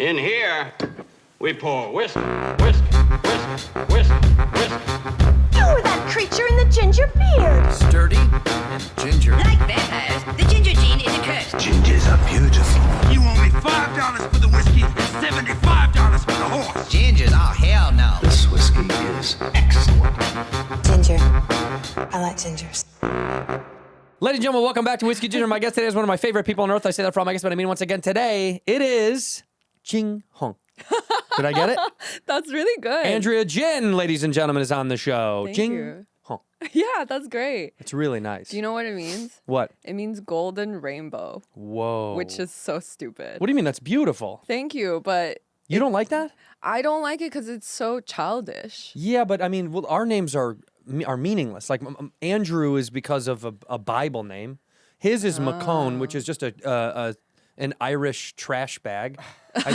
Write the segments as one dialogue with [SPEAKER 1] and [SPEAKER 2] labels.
[SPEAKER 1] In here, we pour whisk, whisk, whisk, whisk, whisk.
[SPEAKER 2] You were that creature in the ginger beard.
[SPEAKER 3] Sturdy and ginger.
[SPEAKER 4] Like vampires, the ginger gene is a curse.
[SPEAKER 3] Gingers are beautiful.
[SPEAKER 5] You owe me $5 for the whiskey and $75 for the horse.
[SPEAKER 4] Gingers? Oh, hell no.
[SPEAKER 3] This whiskey is excellent.
[SPEAKER 2] Ginger. I like gingers.
[SPEAKER 6] Ladies and gentlemen, welcome back to Whiskey Ginger. My guest today is one of my favorite people on earth. I say that for all my guests, but I mean once again today, it is Jing Hong. Did I get it?
[SPEAKER 7] That's really good.
[SPEAKER 6] Andrea Jin, ladies and gentlemen, is on the show.
[SPEAKER 7] Thank
[SPEAKER 6] Jing
[SPEAKER 7] you.
[SPEAKER 6] Hong.
[SPEAKER 7] Yeah, that's great.
[SPEAKER 6] It's really nice.
[SPEAKER 7] Do you know what it means?
[SPEAKER 6] What?
[SPEAKER 7] It means golden rainbow,
[SPEAKER 6] Whoa.
[SPEAKER 7] which is so stupid.
[SPEAKER 6] What do you mean? That's beautiful.
[SPEAKER 7] Thank you, but
[SPEAKER 6] You don't like that?
[SPEAKER 7] I don't like it because it's so childish.
[SPEAKER 6] Yeah, but I mean, well, our names are meaningless. Like Andrew is because of a Bible name. His is McCone, which is just an Irish trash bag. I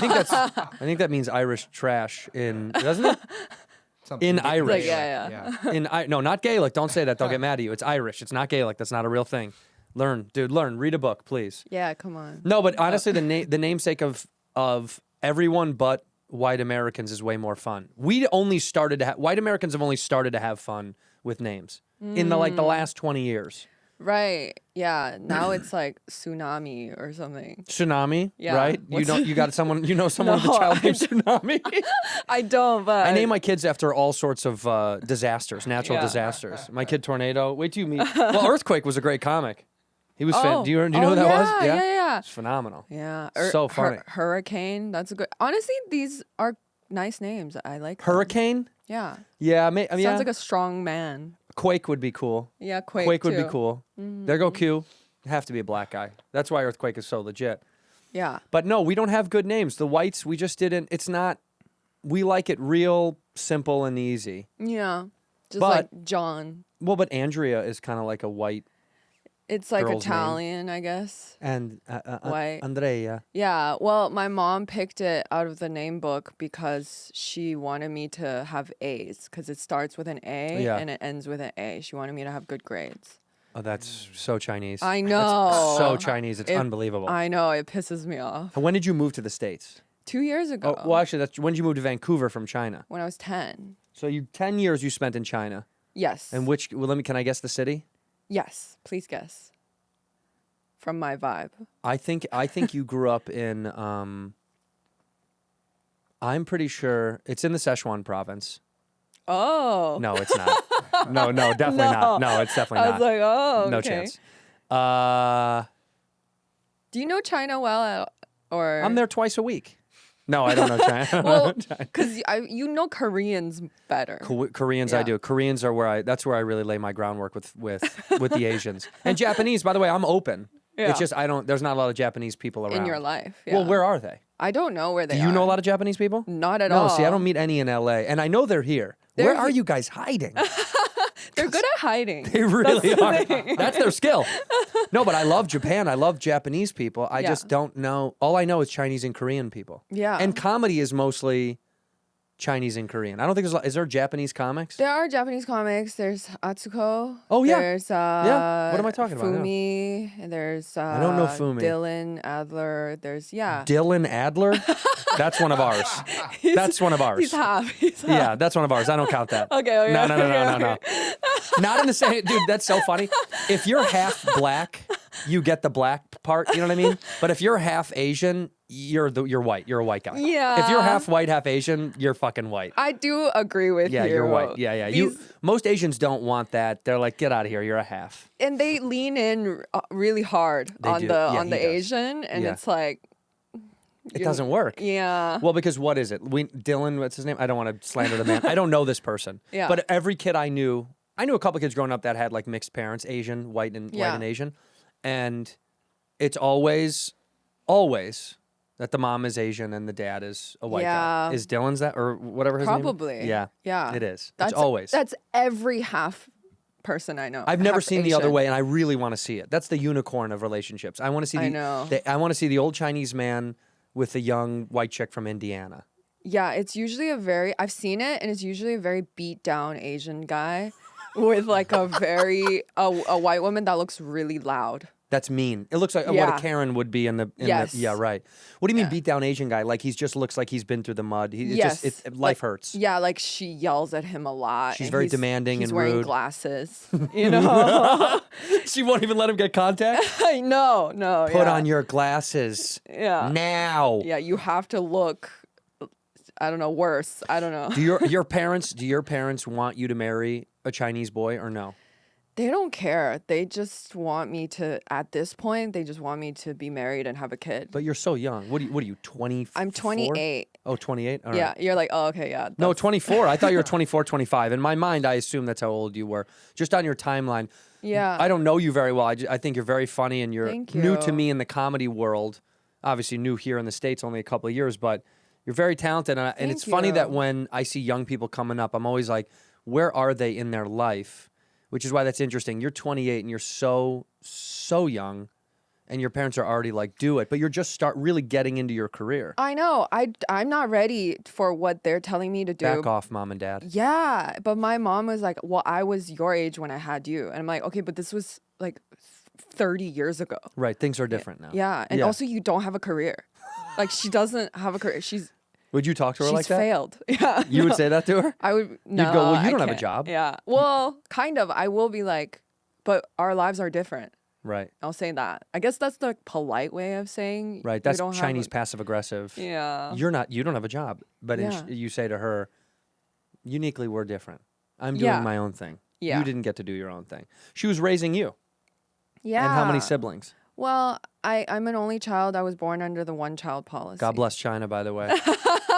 [SPEAKER 6] think that means Irish trash in, doesn't it? In Irish.
[SPEAKER 7] Like, yeah.
[SPEAKER 6] No, not Gaelic. Don't say that. They'll get mad at you. It's Irish. It's not Gaelic. That's not a real thing. Learn, dude. Learn. Read a book, please.
[SPEAKER 7] Yeah, come on.
[SPEAKER 6] No, but honestly, the namesake of everyone but white Americans is way more fun. White Americans have only started to have fun with names in the last 20 years.
[SPEAKER 7] Right. Yeah. Now it's like tsunami or something.
[SPEAKER 6] Tsunami,
[SPEAKER 7] Yeah.
[SPEAKER 6] right? You got someone with a child named Tsunami.
[SPEAKER 7] I don't, but
[SPEAKER 6] I name my kids after all sorts of disasters, natural disasters. My kid Tornado. Wait till you meet. Well, Earthquake was a great comic. He was fan. Do you know who that was?
[SPEAKER 7] Yeah.
[SPEAKER 6] It's phenomenal.
[SPEAKER 7] Yeah.
[SPEAKER 6] So funny.
[SPEAKER 7] Hurricane. That's a good. Honestly, these are nice names. I like them.
[SPEAKER 6] Hurricane?
[SPEAKER 7] Yeah.
[SPEAKER 6] Yeah, I mean,
[SPEAKER 7] Sounds like a strong man.
[SPEAKER 6] Quake would be cool.
[SPEAKER 7] Yeah, Quake.
[SPEAKER 6] Quake would be
[SPEAKER 7] too.
[SPEAKER 6] cool. There go Q. Have to be a black guy. That's why Earthquake is so legit.
[SPEAKER 7] Yeah.
[SPEAKER 6] But no, we don't have good names. The whites, we just didn't. It's not. We like it real simple and easy.
[SPEAKER 7] Yeah. Just
[SPEAKER 6] But-
[SPEAKER 7] like John.
[SPEAKER 6] Well, but Andrea is kind of like a white
[SPEAKER 7] It's like
[SPEAKER 6] girl's name.
[SPEAKER 7] Italian, I guess.
[SPEAKER 6] and
[SPEAKER 7] White.
[SPEAKER 6] Andrea.
[SPEAKER 7] Yeah. Well, my mom picked it out of the name book because she wanted me to have A's because it starts with an A
[SPEAKER 6] Yeah.
[SPEAKER 7] and it ends with an A. She wanted me to have good grades.
[SPEAKER 6] Oh, that's so Chinese.
[SPEAKER 7] I know.
[SPEAKER 6] That's so Chinese. It's
[SPEAKER 7] It-
[SPEAKER 6] unbelievable.
[SPEAKER 7] I know. It pisses me off.
[SPEAKER 6] And when did you move to the States?
[SPEAKER 7] 2 years ago.
[SPEAKER 6] Oh, well, actually, when did you move to Vancouver from China?
[SPEAKER 7] When I was 10.
[SPEAKER 6] So 10 years you spent in China.
[SPEAKER 7] Yes.
[SPEAKER 6] And can I guess the city?
[SPEAKER 7] Yes. Please guess. From my vibe.
[SPEAKER 6] I think you grew up in. I'm pretty sure it's in the Sichuan province.
[SPEAKER 7] Oh.
[SPEAKER 6] No, it's not. No, definitely not. No, it's definitely
[SPEAKER 7] I
[SPEAKER 6] not.
[SPEAKER 7] was like, oh,
[SPEAKER 6] No
[SPEAKER 7] okay.
[SPEAKER 6] chance.
[SPEAKER 7] Do you know China well, or
[SPEAKER 6] I'm there twice a week. No, I don't know China.
[SPEAKER 7] Well, because you know Koreans better.
[SPEAKER 6] Koreans, I
[SPEAKER 7] Yeah.
[SPEAKER 6] do. Koreans are that's where I really lay my groundwork with the Asians and Japanese. By the way, I'm open.
[SPEAKER 7] Yeah.
[SPEAKER 6] It's just there's not a lot of Japanese people around
[SPEAKER 7] In your life. Yeah.
[SPEAKER 6] Well, where are they?
[SPEAKER 7] I don't know where they
[SPEAKER 6] Do
[SPEAKER 7] are.
[SPEAKER 6] you know a lot of Japanese people?
[SPEAKER 7] Not at
[SPEAKER 6] No,
[SPEAKER 7] all.
[SPEAKER 6] see, I don't meet any in LA, and I know they're here. Where are you guys hiding?
[SPEAKER 7] They're good at hiding.
[SPEAKER 6] They really
[SPEAKER 7] That's the
[SPEAKER 6] are.
[SPEAKER 7] thing.
[SPEAKER 6] That's their skill. No, but I love Japan. I love Japanese people. I
[SPEAKER 7] Yeah.
[SPEAKER 6] just don't know. All I know is Chinese and Korean people.
[SPEAKER 7] Yeah.
[SPEAKER 6] And comedy is mostly Chinese and Korean. I don't think is there Japanese comics?
[SPEAKER 7] There are Japanese comics. There's Atsuko.
[SPEAKER 6] Oh, yeah.
[SPEAKER 7] There's
[SPEAKER 6] Yeah. What am I talking about? Yeah.
[SPEAKER 7] Fumi. And there's
[SPEAKER 6] I don't know Fumi.
[SPEAKER 7] Dylan Adler. There's
[SPEAKER 6] Dylan Adler? That's one of ours. That's one of ours.
[SPEAKER 7] He's half. He's half.
[SPEAKER 6] Yeah, that's one of ours. I don't count that.
[SPEAKER 7] Okay.
[SPEAKER 6] No.
[SPEAKER 7] Okay.
[SPEAKER 6] Not in the same, dude. That's so funny. If you're half black, you get the black part. You know what I mean? But if you're half Asian, you're white. You're a white guy.
[SPEAKER 7] Yeah.
[SPEAKER 6] If you're half white, half Asian, you're fucking white.
[SPEAKER 7] I do agree with you.
[SPEAKER 6] Yeah, you're white. Yeah.
[SPEAKER 7] These-
[SPEAKER 6] Most Asians don't want that. They're like, get out of here. You're a half.
[SPEAKER 7] and they lean in really hard
[SPEAKER 6] They
[SPEAKER 7] on
[SPEAKER 6] do.
[SPEAKER 7] the
[SPEAKER 6] Yeah,
[SPEAKER 7] on
[SPEAKER 6] he
[SPEAKER 7] the
[SPEAKER 6] does.
[SPEAKER 7] Asian, and
[SPEAKER 6] Yeah.
[SPEAKER 7] it's like
[SPEAKER 6] It doesn't work.
[SPEAKER 7] yeah.
[SPEAKER 6] Well, because what is it? Dylan, what's his name? I don't want to slander the man. I don't know this person.
[SPEAKER 7] Yeah.
[SPEAKER 6] But every kid I knew a couple kids growing up that had like mixed parents, Asian, white and Asian. And it's always that the mom is Asian and the dad is a white guy.
[SPEAKER 7] Yeah.
[SPEAKER 6] Is Dylan's that or whatever his
[SPEAKER 7] Probably.
[SPEAKER 6] name is? Yeah.
[SPEAKER 7] Yeah.
[SPEAKER 6] It is.
[SPEAKER 7] That's
[SPEAKER 6] it's always.
[SPEAKER 7] That's every half person I know.
[SPEAKER 6] I've never
[SPEAKER 7] half
[SPEAKER 6] seen the other
[SPEAKER 7] Asian.
[SPEAKER 6] way, and I really want to see it. That's the unicorn of relationships. I want to see
[SPEAKER 7] I know.
[SPEAKER 6] I want to see the old Chinese man with the young white chick from Indiana.
[SPEAKER 7] Yeah, it's usually I've seen it, and it's usually a very beat down Asian guy with like a very a white woman that looks really loud.
[SPEAKER 6] That's mean. It looks like what
[SPEAKER 7] Yeah.
[SPEAKER 6] a Karen would be in the
[SPEAKER 7] Yes.
[SPEAKER 6] yeah, right. What do you mean
[SPEAKER 7] Yeah.
[SPEAKER 6] beat down Asian guy? Like just looks like he's been through the mud.
[SPEAKER 7] Yes.
[SPEAKER 6] Life
[SPEAKER 7] Like,
[SPEAKER 6] hurts.
[SPEAKER 7] Yeah, like she yells at him a lot.
[SPEAKER 6] She's
[SPEAKER 7] and
[SPEAKER 6] very
[SPEAKER 7] he's-
[SPEAKER 6] demanding
[SPEAKER 7] he's
[SPEAKER 6] and
[SPEAKER 7] wearing
[SPEAKER 6] rude.
[SPEAKER 7] glasses. You know?
[SPEAKER 6] She won't even let him get contact.
[SPEAKER 7] no.
[SPEAKER 6] Put
[SPEAKER 7] yeah.
[SPEAKER 6] on your glasses.
[SPEAKER 7] Yeah.
[SPEAKER 6] Now.
[SPEAKER 7] Yeah, you have to look. I don't know. Worse. I don't know.
[SPEAKER 6] Do your parents want you to marry a Chinese boy or no?
[SPEAKER 7] They don't care. They just want me to. At this point, they just want me to be married and have a kid.
[SPEAKER 6] But you're so young. What are you 24?
[SPEAKER 7] I'm 28.
[SPEAKER 6] Oh, 28? All
[SPEAKER 7] Yeah,
[SPEAKER 6] right.
[SPEAKER 7] you're like, oh, okay, yeah.
[SPEAKER 6] No,
[SPEAKER 7] that's-
[SPEAKER 6] 24. I thought you were 24, 25. In my mind, I assumed that's how old you were. Just on your timeline.
[SPEAKER 7] Yeah.
[SPEAKER 6] I don't know you very well. I think you're very funny and you're
[SPEAKER 7] Thank
[SPEAKER 6] new to
[SPEAKER 7] you.
[SPEAKER 6] me in the comedy world. Obviously new here in the States only a couple of years, but you're very talented. And it's
[SPEAKER 7] Thank
[SPEAKER 6] funny that
[SPEAKER 7] you.
[SPEAKER 6] when I see young people coming up, I'm always like, where are they in their life? Which is why that's interesting. You're 28 and you're so young and your parents are already like, do it. But you're just really getting into your career.
[SPEAKER 7] I know. I'm not ready for what they're telling me to do.
[SPEAKER 6] Back off, mom and dad.
[SPEAKER 7] Yeah, but my mom was like, well, I was your age when I had you. And I'm like, okay, but this was like 30 years ago.
[SPEAKER 6] Right. Things are different now.
[SPEAKER 7] Yeah, and also you don't have a career. Like she doesn't have a career.
[SPEAKER 6] Would you talk to her
[SPEAKER 7] She's
[SPEAKER 6] like that?
[SPEAKER 7] failed. Yeah.
[SPEAKER 6] You would say that to her?
[SPEAKER 7] I would no.
[SPEAKER 6] You'd go, well, you
[SPEAKER 7] I
[SPEAKER 6] don't have a
[SPEAKER 7] can't.
[SPEAKER 6] job.
[SPEAKER 7] Yeah. Well, kind of. I will be like, but our lives are different.
[SPEAKER 6] Right.
[SPEAKER 7] I'll say that. I guess that's the polite way of saying.
[SPEAKER 6] Right.
[SPEAKER 7] we
[SPEAKER 6] That's
[SPEAKER 7] don't have
[SPEAKER 6] Chinese
[SPEAKER 7] a-
[SPEAKER 6] passive aggressive.
[SPEAKER 7] Yeah.
[SPEAKER 6] You don't have a job. But
[SPEAKER 7] Yeah.
[SPEAKER 6] you say to her, uniquely, we're different. I'm doing
[SPEAKER 7] Yeah.
[SPEAKER 6] my own thing.
[SPEAKER 7] Yeah.
[SPEAKER 6] You didn't get to do your own thing. She was raising you.
[SPEAKER 7] Yeah.
[SPEAKER 6] And how many siblings?
[SPEAKER 7] Well, I'm an only child. I was born under the one-child policy.
[SPEAKER 6] God bless China, by the way.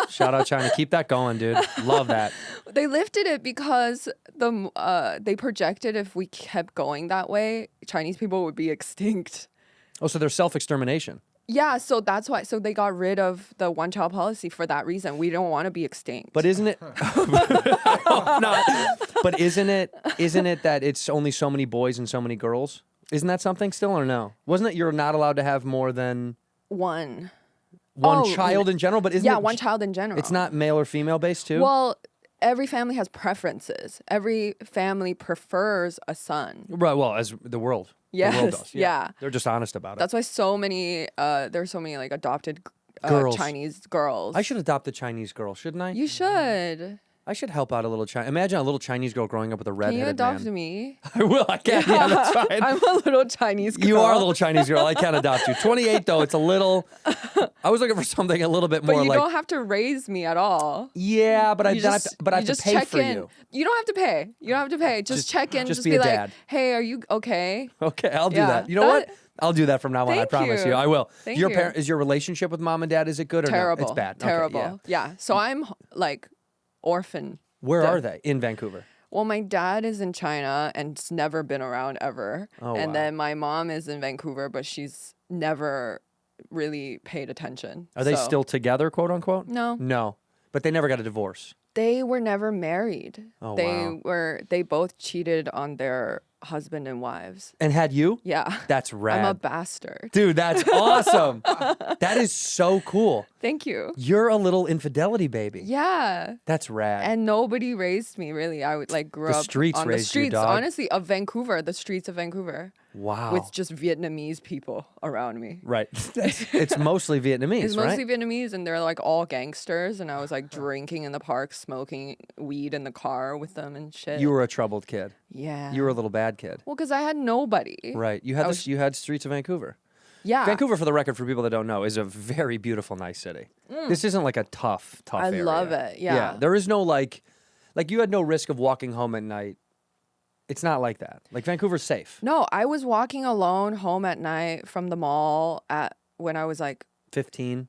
[SPEAKER 6] Shout out China. Keep that going, dude. Love that.
[SPEAKER 7] They lifted it because they projected if we kept going that way, Chinese people would be extinct.
[SPEAKER 6] Oh, so there's self-extermination.
[SPEAKER 7] Yeah, so that's why. So they got rid of the one-child policy for that reason. We don't want to be extinct.
[SPEAKER 6] But isn't it? No. But isn't it that it's only so many boys and so many girls? Isn't that something still or no? Wasn't it you're not allowed to have more than
[SPEAKER 7] one
[SPEAKER 6] one child in general? But isn't
[SPEAKER 7] yeah,
[SPEAKER 6] it,
[SPEAKER 7] one child in general.
[SPEAKER 6] It's not male or female based too?
[SPEAKER 7] Well, every family has preferences. Every family prefers a son.
[SPEAKER 6] Right, well, as the world. The world
[SPEAKER 7] Yes,
[SPEAKER 6] does.
[SPEAKER 7] yeah.
[SPEAKER 6] They're just honest about it.
[SPEAKER 7] That's why so many there's so many like adopted
[SPEAKER 6] Girls.
[SPEAKER 7] Chinese girls.
[SPEAKER 6] I should adopt a Chinese girl, shouldn't I?
[SPEAKER 7] You should.
[SPEAKER 6] I should help out a little Chinese. Imagine a little Chinese girl growing up with a
[SPEAKER 7] Can
[SPEAKER 6] redheaded
[SPEAKER 7] you adopt
[SPEAKER 6] man.
[SPEAKER 7] me?
[SPEAKER 6] I will. I can. Yeah, that's fine.
[SPEAKER 7] I'm a little Chinese girl.
[SPEAKER 6] You are a little Chinese girl. I can't adopt you. 28 though, it's a little. I was looking for something a little bit
[SPEAKER 7] But
[SPEAKER 6] more
[SPEAKER 7] you
[SPEAKER 6] like.
[SPEAKER 7] don't have to raise me at all.
[SPEAKER 6] Yeah, but I
[SPEAKER 7] You
[SPEAKER 6] have to, but I have to
[SPEAKER 7] just
[SPEAKER 6] pay
[SPEAKER 7] check
[SPEAKER 6] for
[SPEAKER 7] in.
[SPEAKER 6] you.
[SPEAKER 7] You don't have to pay. You don't have to pay. Just check in.
[SPEAKER 6] just
[SPEAKER 7] Just
[SPEAKER 6] be
[SPEAKER 7] be
[SPEAKER 6] a
[SPEAKER 7] like,
[SPEAKER 6] dad.
[SPEAKER 7] hey, are you okay?
[SPEAKER 6] Okay, I'll do
[SPEAKER 7] Yeah,
[SPEAKER 6] that. You know what?
[SPEAKER 7] that-
[SPEAKER 6] I'll do that from now on. I
[SPEAKER 7] Thank
[SPEAKER 6] promise you.
[SPEAKER 7] you.
[SPEAKER 6] I will.
[SPEAKER 7] Thank
[SPEAKER 6] your
[SPEAKER 7] you.
[SPEAKER 6] Is your relationship with mom and dad, is it good or
[SPEAKER 7] Terrible.
[SPEAKER 6] no? It's bad. Okay,
[SPEAKER 7] Terrible.
[SPEAKER 6] yeah.
[SPEAKER 7] Yeah. So I'm like orphan.
[SPEAKER 6] Where are they? In Vancouver.
[SPEAKER 7] Well, my dad is in China and has never been around ever.
[SPEAKER 6] Oh,
[SPEAKER 7] and
[SPEAKER 6] wow.
[SPEAKER 7] then my mom is in Vancouver, but she's never really paid attention.
[SPEAKER 6] Are they
[SPEAKER 7] So-
[SPEAKER 6] still together, quote unquote?
[SPEAKER 7] No.
[SPEAKER 6] No. But they never got a divorce.
[SPEAKER 7] They were never married.
[SPEAKER 6] Oh,
[SPEAKER 7] they
[SPEAKER 6] wow.
[SPEAKER 7] they both cheated on their husband and wives.
[SPEAKER 6] And had you?
[SPEAKER 7] Yeah.
[SPEAKER 6] That's rad.
[SPEAKER 7] I'm a bastard.
[SPEAKER 6] Dude, that's awesome. That is so cool.
[SPEAKER 7] Thank you.
[SPEAKER 6] You're a little infidelity baby.
[SPEAKER 7] Yeah.
[SPEAKER 6] That's rad.
[SPEAKER 7] And nobody raised me really. I would like grew
[SPEAKER 6] The
[SPEAKER 7] up
[SPEAKER 6] streets
[SPEAKER 7] on
[SPEAKER 6] raised
[SPEAKER 7] the
[SPEAKER 6] you,
[SPEAKER 7] streets,
[SPEAKER 6] dog.
[SPEAKER 7] honestly, of Vancouver, the streets of Vancouver.
[SPEAKER 6] Wow.
[SPEAKER 7] With just Vietnamese people around me.
[SPEAKER 6] Right. It's mostly Vietnamese,
[SPEAKER 7] It's
[SPEAKER 6] right?
[SPEAKER 7] mostly Vietnamese and they're like all gangsters and I was like drinking in the park, smoking weed in the car with them and shit.
[SPEAKER 6] You were a troubled kid.
[SPEAKER 7] Yeah.
[SPEAKER 6] You were a little bad kid.
[SPEAKER 7] Well, because I had nobody.
[SPEAKER 6] Right. You had
[SPEAKER 7] I was-
[SPEAKER 6] you had streets of Vancouver.
[SPEAKER 7] Yeah.
[SPEAKER 6] Vancouver, for the record, for people that don't know, is a very beautiful, nice city. This isn't like a tough
[SPEAKER 7] I
[SPEAKER 6] area.
[SPEAKER 7] love it, yeah.
[SPEAKER 6] There is no like you had no risk of walking home at night. It's not like that. Like Vancouver's safe.
[SPEAKER 7] No, I was walking alone home at night from the mall when I was like
[SPEAKER 6] 15.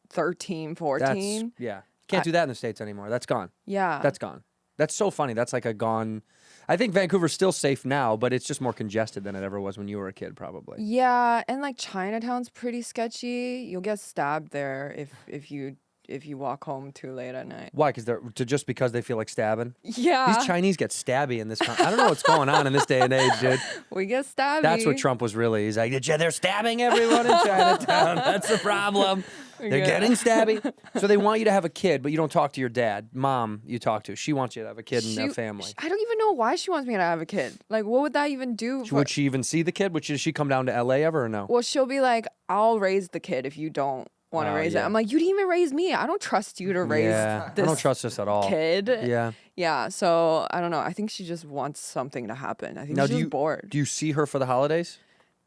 [SPEAKER 7] 13, 14.
[SPEAKER 6] Yeah. Can't do that in the States anymore. That's gone.
[SPEAKER 7] Yeah.
[SPEAKER 6] That's gone. That's so funny. That's like a gone. I think Vancouver's still safe now, but it's just more congested than it ever was when you were a kid, probably.
[SPEAKER 7] Yeah, and like Chinatown's pretty sketchy. You'll get stabbed there if you walk home too late at night.
[SPEAKER 6] Why? Just because they feel like stabbing?
[SPEAKER 7] Yeah.
[SPEAKER 6] These Chinese get stabby in this country. I don't know what's going on in this day and age, dude.
[SPEAKER 7] We get stabbed.
[SPEAKER 6] That's what Trump was really. He's like, they're stabbing everyone in Chinatown. That's the problem. They're
[SPEAKER 7] Yeah.
[SPEAKER 6] getting stabby. So they want you to have a kid, but you don't talk to your dad. Mom, you talk to. She wants you to have a kid and a family.
[SPEAKER 7] I don't even know why she wants me to have a kid. Like, what would that even do?
[SPEAKER 6] Would she even see the kid? Does she come down to LA ever or no?
[SPEAKER 7] Well, she'll be like, I'll raise the kid if you don't want to raise it.
[SPEAKER 6] yeah.
[SPEAKER 7] I'm like, you didn't even raise me. I don't trust you to raise
[SPEAKER 6] I
[SPEAKER 7] this
[SPEAKER 6] don't trust this at all.
[SPEAKER 7] kid.
[SPEAKER 6] Yeah.
[SPEAKER 7] Yeah, so I don't know. I think she just wants something to happen. I think
[SPEAKER 6] Now,
[SPEAKER 7] she's just bored.
[SPEAKER 6] do you see her for the holidays?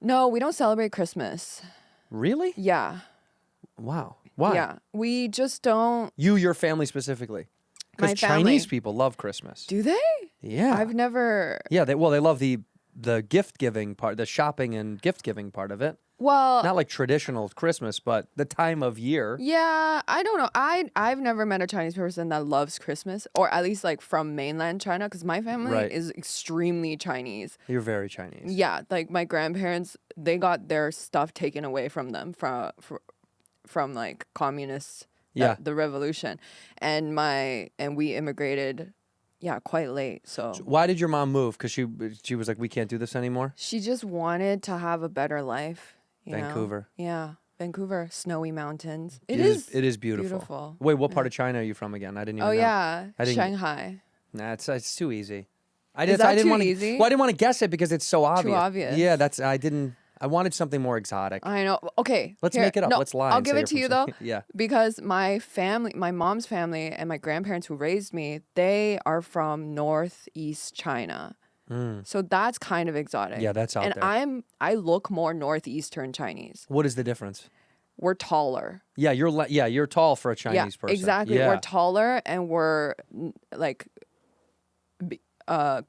[SPEAKER 7] No, we don't celebrate Christmas.
[SPEAKER 6] Really?
[SPEAKER 7] Yeah.
[SPEAKER 6] Wow. Why?
[SPEAKER 7] Yeah. We just don't.
[SPEAKER 6] Your family specifically.
[SPEAKER 7] My
[SPEAKER 6] Because
[SPEAKER 7] family.
[SPEAKER 6] Chinese people love Christmas.
[SPEAKER 7] Do they?
[SPEAKER 6] Yeah.
[SPEAKER 7] I've never.
[SPEAKER 6] Yeah, they love the gift giving part, the shopping and gift giving part of it.
[SPEAKER 7] Well,
[SPEAKER 6] Not like traditional Christmas, but the time of year.
[SPEAKER 7] yeah, I don't know. I've never met a Chinese person that loves Christmas, or at least like from mainland China, because my family
[SPEAKER 6] Right.
[SPEAKER 7] is extremely Chinese.
[SPEAKER 6] You're very Chinese.
[SPEAKER 7] Yeah, like my grandparents, they got their stuff taken away from them from like communists.
[SPEAKER 6] Yeah.
[SPEAKER 7] The revolution, and we immigrated. Yeah, quite late. So
[SPEAKER 6] Why did your mom move? Because she was like, we can't do this anymore?
[SPEAKER 7] she just wanted to have a better life. You know?
[SPEAKER 6] Vancouver.
[SPEAKER 7] Yeah, Vancouver, snowy mountains.
[SPEAKER 6] It is beautiful.
[SPEAKER 7] beautiful.
[SPEAKER 6] Wait, what part of China are you from again? I didn't even
[SPEAKER 7] Oh
[SPEAKER 6] know.
[SPEAKER 7] yeah,
[SPEAKER 6] I didn't-
[SPEAKER 7] Shanghai.
[SPEAKER 6] Nah, it's too easy. I
[SPEAKER 7] Is that
[SPEAKER 6] I didn't
[SPEAKER 7] too
[SPEAKER 6] wanna,
[SPEAKER 7] easy?
[SPEAKER 6] Well, I didn't want to guess it because it's so obvious.
[SPEAKER 7] obvious.
[SPEAKER 6] Yeah, I wanted something more exotic.
[SPEAKER 7] I know. Okay.
[SPEAKER 6] Let's
[SPEAKER 7] here-
[SPEAKER 6] make it up.
[SPEAKER 7] No,
[SPEAKER 6] Let's lie
[SPEAKER 7] I'll
[SPEAKER 6] and
[SPEAKER 7] give
[SPEAKER 6] say
[SPEAKER 7] it to
[SPEAKER 6] you're
[SPEAKER 7] you
[SPEAKER 6] from
[SPEAKER 7] though.
[SPEAKER 6] yeah.
[SPEAKER 7] Because my mom's family and my grandparents who raised me, they are from northeast China. So that's kind of exotic.
[SPEAKER 6] Yeah, that's out
[SPEAKER 7] and
[SPEAKER 6] there.
[SPEAKER 7] I look more northeastern Chinese.
[SPEAKER 6] What is the difference?
[SPEAKER 7] We're taller.
[SPEAKER 6] Yeah, you're tall for a Chinese person.
[SPEAKER 7] Exactly.
[SPEAKER 6] Yeah.
[SPEAKER 7] We're taller and we're like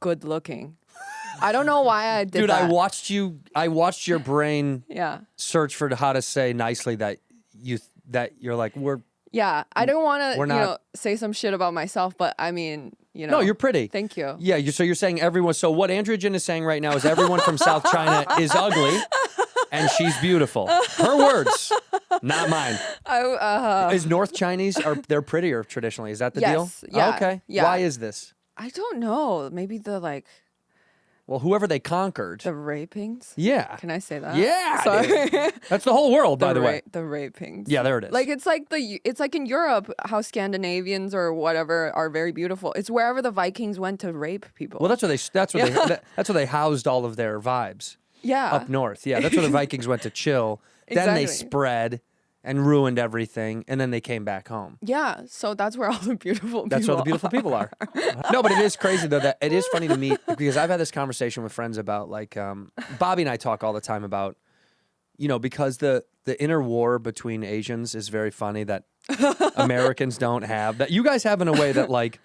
[SPEAKER 7] good looking. I don't know why I did
[SPEAKER 6] Dude,
[SPEAKER 7] that.
[SPEAKER 6] I watched your brain
[SPEAKER 7] Yeah.
[SPEAKER 6] search for how to say nicely that you're like we're
[SPEAKER 7] Yeah. I don't want to,
[SPEAKER 6] We're not-
[SPEAKER 7] say some shit about myself, but I mean,
[SPEAKER 6] No, you're pretty.
[SPEAKER 7] Thank you.
[SPEAKER 6] Yeah, so you're saying everyone. So what Andrea Jin is saying right now is everyone from South China is ugly, and she's beautiful. Her words, not mine. Is North Chinese they're prettier traditionally? Is that the deal?
[SPEAKER 7] Yes, yeah,
[SPEAKER 6] Okay.
[SPEAKER 7] yeah.
[SPEAKER 6] Why is this?
[SPEAKER 7] I don't know. Maybe the
[SPEAKER 6] Well, whoever they conquered.
[SPEAKER 7] the rapings.
[SPEAKER 6] Yeah.
[SPEAKER 7] Can I say that?
[SPEAKER 6] Yeah,
[SPEAKER 7] Sorry.
[SPEAKER 6] dude. That's the whole world, by the way.
[SPEAKER 7] The rapings.
[SPEAKER 6] Yeah, there it is.
[SPEAKER 7] Like it's like in Europe how Scandinavians or whatever are very beautiful. It's wherever the Vikings went to rape people.
[SPEAKER 6] Well, that's where they housed all of their vibes.
[SPEAKER 7] yeah.
[SPEAKER 6] Up north. Yeah, that's where the Vikings went to chill. Then they
[SPEAKER 7] Exactly.
[SPEAKER 6] spread and ruined everything, and then they came back home.
[SPEAKER 7] Yeah. So that's where all the beautiful people
[SPEAKER 6] That's where the beautiful people are. No, but it is crazy though that it is funny to me because I've had this conversation with friends about like Bobby and I talk all the time about because the inner war between Asians is very funny that Americans don't have that you guys have in a way that like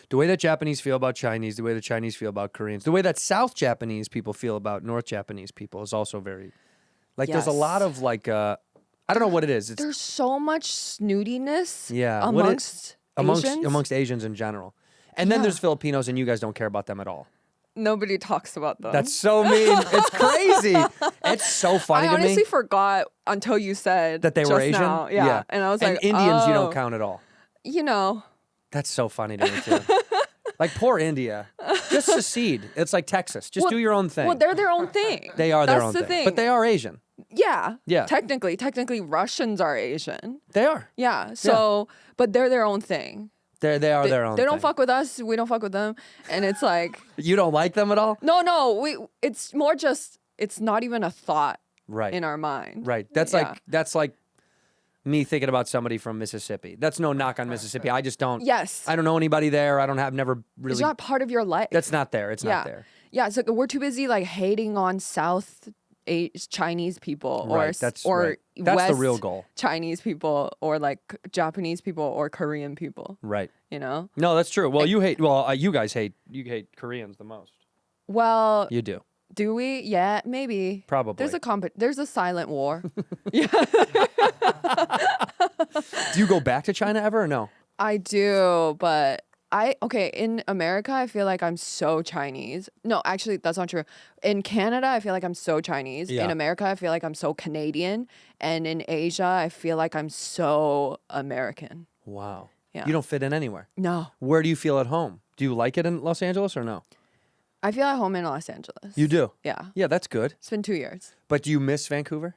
[SPEAKER 6] the way that Japanese feel about Chinese, the way the Chinese feel about Koreans, the way that South Japanese people feel about North Japanese people is also very like there's a
[SPEAKER 7] Yes.
[SPEAKER 6] lot of like I don't know what it is. It's
[SPEAKER 7] There's so much snootiness
[SPEAKER 6] Yeah,
[SPEAKER 7] amongst Asians.
[SPEAKER 6] amongst Asians in general. And then
[SPEAKER 7] Yeah.
[SPEAKER 6] there's Filipinos, and you guys don't care about them at all.
[SPEAKER 7] Nobody talks about them.
[SPEAKER 6] That's so mean. It's crazy. It's so funny
[SPEAKER 7] I
[SPEAKER 6] to
[SPEAKER 7] honestly
[SPEAKER 6] me
[SPEAKER 7] forgot until you said
[SPEAKER 6] that they were
[SPEAKER 7] just
[SPEAKER 6] Asian.
[SPEAKER 7] now. Yeah. And I was like,
[SPEAKER 6] Indians, you
[SPEAKER 7] oh,
[SPEAKER 6] don't count at all.
[SPEAKER 7] You
[SPEAKER 6] That's so funny to me too. Like poor India, just secede. It's like Texas. Just
[SPEAKER 7] Well-
[SPEAKER 6] do your own thing.
[SPEAKER 7] Well, they're their own thing.
[SPEAKER 6] They are their
[SPEAKER 7] That's
[SPEAKER 6] own
[SPEAKER 7] the
[SPEAKER 6] thing, but they are Asian.
[SPEAKER 7] Yeah.
[SPEAKER 6] Yeah.
[SPEAKER 7] Technically, Russians are Asian.
[SPEAKER 6] They are.
[SPEAKER 7] Yeah. So, but they're their own thing.
[SPEAKER 6] They are their own.
[SPEAKER 7] They don't
[SPEAKER 6] thing.
[SPEAKER 7] fuck with us. We don't fuck with them. And it's like,
[SPEAKER 6] You don't like them at all,
[SPEAKER 7] no. It's more just. It's not even a thought
[SPEAKER 6] right?
[SPEAKER 7] in our mind.
[SPEAKER 6] Right. That's
[SPEAKER 7] Yeah.
[SPEAKER 6] like me thinking about somebody from Mississippi. That's no knock on Mississippi. I just don't.
[SPEAKER 7] Yes.
[SPEAKER 6] I don't know anybody there. Never really.
[SPEAKER 7] It's not part of your life.
[SPEAKER 6] That's not there. It's not there.
[SPEAKER 7] Yeah. It's like we're too busy like hating on Chinese people or
[SPEAKER 6] Right, that's
[SPEAKER 7] or
[SPEAKER 6] right. That's the
[SPEAKER 7] West
[SPEAKER 6] real goal.
[SPEAKER 7] Chinese people or like Japanese people or Korean people.
[SPEAKER 6] Right.
[SPEAKER 7] No,
[SPEAKER 6] that's true. Well, you hate. Well, you guys hate. You hate Koreans the most.
[SPEAKER 7] Well,
[SPEAKER 6] You do.
[SPEAKER 7] do we? Yeah, maybe.
[SPEAKER 6] Probably.
[SPEAKER 7] There's a silent war.
[SPEAKER 6] Do you go back to China ever or no?
[SPEAKER 7] I do, but in America, I feel like I'm so Chinese. No, actually, that's not true. In Canada, I feel like I'm so Chinese.
[SPEAKER 6] Yeah.
[SPEAKER 7] In America, I feel like I'm so Canadian. And in Asia, I feel like I'm so American.
[SPEAKER 6] Wow.
[SPEAKER 7] Yeah.
[SPEAKER 6] You don't fit in anywhere.
[SPEAKER 7] No,
[SPEAKER 6] Where do you feel at home? Do you like it in Los Angeles or no?
[SPEAKER 7] I feel at home in Los Angeles.
[SPEAKER 6] You do.
[SPEAKER 7] Yeah.
[SPEAKER 6] Yeah, that's good.
[SPEAKER 7] It's been 2 years.
[SPEAKER 6] But do you miss Vancouver?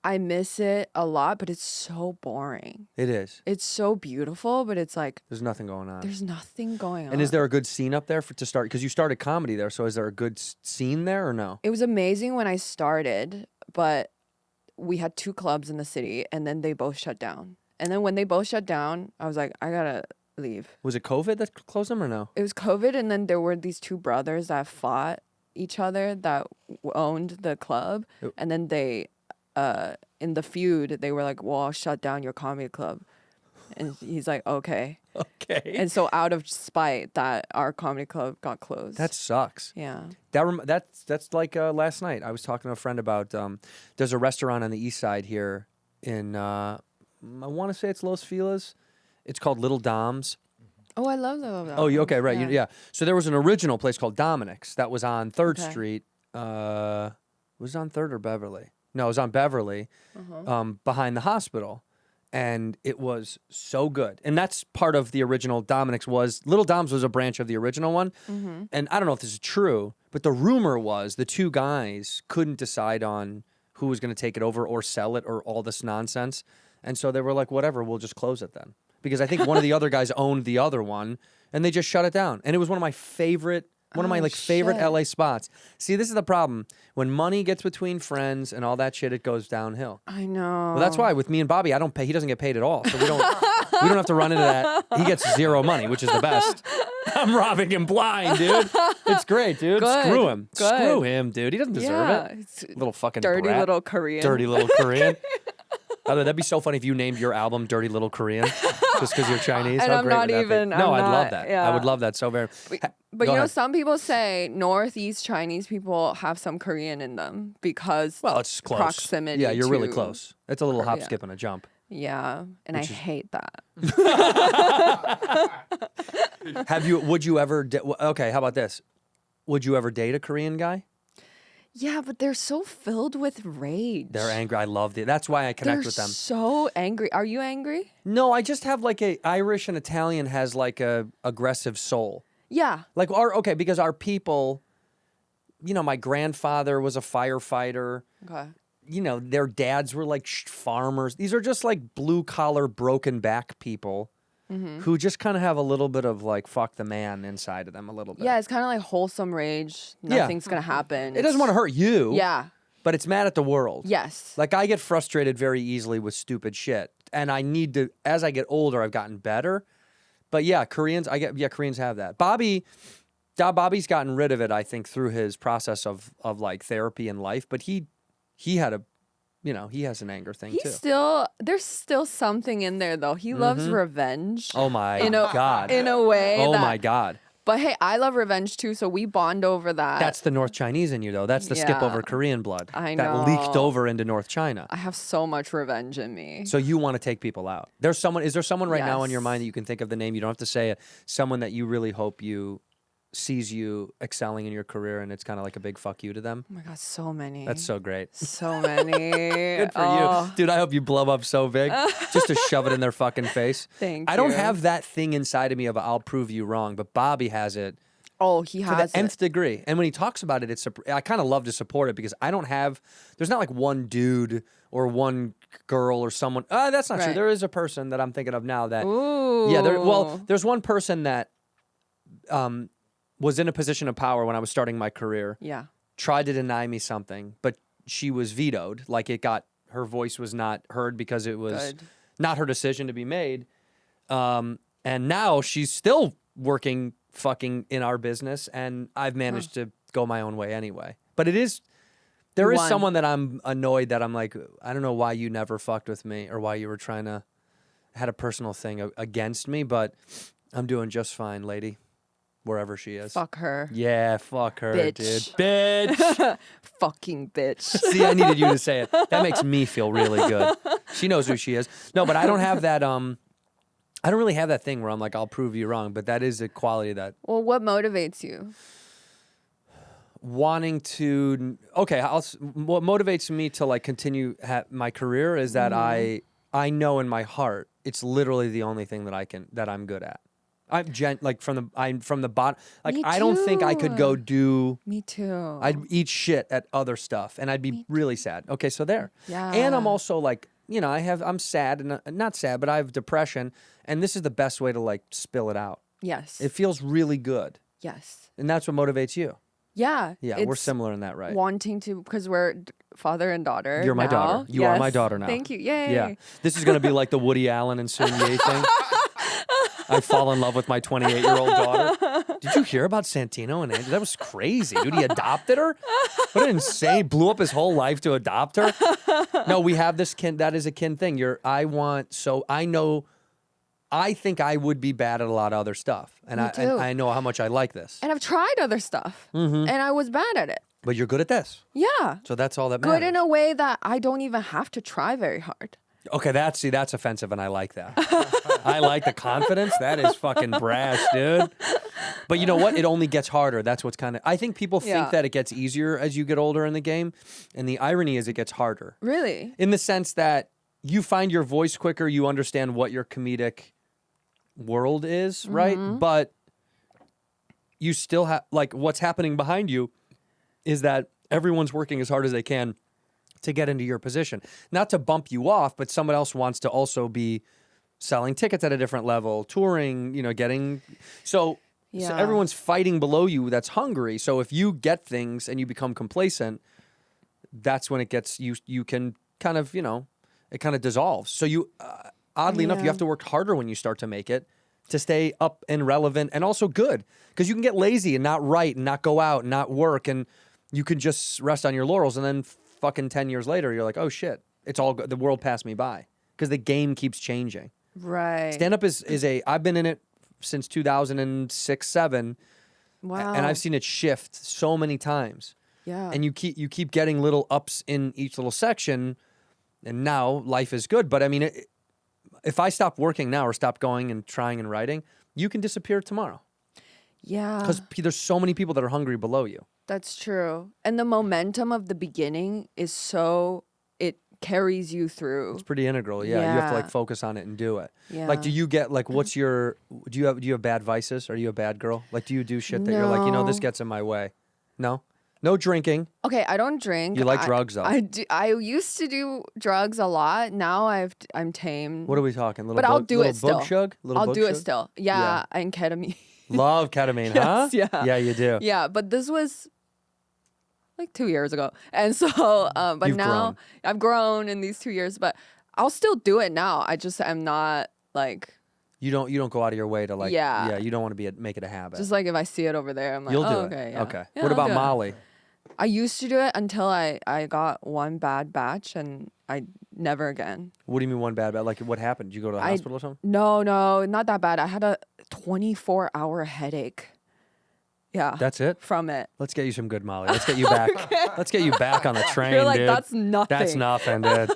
[SPEAKER 7] I miss it a lot, but it's so boring.
[SPEAKER 6] It is.
[SPEAKER 7] It's so beautiful, but it's like
[SPEAKER 6] There's nothing going on.
[SPEAKER 7] there's nothing going on.
[SPEAKER 6] And is there a good scene up there to start? Because you started comedy there, so is there a good scene there or no?
[SPEAKER 7] It was amazing when I started, but we had 2 clubs in the city, and then they both shut down. And then when they both shut down, I was like, I gotta leave.
[SPEAKER 6] Was it COVID that closed them or no?
[SPEAKER 7] It was COVID, and then there were these 2 brothers that fought each other that owned the club, and then they, in the feud, they were like, "Well, I'll shut down your comedy club," and he's like, "Okay."
[SPEAKER 6] Okay.
[SPEAKER 7] And so, out of spite, that our comedy club got closed.
[SPEAKER 6] That sucks.
[SPEAKER 7] yeah.
[SPEAKER 6] That's like last night. I was talking to a friend about there's a restaurant on the east side here in I want to say it's Los Feliz. It's called Little Dom's.
[SPEAKER 7] Oh, I love that.
[SPEAKER 6] Oh, you okay? Right?
[SPEAKER 7] Yeah.
[SPEAKER 6] Yeah. So there was an original place called Dominic's that was on 3rd
[SPEAKER 7] Okay.
[SPEAKER 6] Street. Was it on 3rd or Beverly? No, it was on Beverly, behind the hospital, and it was so good. And that's part of the original Dominic's. Was Little Dom's was a branch of the original one, and I don't know if this is true, but the rumor was the 2 guys couldn't decide on who was going to take it over or sell it or all this nonsense, and so they were like, "Whatever, we'll just close it then." Because I think one of the other guys owned the other one, and they just shut it down. And it was one of my favorite favorite
[SPEAKER 7] shit.
[SPEAKER 6] LA spots. See, this is the problem. When money gets between friends and all that shit, it goes downhill.
[SPEAKER 7] I know.
[SPEAKER 6] Well, that's why with me and Bobby, I don't pay. He doesn't get paid at all, so we don't have to run into that. He gets 0 money, which is the best. I'm robbing him blind, dude. It's great, dude.
[SPEAKER 7] Good.
[SPEAKER 6] Screw him.
[SPEAKER 7] Good.
[SPEAKER 6] Screw him, dude. He doesn't deserve
[SPEAKER 7] Yeah,
[SPEAKER 6] it.
[SPEAKER 7] it's
[SPEAKER 6] Little fucking
[SPEAKER 7] dirty
[SPEAKER 6] brat.
[SPEAKER 7] little Korean.
[SPEAKER 6] Dirty little Korean. By the way, that'd be so funny if you named your album "Dirty Little Korean" just because you're Chinese.
[SPEAKER 7] And
[SPEAKER 6] How
[SPEAKER 7] I'm
[SPEAKER 6] great
[SPEAKER 7] not
[SPEAKER 6] would that be?
[SPEAKER 7] even-
[SPEAKER 6] No,
[SPEAKER 7] I'm
[SPEAKER 6] I'd love
[SPEAKER 7] not-
[SPEAKER 6] that.
[SPEAKER 7] yeah.
[SPEAKER 6] I would love that so very.
[SPEAKER 7] But
[SPEAKER 6] Go
[SPEAKER 7] you know,
[SPEAKER 6] ahead.
[SPEAKER 7] some people say Northeast Chinese people have some Korean in them because
[SPEAKER 6] Well, it's close.
[SPEAKER 7] proximity.
[SPEAKER 6] Yeah, you're really
[SPEAKER 7] to-
[SPEAKER 6] close. It's a little hop,
[SPEAKER 7] Korea.
[SPEAKER 6] skip, and a jump.
[SPEAKER 7] Yeah, and I hate that.
[SPEAKER 6] Would you ever? Okay, how about this? Would you ever date a Korean guy?
[SPEAKER 7] Yeah, but they're so filled with rage.
[SPEAKER 6] They're angry. I love it. That's why I connect
[SPEAKER 7] They're
[SPEAKER 6] with them.
[SPEAKER 7] so angry. Are you angry?
[SPEAKER 6] No, I just have like Irish and Italian has like a aggressive soul.
[SPEAKER 7] Yeah.
[SPEAKER 6] Like because our people, my grandfather was a firefighter.
[SPEAKER 7] Okay.
[SPEAKER 6] Their dads were like farmers. These are just like blue collar, broken back people who just kind of have a little bit of like fuck the man inside of them a little bit.
[SPEAKER 7] Yeah, it's kind of like wholesome rage. Nothing's gonna happen.
[SPEAKER 6] It doesn't want to hurt you.
[SPEAKER 7] Yeah.
[SPEAKER 6] But it's mad at the world.
[SPEAKER 7] Yes.
[SPEAKER 6] Like I get frustrated very easily with stupid shit. And I need to, as I get older, I've gotten better. But yeah, Koreans have that. Bobby's gotten rid of it, I think, through his process of like therapy and life. But he had he has an anger thing too.
[SPEAKER 7] There's still something in there though. He loves revenge.
[SPEAKER 6] Oh my
[SPEAKER 7] in a,
[SPEAKER 6] God.
[SPEAKER 7] In a way.
[SPEAKER 6] Oh
[SPEAKER 7] that-
[SPEAKER 6] my God.
[SPEAKER 7] But hey, I love revenge too, so we bond over that.
[SPEAKER 6] That's the North Chinese in you, though. That's the skip
[SPEAKER 7] Yeah.
[SPEAKER 6] over Korean blood.
[SPEAKER 7] I
[SPEAKER 6] That leaked
[SPEAKER 7] know.
[SPEAKER 6] over into North China.
[SPEAKER 7] I have so much revenge in me.
[SPEAKER 6] So you want to take people out. Is there someone right now in your
[SPEAKER 7] Yes.
[SPEAKER 6] mind that you can think of the name? You don't have to say it. Someone that you really hope sees you excelling in your career and it's kind of like a big fuck you to them.
[SPEAKER 7] Oh my God, so many.
[SPEAKER 6] That's so great.
[SPEAKER 7] So many.
[SPEAKER 6] Good for you. Dude, I hope you blow up so big just to shove it in their fucking face.
[SPEAKER 7] Thank
[SPEAKER 6] I don't
[SPEAKER 7] you.
[SPEAKER 6] have that thing inside of me of I'll prove you wrong, but Bobby has it
[SPEAKER 7] Oh, he
[SPEAKER 6] to
[SPEAKER 7] has
[SPEAKER 6] the nth
[SPEAKER 7] it.
[SPEAKER 6] degree. And when he talks about it, I kind of love to support it because there's not like one dude or one girl or someone. That's not true.
[SPEAKER 7] Right.
[SPEAKER 6] There is a person that I'm thinking of now that.
[SPEAKER 7] Ooh.
[SPEAKER 6] Yeah, there's one person that was in a position of power when I was starting my career.
[SPEAKER 7] Yeah.
[SPEAKER 6] Tried to deny me something, but she was vetoed. Like her voice was not heard because it was
[SPEAKER 7] Good.
[SPEAKER 6] not her decision to be made. And now she's still working fucking in our business, and I've managed to go my own way anyway. But there is
[SPEAKER 7] won.
[SPEAKER 6] someone that I'm annoyed that I'm like, I don't know why you never fucked with me or why you were had a personal thing against me, but I'm doing just fine, lady. Wherever she is.
[SPEAKER 7] Fuck her.
[SPEAKER 6] Yeah, fuck her,
[SPEAKER 7] Bitch.
[SPEAKER 6] dude. Bitch.
[SPEAKER 7] Fucking bitch.
[SPEAKER 6] See, I needed you to say it. That makes me feel really good. She knows who she is. No, but I don't have that. I don't really have that thing where I'm like, I'll prove you wrong. But that is a quality that
[SPEAKER 7] Well, what motivates you?
[SPEAKER 6] wanting to. Okay, what motivates me to like continue my career is that I know in my heart it's literally the only thing that I'm good at. I'm from the bottom. Like
[SPEAKER 7] Me
[SPEAKER 6] I don't think I could go
[SPEAKER 7] too.
[SPEAKER 6] do.
[SPEAKER 7] Me too.
[SPEAKER 6] I'd eat shit at other stuff, and I'd be really sad. Okay, so there. And I'm
[SPEAKER 7] Yeah.
[SPEAKER 6] also like, I'm sad and not sad, but I have depression, and this is the best way to like spill it out.
[SPEAKER 7] Yes.
[SPEAKER 6] It feels really good,
[SPEAKER 7] Yes.
[SPEAKER 6] and that's what motivates you.
[SPEAKER 7] Yeah.
[SPEAKER 6] Yeah, we're
[SPEAKER 7] it's
[SPEAKER 6] similar in that, right?
[SPEAKER 7] Wanting to, because we're father and daughter.
[SPEAKER 6] You're my daughter.
[SPEAKER 7] now.
[SPEAKER 6] You are my
[SPEAKER 7] Yes.
[SPEAKER 6] daughter now.
[SPEAKER 7] Thank you. Yay.
[SPEAKER 6] Yeah, this is gonna be like the Woody Allen and Sun Ye thing. I fall in love with my 28-year-old daughter. Did you hear about Santino and Andrea? That was crazy, dude. He adopted her? What an insane, blew up his whole life to adopt her. No, we have this kin. That is a kin thing. I think I would be bad at a lot of other stuff. And
[SPEAKER 7] Me too.
[SPEAKER 6] and I know how much I like this.
[SPEAKER 7] And I've tried other stuff,
[SPEAKER 6] Mm-hmm.
[SPEAKER 7] and I was bad at it.
[SPEAKER 6] But you're good at this.
[SPEAKER 7] Yeah.
[SPEAKER 6] So that's all that matters.
[SPEAKER 7] Good in a way that I don't even have to try very hard.
[SPEAKER 6] Okay, that's offensive, and I like that. I like the confidence. That is fucking brash, dude. But you know what? It only gets harder. That's what's kind of. I think people think
[SPEAKER 7] Yeah.
[SPEAKER 6] that it gets easier as you get older in the game, and the irony is it gets harder.
[SPEAKER 7] Really?
[SPEAKER 6] In the sense that you find your voice quicker, you understand what your comedic world is, right? But you still have like what's happening behind you is that everyone's working as hard as they can to get into your position. Not to bump you off, but someone else wants to also be selling tickets at a different level, touring, getting so
[SPEAKER 7] Yeah.
[SPEAKER 6] everyone's fighting below you that's hungry. So if you get things and you become complacent, that's when it gets you can kind of, it kind of dissolves. So you oddly enough, you have to work harder when you start to make it to stay up and relevant and also good, because you can get lazy and not write and not go out and not work, and you can just rest on your laurels, and then fucking 10 years later, you're like, oh shit, it's all good. The world passed me by, because the game keeps changing.
[SPEAKER 7] Right.
[SPEAKER 6] Stand up is I've been in it since 2006, 7,
[SPEAKER 7] Wow.
[SPEAKER 6] and I've seen it shift so many times.
[SPEAKER 7] Yeah.
[SPEAKER 6] And you keep getting little ups in each little section, and now life is good. But I mean, if I stop working now or stop going and trying and writing, you can disappear tomorrow,
[SPEAKER 7] Yeah.
[SPEAKER 6] because there's so many people that are hungry below you.
[SPEAKER 7] That's true. And the momentum of the beginning is it carries you through.
[SPEAKER 6] It's pretty integral. Yeah, you have to like
[SPEAKER 7] Yeah.
[SPEAKER 6] focus on it and do it.
[SPEAKER 7] Yeah.
[SPEAKER 6] Like, do you get like do you have bad vices? Are you a bad girl? Like, do you do shit that you're like, this
[SPEAKER 7] No.
[SPEAKER 6] gets in my way? No drinking.
[SPEAKER 7] Okay, I don't drink.
[SPEAKER 6] You like drugs, though.
[SPEAKER 7] I used to do drugs a lot. Now I'm tame.
[SPEAKER 6] What are we talking? Little
[SPEAKER 7] But I'll
[SPEAKER 6] bug-
[SPEAKER 7] do
[SPEAKER 6] little
[SPEAKER 7] it still.
[SPEAKER 6] bug shug? Little
[SPEAKER 7] I'll
[SPEAKER 6] bug
[SPEAKER 7] do it
[SPEAKER 6] shug?
[SPEAKER 7] still. Yeah, and ketamine.
[SPEAKER 6] Love ketamine, huh?
[SPEAKER 7] Yes, yeah.
[SPEAKER 6] Yeah, you do.
[SPEAKER 7] Yeah, but this was like 2 years ago. And so, but
[SPEAKER 6] You've
[SPEAKER 7] now
[SPEAKER 6] grown.
[SPEAKER 7] I've grown in these 2 years, but I'll still do it now. I just am not like,
[SPEAKER 6] You don't go out of your way to like.
[SPEAKER 7] Yeah.
[SPEAKER 6] You don't want to make it a habit.
[SPEAKER 7] just like if I see it over there, I'm like,
[SPEAKER 6] You'll do
[SPEAKER 7] oh,
[SPEAKER 6] it.
[SPEAKER 7] okay. Yeah.
[SPEAKER 6] Okay.
[SPEAKER 7] Yeah,
[SPEAKER 6] What
[SPEAKER 7] I'll
[SPEAKER 6] about
[SPEAKER 7] do it.
[SPEAKER 6] Molly?
[SPEAKER 7] I used to do it until I got one bad batch and I never again.
[SPEAKER 6] What do you mean one bad? Like, what happened? Did you go to the hospital or something?
[SPEAKER 7] No, not that bad. I had a 24-hour headache. Yeah.
[SPEAKER 6] That's it?
[SPEAKER 7] From it.
[SPEAKER 6] Let's get you some good Molly. Let's get you back. Let's get you back on the train,
[SPEAKER 7] You're like,
[SPEAKER 6] dude.
[SPEAKER 7] that's nothing.
[SPEAKER 6] That's nothing, dude.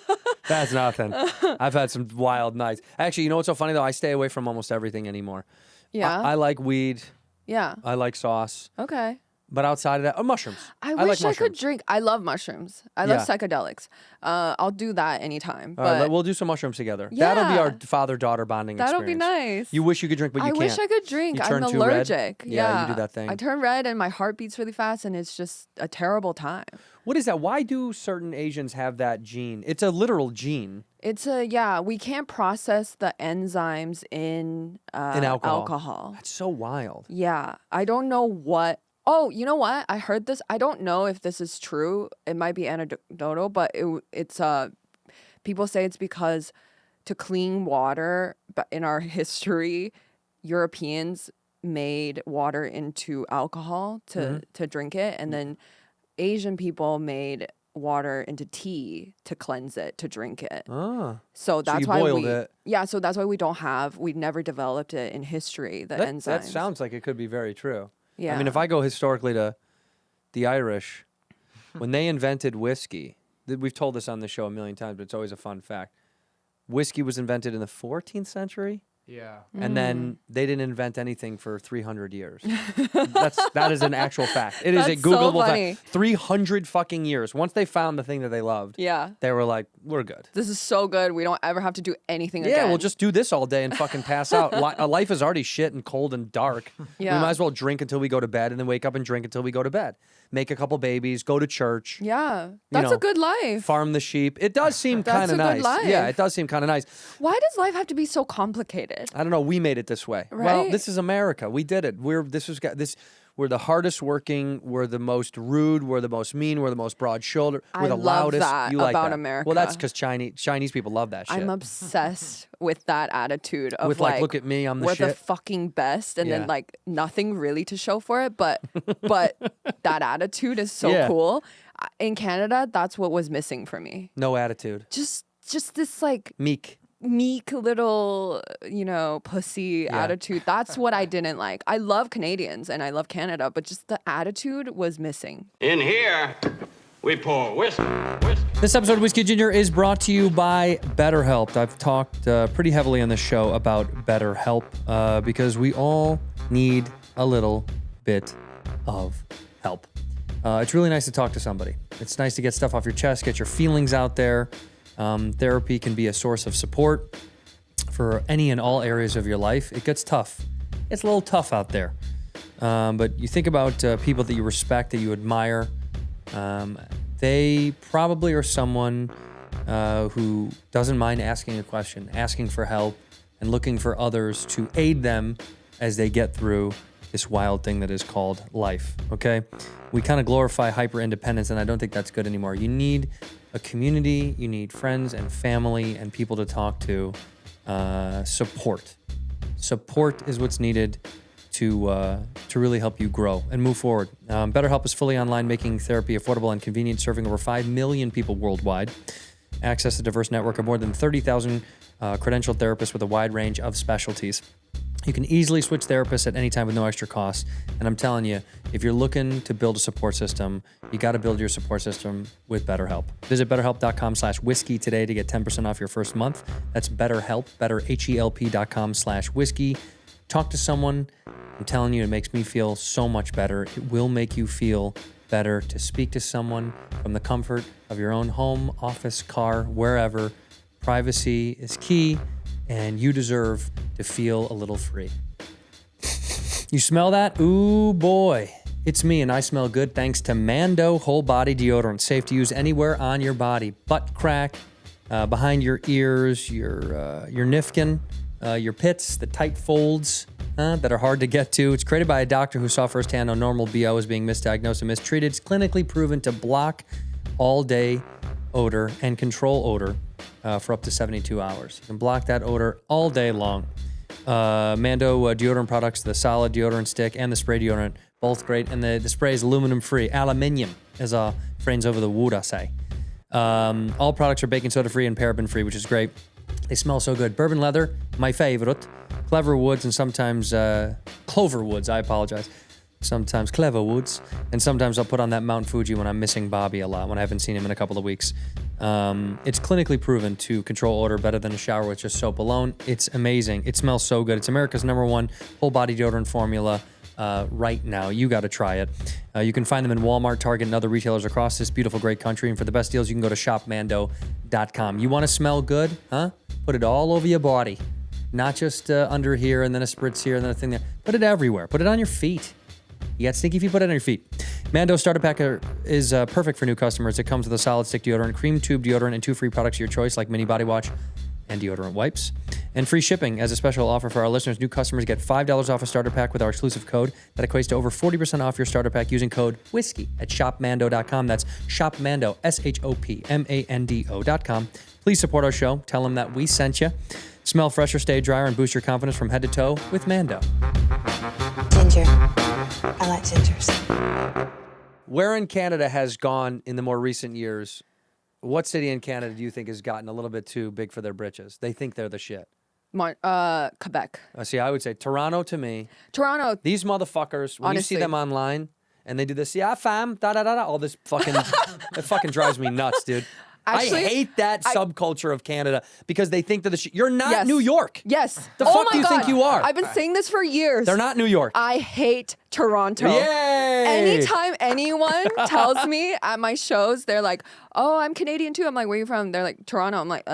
[SPEAKER 6] That's nothing. I've had some wild nights. Actually, you know what's so funny though? I stay away from almost everything anymore.
[SPEAKER 7] Yeah.
[SPEAKER 6] I like weed.
[SPEAKER 7] Yeah.
[SPEAKER 6] I like sauce.
[SPEAKER 7] Okay.
[SPEAKER 6] But outside of that, mushrooms.
[SPEAKER 7] I
[SPEAKER 6] like
[SPEAKER 7] wish I could
[SPEAKER 6] mushrooms.
[SPEAKER 7] drink. I love mushrooms. I love
[SPEAKER 6] Yeah.
[SPEAKER 7] psychedelics. I'll do that anytime.
[SPEAKER 6] All right,
[SPEAKER 7] But
[SPEAKER 6] we'll do some mushrooms together. That'll be
[SPEAKER 7] Yeah.
[SPEAKER 6] our father-daughter bonding
[SPEAKER 7] that'll
[SPEAKER 6] experience.
[SPEAKER 7] be nice.
[SPEAKER 6] You wish you could drink, but you
[SPEAKER 7] I
[SPEAKER 6] can't.
[SPEAKER 7] wish I could drink.
[SPEAKER 6] You
[SPEAKER 7] I'm
[SPEAKER 6] turn too red?
[SPEAKER 7] allergic.
[SPEAKER 6] Yeah, you do that thing.
[SPEAKER 7] I turn red and my heart beats really fast, and it's just a terrible time.
[SPEAKER 6] What is that? Why do certain Asians have that gene? It's a literal gene.
[SPEAKER 7] We can't process the enzymes in alcohol.
[SPEAKER 6] That's so wild.
[SPEAKER 7] Yeah, I don't know what. Oh, you know what? I heard this. I don't know if this is true. It might be anecdotal, but it's people say it's because to clean water, but in our history, Europeans made water into alcohol to drink it, and then Asian people made water into tea to cleanse it, to drink it.
[SPEAKER 6] Ah.
[SPEAKER 7] So that's
[SPEAKER 6] you
[SPEAKER 7] why
[SPEAKER 6] boiled it.
[SPEAKER 7] Yeah, so that's why we've never developed it in history, the enzymes.
[SPEAKER 6] That sounds like it could be very true.
[SPEAKER 7] Yeah.
[SPEAKER 6] I mean, if I go historically to the Irish, when they invented whiskey, we've told this on the show a million times, but it's always a fun fact. Whiskey was invented in the 14th century,
[SPEAKER 8] Yeah.
[SPEAKER 6] And then they didn't invent anything for 300 years. That is an actual fact. It is a
[SPEAKER 7] That's so
[SPEAKER 6] Googleable
[SPEAKER 7] funny.
[SPEAKER 6] fact. 300 fucking years. Once they found the thing that they loved,
[SPEAKER 7] Yeah.
[SPEAKER 6] they were like, we're good.
[SPEAKER 7] This is so good. We don't ever have to do anything
[SPEAKER 6] Yeah,
[SPEAKER 7] again.
[SPEAKER 6] we'll just do this all day and fucking pass out. Life is already shit and cold and dark.
[SPEAKER 7] Yeah.
[SPEAKER 6] We might as well drink until we go to bed and then wake up and drink until we go to bed. Make a couple babies, go to church.
[SPEAKER 7] Yeah. That's a good life.
[SPEAKER 6] Farm the sheep. It does seem
[SPEAKER 7] That's
[SPEAKER 6] kind
[SPEAKER 7] a
[SPEAKER 6] of
[SPEAKER 7] good
[SPEAKER 6] nice.
[SPEAKER 7] life.
[SPEAKER 6] Yeah, it does seem kind of nice.
[SPEAKER 7] Why does life have to be so complicated?
[SPEAKER 6] I don't know. We made it this way. Well,
[SPEAKER 7] Right?
[SPEAKER 6] this is America. We did it. We're the hardest working. We're the most rude. We're the most mean. We're the most broad shouldered. We're
[SPEAKER 7] I
[SPEAKER 6] the
[SPEAKER 7] love
[SPEAKER 6] loudest.
[SPEAKER 7] that
[SPEAKER 6] You like
[SPEAKER 7] about
[SPEAKER 6] that.
[SPEAKER 7] America.
[SPEAKER 6] Well, that's because Chinese people love that shit.
[SPEAKER 7] I'm obsessed with that attitude of
[SPEAKER 6] With, like, look at me, I'm the
[SPEAKER 7] we're the
[SPEAKER 6] shit.
[SPEAKER 7] fucking best, and
[SPEAKER 6] Yeah.
[SPEAKER 7] then like nothing really to show for it, but that attitude is so
[SPEAKER 6] Yeah.
[SPEAKER 7] cool. In Canada, that's what was missing for me.
[SPEAKER 6] No attitude.
[SPEAKER 7] Just this like
[SPEAKER 6] Meek.
[SPEAKER 7] meek little, pussy attitude. That's what I didn't like. I love Canadians and I love Canada, but just the attitude was missing.
[SPEAKER 1] In here, we pour whiskey.
[SPEAKER 6] This episode of Whiskey Ginger is brought to you by BetterHelp. I've talked pretty heavily on this show about BetterHelp because we all need a little bit of help. It's really nice to talk to somebody. It's nice to get stuff off your chest, get your feelings out there. Therapy can be a source of support for any and all areas of your life. It gets tough. It's a little tough out there. But you think about people that you respect, that you admire. They probably are someone who doesn't mind asking a question, asking for help, and looking for others to aid them as they get through this wild thing that is called life, okay? We kind of glorify hyper-independence, and I don't think that's good anymore. You need a community, you need friends and family and people to talk to. Support. Support is what's needed to really help you grow and move forward. BetterHelp is fully online, making therapy affordable and convenient, serving over 5 million people worldwide. Access a diverse network of more than 30,000 credentialed therapists with a wide range of specialties. You can easily switch therapists at any time with no extra cost. And I'm telling you, if you're looking to build a support system, you got to build your support system with BetterHelp. Visit betterhelp.com/whiskey today to get 10% off your first month. That's BetterHelp, betterhelp.com/whiskey. Talk to someone. I'm telling you, it makes me feel so much better. It will make you feel better to speak to someone from the comfort of your own home, office, car, wherever. Privacy is key, and you deserve to feel a little free. You smell that? Ooh, boy. It's me, and I smell good thanks to MANDO Whole Body Deodorant. Safe to use anywhere on your body. Butt crack, behind your ears, your nifkin, your pits, the tight folds that are hard to get to. It's created by a doctor who saw firsthand how normal BO is being misdiagnosed and mistreated. It's clinically proven to block all-day odor and control odor for up to 72 hours. You can block that odor all day long. MANDO deodorant products, the solid deodorant stick and the spray deodorant, both great. And the spray is aluminum-free, aluminium, as our friends over the water say. All products are baking soda-free and paraben-free, which is great. They smell so good. Bourbon leather, my favorite. Clever woods and sometimes clover woods, I apologize. Sometimes clever woods. And sometimes I'll put on that Mount Fuji when I'm missing Bobby a lot, when I haven't seen him in a couple of weeks. It's clinically proven to control odor better than a shower with just soap alone. It's amazing. It smells so good. It's America's #1 whole body deodorant formula right now. You got to try it. You can find them in Walmart, Target, and other retailers across this beautiful, great country. And for the best deals, you can go to shopmando.com. You want to smell good? Huh? Put it all over your body. Not just under here and then a spritz here and then a thing there. Put it everywhere. Put it on your feet. You got stinky feet, put it on your feet. MANDO Starter Pack is perfect for new customers. It comes with a solid stick deodorant, cream tube deodorant, and 2 free products of your choice like mini body wash and deodorant wipes. And free shipping. As a special offer for our listeners, new customers get $5 off a starter pack with our exclusive code. That equates to over 40% off your starter pack using code WHISKEY at shopmando.com. That's shopmando, shopmando.com. Please support our show. Tell them that we sent you. Smell fresher, stay drier, and boost your confidence from head to toe with MANDO.
[SPEAKER 2] Ginger. I like gingers.
[SPEAKER 6] Where in Canada has gone in the more recent years? What city in Canada do you think has gotten a little bit too big for their britches? They think they're the shit.
[SPEAKER 7] Quebec.
[SPEAKER 6] See, I would say Toronto to me.
[SPEAKER 7] Toronto.
[SPEAKER 6] These motherfuckers, when you see
[SPEAKER 7] Honestly.
[SPEAKER 6] them online and they do this, yeah, fam, da da da da, all this fucking, it fucking drives me nuts, dude.
[SPEAKER 7] Actually,
[SPEAKER 6] I hate that subculture of Canada because they think that you're not
[SPEAKER 7] Yes.
[SPEAKER 6] New York.
[SPEAKER 7] Yes.
[SPEAKER 6] The
[SPEAKER 7] Oh
[SPEAKER 6] fuck
[SPEAKER 7] my
[SPEAKER 6] do you think
[SPEAKER 7] God.
[SPEAKER 6] you are?
[SPEAKER 7] I've been saying this for years.
[SPEAKER 6] They're not New York.
[SPEAKER 7] I hate Toronto.
[SPEAKER 6] Yay!
[SPEAKER 7] Anytime anyone tells me at my shows, they're like, "Oh, I'm Canadian too." I'm like, "Where are you from?" They're like, "Toronto." I'm like,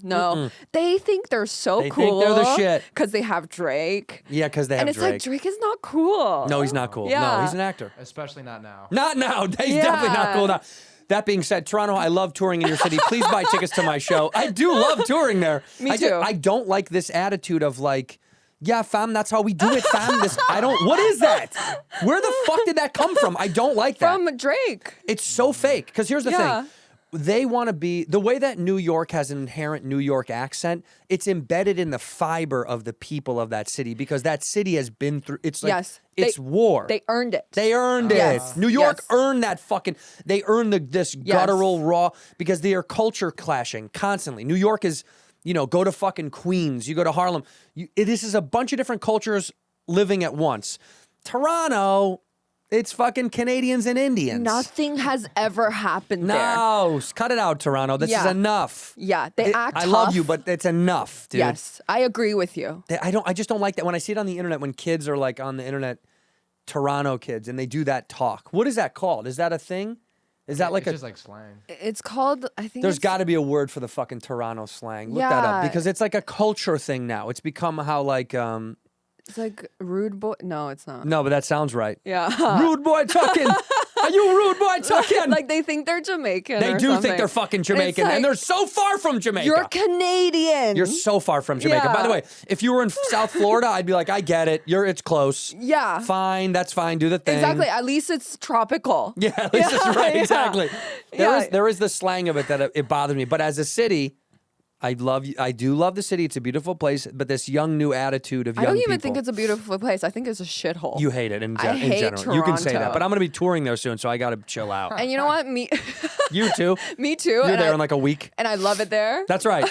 [SPEAKER 7] no. They think they're so
[SPEAKER 6] They
[SPEAKER 7] cool.
[SPEAKER 6] think they're the shit.
[SPEAKER 7] Because they have Drake.
[SPEAKER 6] Yeah, because they have
[SPEAKER 7] And it's
[SPEAKER 6] Drake.
[SPEAKER 7] like, Drake is not cool.
[SPEAKER 6] No, he's not cool. No,
[SPEAKER 7] Yeah.
[SPEAKER 6] he's an actor.
[SPEAKER 8] Especially not now.
[SPEAKER 6] Not now. He's definitely not cool now. That being said, Toronto, I love touring in your city. Please buy tickets to my show. I do love touring there.
[SPEAKER 7] Me too.
[SPEAKER 6] I don't like this attitude of like, yeah, fam, that's how we do it, fam. What is that? Where the fuck did that come from? I don't like that.
[SPEAKER 7] From Drake.
[SPEAKER 6] It's so fake. Because here's the
[SPEAKER 7] Yeah.
[SPEAKER 6] thing. They want to be, the way that New York has an inherent New York accent, it's embedded in the fiber of the people of that city because that city has been through, it's like,
[SPEAKER 7] Yes.
[SPEAKER 6] it's war.
[SPEAKER 7] They earned it.
[SPEAKER 6] They earned
[SPEAKER 7] Yes.
[SPEAKER 6] it. New York
[SPEAKER 7] Yes.
[SPEAKER 6] earned that fucking, they earned this guttural raw because they are culture clashing constantly. New York is, go to fucking Queens, you go to Harlem. This is a bunch of different cultures living at once. Toronto, it's fucking Canadians and Indians.
[SPEAKER 7] Nothing has ever happened there.
[SPEAKER 6] No, cut it out, Toronto. This is
[SPEAKER 7] Yeah.
[SPEAKER 6] enough.
[SPEAKER 7] Yeah, they act
[SPEAKER 6] I love
[SPEAKER 7] tough.
[SPEAKER 6] you, but it's enough, dude.
[SPEAKER 7] Yes, I agree with you.
[SPEAKER 6] I just don't like that when I see it on the internet when kids are like on the internet, Toronto kids, and they do that talk. What is that called? Is that a thing? Is that like
[SPEAKER 8] It's just like slang.
[SPEAKER 7] It's called, I think
[SPEAKER 6] There's
[SPEAKER 7] it's-
[SPEAKER 6] got to be a word for the fucking Toronto slang. Look that up
[SPEAKER 7] Yeah.
[SPEAKER 6] because it's like a culture thing now. It's become how like
[SPEAKER 7] It's like rude boy. No, it's not.
[SPEAKER 6] no, but that sounds right.
[SPEAKER 7] Yeah.
[SPEAKER 6] Rude boy talking. Are you rude boy talking?
[SPEAKER 7] Like they think they're Jamaican.
[SPEAKER 6] they
[SPEAKER 7] or
[SPEAKER 6] do
[SPEAKER 7] something.
[SPEAKER 6] think they're fucking
[SPEAKER 7] It's
[SPEAKER 6] Jamaican,
[SPEAKER 7] like,
[SPEAKER 6] and they're so far from Jamaica.
[SPEAKER 7] You're Canadian.
[SPEAKER 6] You're so far from Jamaica. By the
[SPEAKER 7] Yeah.
[SPEAKER 6] way, if you were in South Florida, I'd be like, I get it. It's close.
[SPEAKER 7] Yeah.
[SPEAKER 6] Fine, that's fine. Do the thing.
[SPEAKER 7] Exactly. At least it's tropical.
[SPEAKER 6] Yeah, at least
[SPEAKER 7] Yeah,
[SPEAKER 6] it's right.
[SPEAKER 7] yeah.
[SPEAKER 6] Exactly.
[SPEAKER 7] Yeah.
[SPEAKER 6] There is the slang of it that it bothers me. But as a city, I do love the city. It's a beautiful place. But this young new attitude of young
[SPEAKER 7] I don't
[SPEAKER 6] people.
[SPEAKER 7] even think it's a beautiful place. I think it's a shithole.
[SPEAKER 6] You hate it in
[SPEAKER 7] I hate
[SPEAKER 6] general. You can say that.
[SPEAKER 7] Toronto.
[SPEAKER 6] But I'm going to be touring there soon, so I got to chill out.
[SPEAKER 7] And you know what? Me,
[SPEAKER 6] You too.
[SPEAKER 7] me too.
[SPEAKER 6] You're
[SPEAKER 7] and
[SPEAKER 6] there
[SPEAKER 7] I,
[SPEAKER 6] in like a week.
[SPEAKER 7] and I love it there.
[SPEAKER 6] That's right.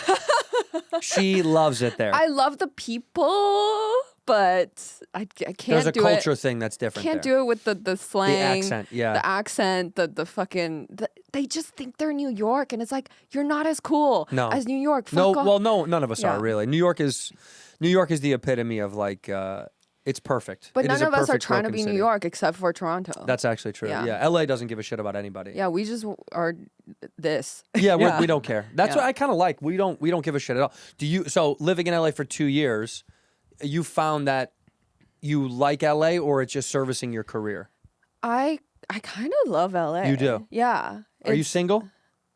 [SPEAKER 6] She loves it there.
[SPEAKER 7] I love the people, but I can't
[SPEAKER 6] There's a
[SPEAKER 7] do
[SPEAKER 6] culture
[SPEAKER 7] it.
[SPEAKER 6] thing that's different
[SPEAKER 7] Can't
[SPEAKER 6] there.
[SPEAKER 7] do it with the slang,
[SPEAKER 6] accent, yeah.
[SPEAKER 7] the accent, the fucking. They just think they're New York, and it's like you're not as cool
[SPEAKER 6] No.
[SPEAKER 7] as New York.
[SPEAKER 6] No,
[SPEAKER 7] Fuck off.
[SPEAKER 6] well, no, none of us
[SPEAKER 7] Yeah.
[SPEAKER 6] are really. New York is the epitome of like, it's perfect.
[SPEAKER 7] But
[SPEAKER 6] It is
[SPEAKER 7] none
[SPEAKER 6] a
[SPEAKER 7] of us are
[SPEAKER 6] perfect
[SPEAKER 7] trying to
[SPEAKER 6] broken
[SPEAKER 7] be
[SPEAKER 6] city.
[SPEAKER 7] New York except for Toronto.
[SPEAKER 6] That's actually true.
[SPEAKER 7] Yeah.
[SPEAKER 6] Yeah. LA doesn't give a shit about anybody.
[SPEAKER 7] yeah, we just are this.
[SPEAKER 6] Yeah, we don't care. That's
[SPEAKER 7] Yeah.
[SPEAKER 6] what I kind of like. We don't give a shit at all. So living in LA for 2 years, you found that you like LA or it's just servicing your career?
[SPEAKER 7] I kind of love LA.
[SPEAKER 6] You do?
[SPEAKER 7] Yeah.
[SPEAKER 6] Are you
[SPEAKER 7] It's-
[SPEAKER 6] single?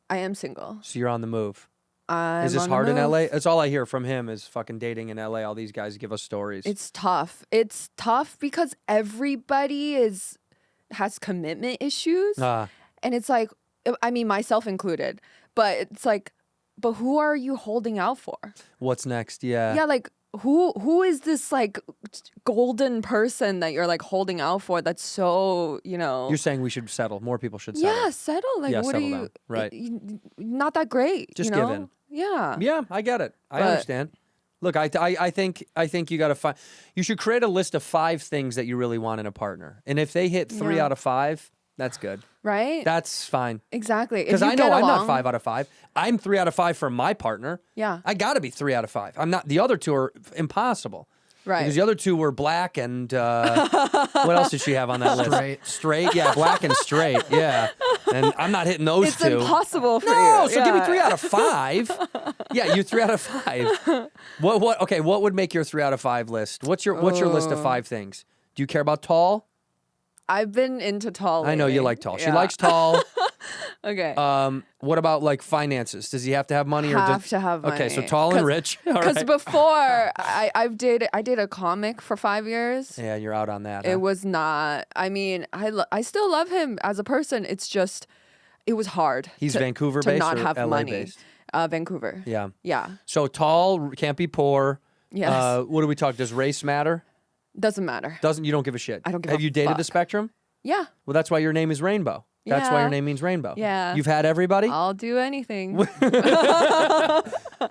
[SPEAKER 7] I am single.
[SPEAKER 6] So you're on the move.
[SPEAKER 7] I'm
[SPEAKER 6] Is this
[SPEAKER 7] on the
[SPEAKER 6] hard in
[SPEAKER 7] move.
[SPEAKER 6] LA? That's all I hear from him is fucking dating in LA. All these guys give us stories.
[SPEAKER 7] It's tough. It's tough because everybody has commitment issues. And it's like, I mean, myself included, but it's like, but who are you holding out for?
[SPEAKER 6] What's next? Yeah.
[SPEAKER 7] Yeah, like who is this like golden person that you're like holding out for that's so,
[SPEAKER 6] You're saying we should settle. More people should settle.
[SPEAKER 7] yeah, settle. Like
[SPEAKER 6] Yeah,
[SPEAKER 7] what are
[SPEAKER 6] settle
[SPEAKER 7] you
[SPEAKER 6] down. Right.
[SPEAKER 7] not that great.
[SPEAKER 6] Just
[SPEAKER 7] you
[SPEAKER 6] give
[SPEAKER 7] know?
[SPEAKER 6] in.
[SPEAKER 7] Yeah.
[SPEAKER 6] Yeah, I get it. I
[SPEAKER 7] But-
[SPEAKER 6] understand. Look, I think you got to find. You should create a list of 5 things that you really want in a partner, and if they hit 3
[SPEAKER 7] Yeah.
[SPEAKER 6] out of 5, that's good.
[SPEAKER 7] Right?
[SPEAKER 6] That's fine.
[SPEAKER 7] Exactly. If
[SPEAKER 6] Because
[SPEAKER 7] you
[SPEAKER 6] I know
[SPEAKER 7] get
[SPEAKER 6] I'm not
[SPEAKER 7] along-
[SPEAKER 6] 5 out of 5. I'm 3 out of 5 for my partner.
[SPEAKER 7] Yeah.
[SPEAKER 6] I got to be 3 out of 5. I'm not. The other 2 are impossible.
[SPEAKER 7] Right.
[SPEAKER 6] Because the other 2 were black and what else did she have on that list? Straight. Yeah, black and straight. Yeah. And I'm not hitting those
[SPEAKER 7] It's
[SPEAKER 6] 2.
[SPEAKER 7] impossible for you.
[SPEAKER 6] No, so give me
[SPEAKER 7] Yeah.
[SPEAKER 6] 3 out of 5. Yeah, you 3 out of 5. What? Okay, what would make your 3 out of 5 list? What's your list of 5 things? Do you care about tall?
[SPEAKER 7] I've been into tall.
[SPEAKER 6] I know you
[SPEAKER 7] lately.
[SPEAKER 6] like tall. She
[SPEAKER 7] Yeah.
[SPEAKER 6] likes tall.
[SPEAKER 7] Okay.
[SPEAKER 6] What about like finances? Does he have to have money or
[SPEAKER 7] Have
[SPEAKER 6] just
[SPEAKER 7] to have
[SPEAKER 6] Okay, so
[SPEAKER 7] money.
[SPEAKER 6] tall and rich. All
[SPEAKER 7] Because
[SPEAKER 6] right.
[SPEAKER 7] before I did a comic for 5 years.
[SPEAKER 6] Yeah, you're out on that. huh?
[SPEAKER 7] It was not. I mean, I still love him as a person. It's just, it was hard.
[SPEAKER 6] He's
[SPEAKER 7] to,
[SPEAKER 6] Vancouver
[SPEAKER 7] to
[SPEAKER 6] based
[SPEAKER 7] not
[SPEAKER 6] or
[SPEAKER 7] have
[SPEAKER 6] LA
[SPEAKER 7] money.
[SPEAKER 6] based?
[SPEAKER 7] Vancouver.
[SPEAKER 6] Yeah.
[SPEAKER 7] Yeah.
[SPEAKER 6] So tall, can't be poor.
[SPEAKER 7] Yes.
[SPEAKER 6] What do we talk? Does race matter?
[SPEAKER 7] Doesn't matter.
[SPEAKER 6] You don't give a shit.
[SPEAKER 7] I don't give
[SPEAKER 6] Have
[SPEAKER 7] a
[SPEAKER 6] you dated the
[SPEAKER 7] fuck.
[SPEAKER 6] spectrum?
[SPEAKER 7] Yeah.
[SPEAKER 6] Well, that's why your name is Rainbow. That's why
[SPEAKER 7] Yeah.
[SPEAKER 6] your name means rainbow.
[SPEAKER 7] Yeah.
[SPEAKER 6] You've had everybody?
[SPEAKER 7] I'll do anything.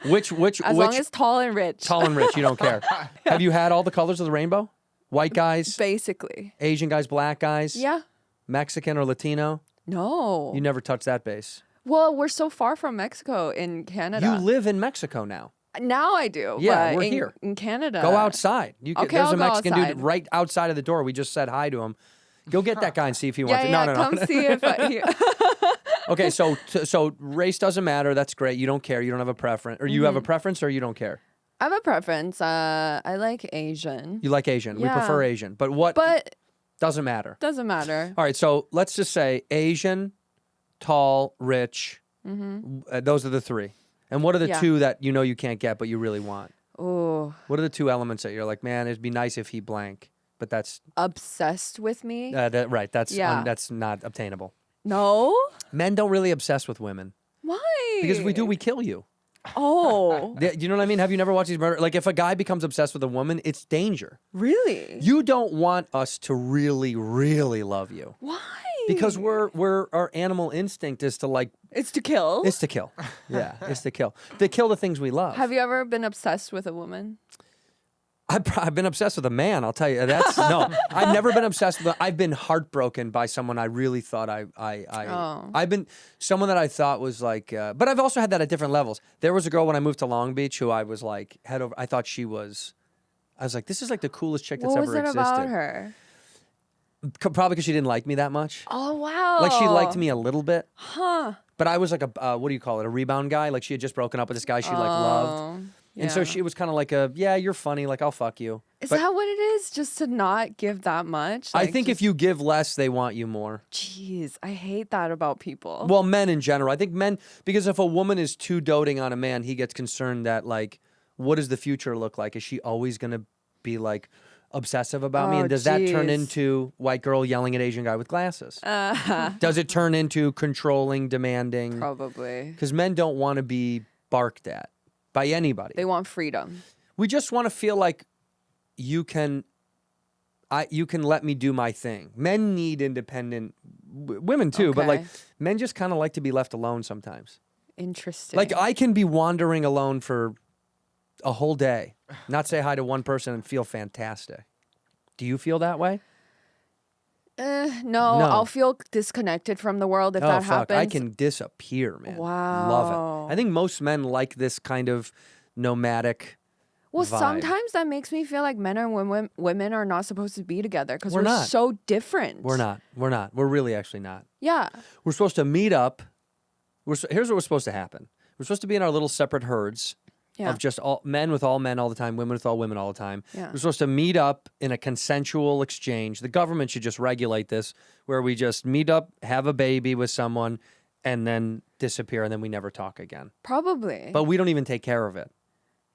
[SPEAKER 6] Which
[SPEAKER 7] As long as tall and rich.
[SPEAKER 6] tall and rich, you don't care. Have you had all the colors of the rainbow? White guys,
[SPEAKER 7] Basically.
[SPEAKER 6] Asian guys, black guys,
[SPEAKER 7] Yeah.
[SPEAKER 6] Mexican or Latino?
[SPEAKER 7] No.
[SPEAKER 6] You never touched that base.
[SPEAKER 7] Well, we're so far from Mexico in Canada.
[SPEAKER 6] You live in Mexico now.
[SPEAKER 7] Now I do.
[SPEAKER 6] Yeah,
[SPEAKER 7] but
[SPEAKER 6] we're
[SPEAKER 7] in,
[SPEAKER 6] here.
[SPEAKER 7] in Canada.
[SPEAKER 6] Go outside. You can,
[SPEAKER 7] Okay,
[SPEAKER 6] there's
[SPEAKER 7] I'll
[SPEAKER 6] a
[SPEAKER 7] go
[SPEAKER 6] Mexican dude
[SPEAKER 7] outside.
[SPEAKER 6] right outside of the door. We just said hi to him. Go get that guy and see if he wants
[SPEAKER 7] Yeah,
[SPEAKER 6] it.
[SPEAKER 7] yeah.
[SPEAKER 6] No.
[SPEAKER 7] Come see if
[SPEAKER 6] Okay, so race doesn't matter. That's great. You don't care. You don't have a preference. Or you have a preference or you don't care?
[SPEAKER 7] I have a preference. I like Asian.
[SPEAKER 6] You like Asian. We
[SPEAKER 7] Yeah.
[SPEAKER 6] prefer Asian. But what
[SPEAKER 7] But
[SPEAKER 6] doesn't matter.
[SPEAKER 7] doesn't matter.
[SPEAKER 6] All right, so let's just say Asian, tall, rich. Those are the three. And what are the
[SPEAKER 7] Yeah.
[SPEAKER 6] two that you know you can't get but you really want?
[SPEAKER 7] Oh,
[SPEAKER 6] What are the two elements that you're like, man, it'd be nice if he blank, but that's
[SPEAKER 7] obsessed with me?
[SPEAKER 6] right. That's
[SPEAKER 7] Yeah.
[SPEAKER 6] that's not obtainable.
[SPEAKER 7] No.
[SPEAKER 6] Men don't really obsess with women
[SPEAKER 7] Why?
[SPEAKER 6] because if we do, we kill you.
[SPEAKER 7] Oh,
[SPEAKER 6] You know what I mean? Have you never watched these murder? Like if a guy becomes obsessed with a woman, it's danger.
[SPEAKER 7] really?
[SPEAKER 6] You don't want us to really, really love you
[SPEAKER 7] Why?
[SPEAKER 6] because our animal instinct is to like
[SPEAKER 7] It's to kill.
[SPEAKER 6] it's to kill. Yeah, it's to kill. To kill the things we love.
[SPEAKER 7] Have you ever been obsessed with a woman?
[SPEAKER 6] I've been obsessed with a man. I'll tell you. That's no. I've never been obsessed with. I've been heartbroken by someone I really thought
[SPEAKER 7] Oh.
[SPEAKER 6] I've been someone that I thought was like. But I've also had that at different levels. There was a girl when I moved to Long Beach who I was like head over. I thought she was. I was like, this is like the coolest chick that's
[SPEAKER 7] What was
[SPEAKER 6] ever
[SPEAKER 7] it
[SPEAKER 6] existed.
[SPEAKER 7] about her?
[SPEAKER 6] Probably because she didn't like me that much.
[SPEAKER 7] Oh wow.
[SPEAKER 6] Like she liked me a little bit.
[SPEAKER 7] Huh.
[SPEAKER 6] But I was like a what do you call it? A rebound guy. Like she had just broken up with this guy she like loved. And so
[SPEAKER 7] yeah.
[SPEAKER 6] she was kind of like yeah, you're funny. Like I'll fuck you.
[SPEAKER 7] Is
[SPEAKER 6] But
[SPEAKER 7] that what it is? Just to not give that much?
[SPEAKER 6] I
[SPEAKER 7] Like,
[SPEAKER 6] think if you give less, they want you more.
[SPEAKER 7] Jeez, I hate that about people.
[SPEAKER 6] Well, men in general. I think men, because if a woman is too doting on a man, he gets concerned that, like, what does the future look like? Is she always going to be, like, obsessive about me?
[SPEAKER 7] Oh,
[SPEAKER 6] And does that turn
[SPEAKER 7] jeez.
[SPEAKER 6] into white girl yelling at Asian guy with glasses? Does it turn into controlling, demanding?
[SPEAKER 7] Probably.
[SPEAKER 6] Because men don't want to be barked at by anybody.
[SPEAKER 7] They want freedom.
[SPEAKER 6] We just want to feel like you can let me do my thing. Men need independent women too, but like
[SPEAKER 7] Okay.
[SPEAKER 6] men just kind of like to be left alone sometimes.
[SPEAKER 7] Interesting.
[SPEAKER 6] Like I can be wandering alone for a whole day, not say hi to one person and feel fantastic. Do you feel that way?
[SPEAKER 7] no, I'll feel disconnected from the world if that
[SPEAKER 6] fuck,
[SPEAKER 7] happens.
[SPEAKER 6] I can disappear, man.
[SPEAKER 7] Wow.
[SPEAKER 6] Love it. I think most men like this kind of nomadic
[SPEAKER 7] Well,
[SPEAKER 6] vibe.
[SPEAKER 7] sometimes that makes me feel like men and women are not supposed to be together because
[SPEAKER 6] We're
[SPEAKER 7] we're
[SPEAKER 6] not.
[SPEAKER 7] so different.
[SPEAKER 6] We're not. We're really actually not.
[SPEAKER 7] Yeah.
[SPEAKER 6] We're supposed to meet up. Here's what we're supposed to happen. We're supposed to be in our little separate herds
[SPEAKER 7] Yeah.
[SPEAKER 6] of just all men with all men all the time, women with all women all the time.
[SPEAKER 7] Yeah.
[SPEAKER 6] We're supposed to meet up in a consensual exchange. The government should just regulate this, where we just meet up, have a baby with someone, and then disappear, and then we never talk again.
[SPEAKER 7] Probably.
[SPEAKER 6] But we don't even take care of it.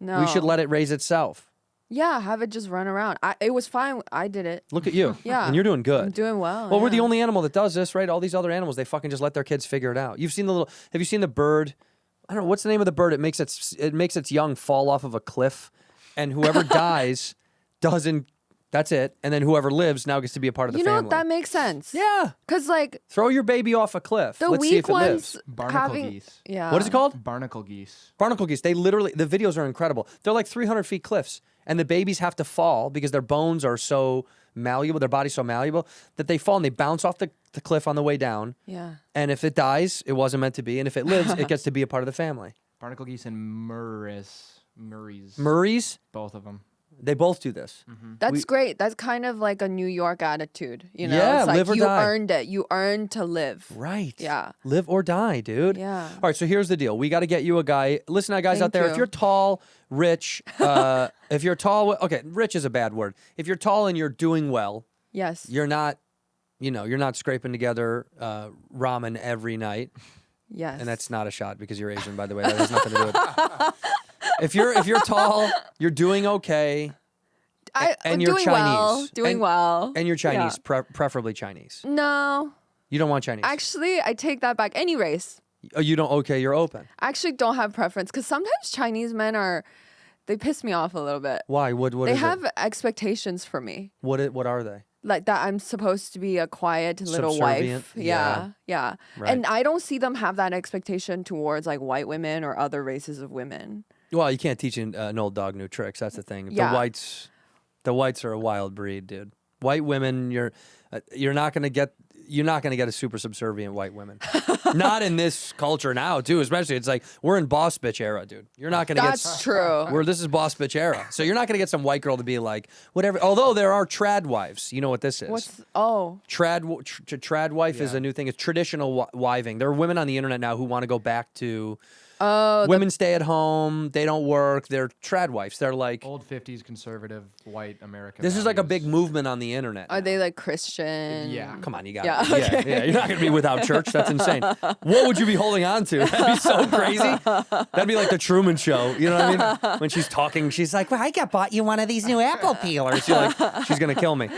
[SPEAKER 7] no.
[SPEAKER 6] We should let it raise itself.
[SPEAKER 7] Yeah, have it just run around. It was fine. I did it.
[SPEAKER 6] Look at you.
[SPEAKER 7] Yeah.
[SPEAKER 6] And you're doing good.
[SPEAKER 7] I'm doing well.
[SPEAKER 6] Well, we're the
[SPEAKER 7] yeah.
[SPEAKER 6] only animal that does this, right? All these other animals, they fucking just let their kids figure it out. Have you seen the bird? I don't know, what's the name of the bird? It makes its young fall off of a cliff, and whoever dies doesn't, that's it. And then whoever lives now gets to be a part of the
[SPEAKER 7] You know,
[SPEAKER 6] family.
[SPEAKER 7] that makes sense.
[SPEAKER 6] Yeah.
[SPEAKER 7] Because, like,
[SPEAKER 6] Throw your baby off a cliff.
[SPEAKER 7] the
[SPEAKER 6] Let's see
[SPEAKER 7] weak
[SPEAKER 6] if it lives.
[SPEAKER 7] ones
[SPEAKER 8] Barnacle
[SPEAKER 7] having.
[SPEAKER 8] geese.
[SPEAKER 7] Yeah.
[SPEAKER 6] What is it called?
[SPEAKER 8] Barnacle geese.
[SPEAKER 6] Barnacle geese. They literally, the videos are incredible. They're like 300 feet cliffs, and the babies have to fall because their bones are so malleable, their body's so malleable, that they fall and they bounce off the cliff on the way down.
[SPEAKER 7] Yeah.
[SPEAKER 6] And if it dies, it wasn't meant to be. And if it lives, it gets to be a part of the family.
[SPEAKER 8] Barnacle geese and Murray's.
[SPEAKER 6] Murray's,
[SPEAKER 8] Both of them.
[SPEAKER 6] they both do this.
[SPEAKER 7] That's great. That's kind of like a New York attitude. You know,
[SPEAKER 6] Yeah,
[SPEAKER 7] it's like
[SPEAKER 6] live or
[SPEAKER 7] you
[SPEAKER 6] die.
[SPEAKER 7] earned it. You earned to live.
[SPEAKER 6] Right.
[SPEAKER 7] Yeah.
[SPEAKER 6] Live or die, dude.
[SPEAKER 7] Yeah.
[SPEAKER 6] All right, so here's the deal. We got to get you a guy. Listen, guys out
[SPEAKER 7] Thank
[SPEAKER 6] there, if
[SPEAKER 7] you.
[SPEAKER 6] you're tall, rich, if you're tall, okay, rich is a bad word. If you're tall and you're doing well,
[SPEAKER 7] Yes.
[SPEAKER 6] you're not, you're not scraping together ramen every night.
[SPEAKER 7] Yes.
[SPEAKER 6] And that's not a shot because you're Asian, by the way. That has nothing to do with it. If you're tall, you're doing okay.
[SPEAKER 7] I'm
[SPEAKER 6] and you're
[SPEAKER 7] doing
[SPEAKER 6] Chinese.
[SPEAKER 7] well. Doing
[SPEAKER 6] And-
[SPEAKER 7] well.
[SPEAKER 6] And you're Chinese,
[SPEAKER 7] Yeah.
[SPEAKER 6] preferably Chinese.
[SPEAKER 7] No.
[SPEAKER 6] You don't want Chinese.
[SPEAKER 7] Actually, I take that back. Any race.
[SPEAKER 6] Oh, you don't? Okay, you're open.
[SPEAKER 7] I actually don't have preference because sometimes Chinese men they piss me off a little bit.
[SPEAKER 6] Why? What
[SPEAKER 7] They
[SPEAKER 6] is
[SPEAKER 7] have
[SPEAKER 6] it?
[SPEAKER 7] expectations for me.
[SPEAKER 6] What are they?
[SPEAKER 7] Like that I'm supposed to be a quiet little
[SPEAKER 6] Subservient?
[SPEAKER 7] wife. Yeah.
[SPEAKER 6] Right.
[SPEAKER 7] And I don't see them have that expectation towards like white women or other races of women.
[SPEAKER 6] Well, you can't teach an old dog new tricks. That's the thing.
[SPEAKER 7] Yeah.
[SPEAKER 6] The whites are a wild breed, dude. White women, you're not gonna get. you're not going to get a super subservient white women. Not in this culture now, too. Especially, it's like we're in boss bitch era, dude. You're not going to get.
[SPEAKER 7] That's true.
[SPEAKER 6] This is boss bitch era. So you're not going to get some white girl to be like whatever. Although there are trad wives. You know what this is? Trad wife is a new thing. It's traditional wiving. There are women on the internet now who want to go back to. Women stay at home. They don't work. They're trad wives. They're like
[SPEAKER 8] old 50s conservative white American.
[SPEAKER 6] This is like a big movement on the internet.
[SPEAKER 7] Are they like Christian?
[SPEAKER 8] Yeah.
[SPEAKER 6] Come on, you got
[SPEAKER 7] Yeah,
[SPEAKER 6] it.
[SPEAKER 7] okay.
[SPEAKER 6] Yeah. You're not gonna be without church. That's insane. What would you be holding on to? That'd be so crazy. That'd be like the Truman Show. You know what I mean? When she's talking, she's like, "Well, I bought you one of these new apple peelers." You're like, she's gonna kill me.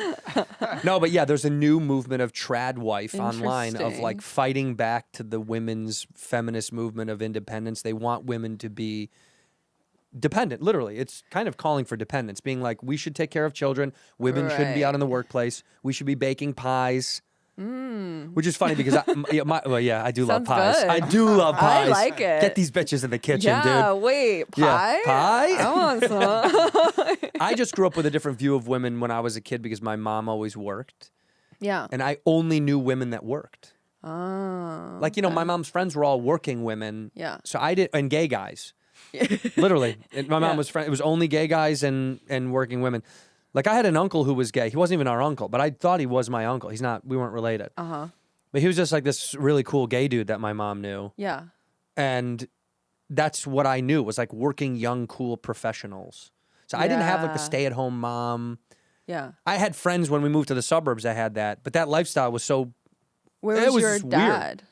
[SPEAKER 6] No, but yeah, there's a new movement of trad wife online of like fighting back to the women's feminist movement of independence. They want women to be dependent, literally. It's kind of calling for dependence, being like, we should take care of children. Women shouldn't be out in the workplace. We should be baking pies. Which is funny because I do love
[SPEAKER 7] Sounds
[SPEAKER 6] pies.
[SPEAKER 7] good.
[SPEAKER 6] I do love pies.
[SPEAKER 7] I like it.
[SPEAKER 6] Get these bitches in the kitchen,
[SPEAKER 7] Yeah,
[SPEAKER 6] dude.
[SPEAKER 7] wait, pie?
[SPEAKER 6] Yeah. Pie?
[SPEAKER 7] I want some.
[SPEAKER 6] I just grew up with a different view of women when I was a kid because my mom always worked.
[SPEAKER 7] Yeah.
[SPEAKER 6] And I only knew women that worked.
[SPEAKER 7] Oh.
[SPEAKER 6] Like, my mom's friends were all working women.
[SPEAKER 7] Yeah.
[SPEAKER 6] So and gay guys. Literally. My mom was it was only gay guys and working women. Like, I had an uncle who was gay. He wasn't even our uncle, but I thought he was my uncle. We weren't related.
[SPEAKER 7] Uh-huh.
[SPEAKER 6] But he was just like this really cool gay dude that my mom knew.
[SPEAKER 7] Yeah.
[SPEAKER 6] And that's what I knew, was like working young, cool professionals. So I didn't have like the stay-at-home mom.
[SPEAKER 7] Yeah.
[SPEAKER 6] I had friends when we moved to the suburbs that had that, but that lifestyle was so...
[SPEAKER 7] Where was your
[SPEAKER 6] just
[SPEAKER 7] dad?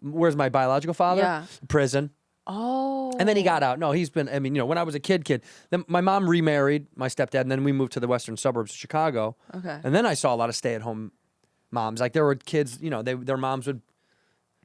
[SPEAKER 6] Weird. Where's my biological father?
[SPEAKER 7] Yeah.
[SPEAKER 6] Prison.
[SPEAKER 7] Oh.
[SPEAKER 6] And then he got out. No, he's been, when I was a kid, then my mom remarried my stepdad, and then we moved to the western suburbs of Chicago.
[SPEAKER 7] Okay.
[SPEAKER 6] And then I saw a lot of stay-at-home moms. Like, there were kids, their moms would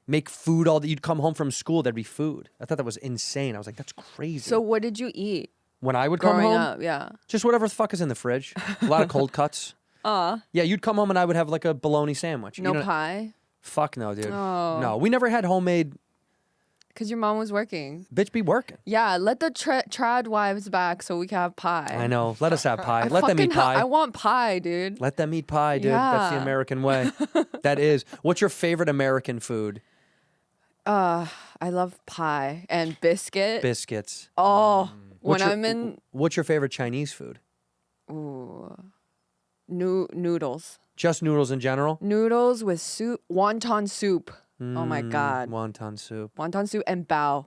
[SPEAKER 6] make food you'd come home from school, there'd be food. I thought that was insane. I was like, that's crazy.
[SPEAKER 7] So what did you eat
[SPEAKER 6] when I would come
[SPEAKER 7] growing
[SPEAKER 6] home,
[SPEAKER 7] up? Yeah.
[SPEAKER 6] just whatever the fuck is in the fridge. A lot of cold cuts. Yeah, you'd come home and I would have like a bologna sandwich.
[SPEAKER 7] No pie?
[SPEAKER 6] Fuck no, dude.
[SPEAKER 7] Oh.
[SPEAKER 6] No, we never had homemade.
[SPEAKER 7] Because your mom was working.
[SPEAKER 6] Bitch be working.
[SPEAKER 7] Yeah, let the trad wives back so we can have pie.
[SPEAKER 6] I know. Let us have pie. Let them eat pie.
[SPEAKER 7] I want pie, dude.
[SPEAKER 6] Let them eat pie, dude. That's the
[SPEAKER 7] Yeah.
[SPEAKER 6] American way. That is. What's your favorite American food?
[SPEAKER 7] I love pie and biscuit.
[SPEAKER 6] Biscuits.
[SPEAKER 7] Oh, when
[SPEAKER 6] What's your-
[SPEAKER 7] I'm in
[SPEAKER 6] What's your favorite Chinese food?
[SPEAKER 7] noodles.
[SPEAKER 6] Just noodles in general?
[SPEAKER 7] Noodles with soup, wonton soup. Oh my God.
[SPEAKER 6] Wonton soup.
[SPEAKER 7] Wonton soup and bao.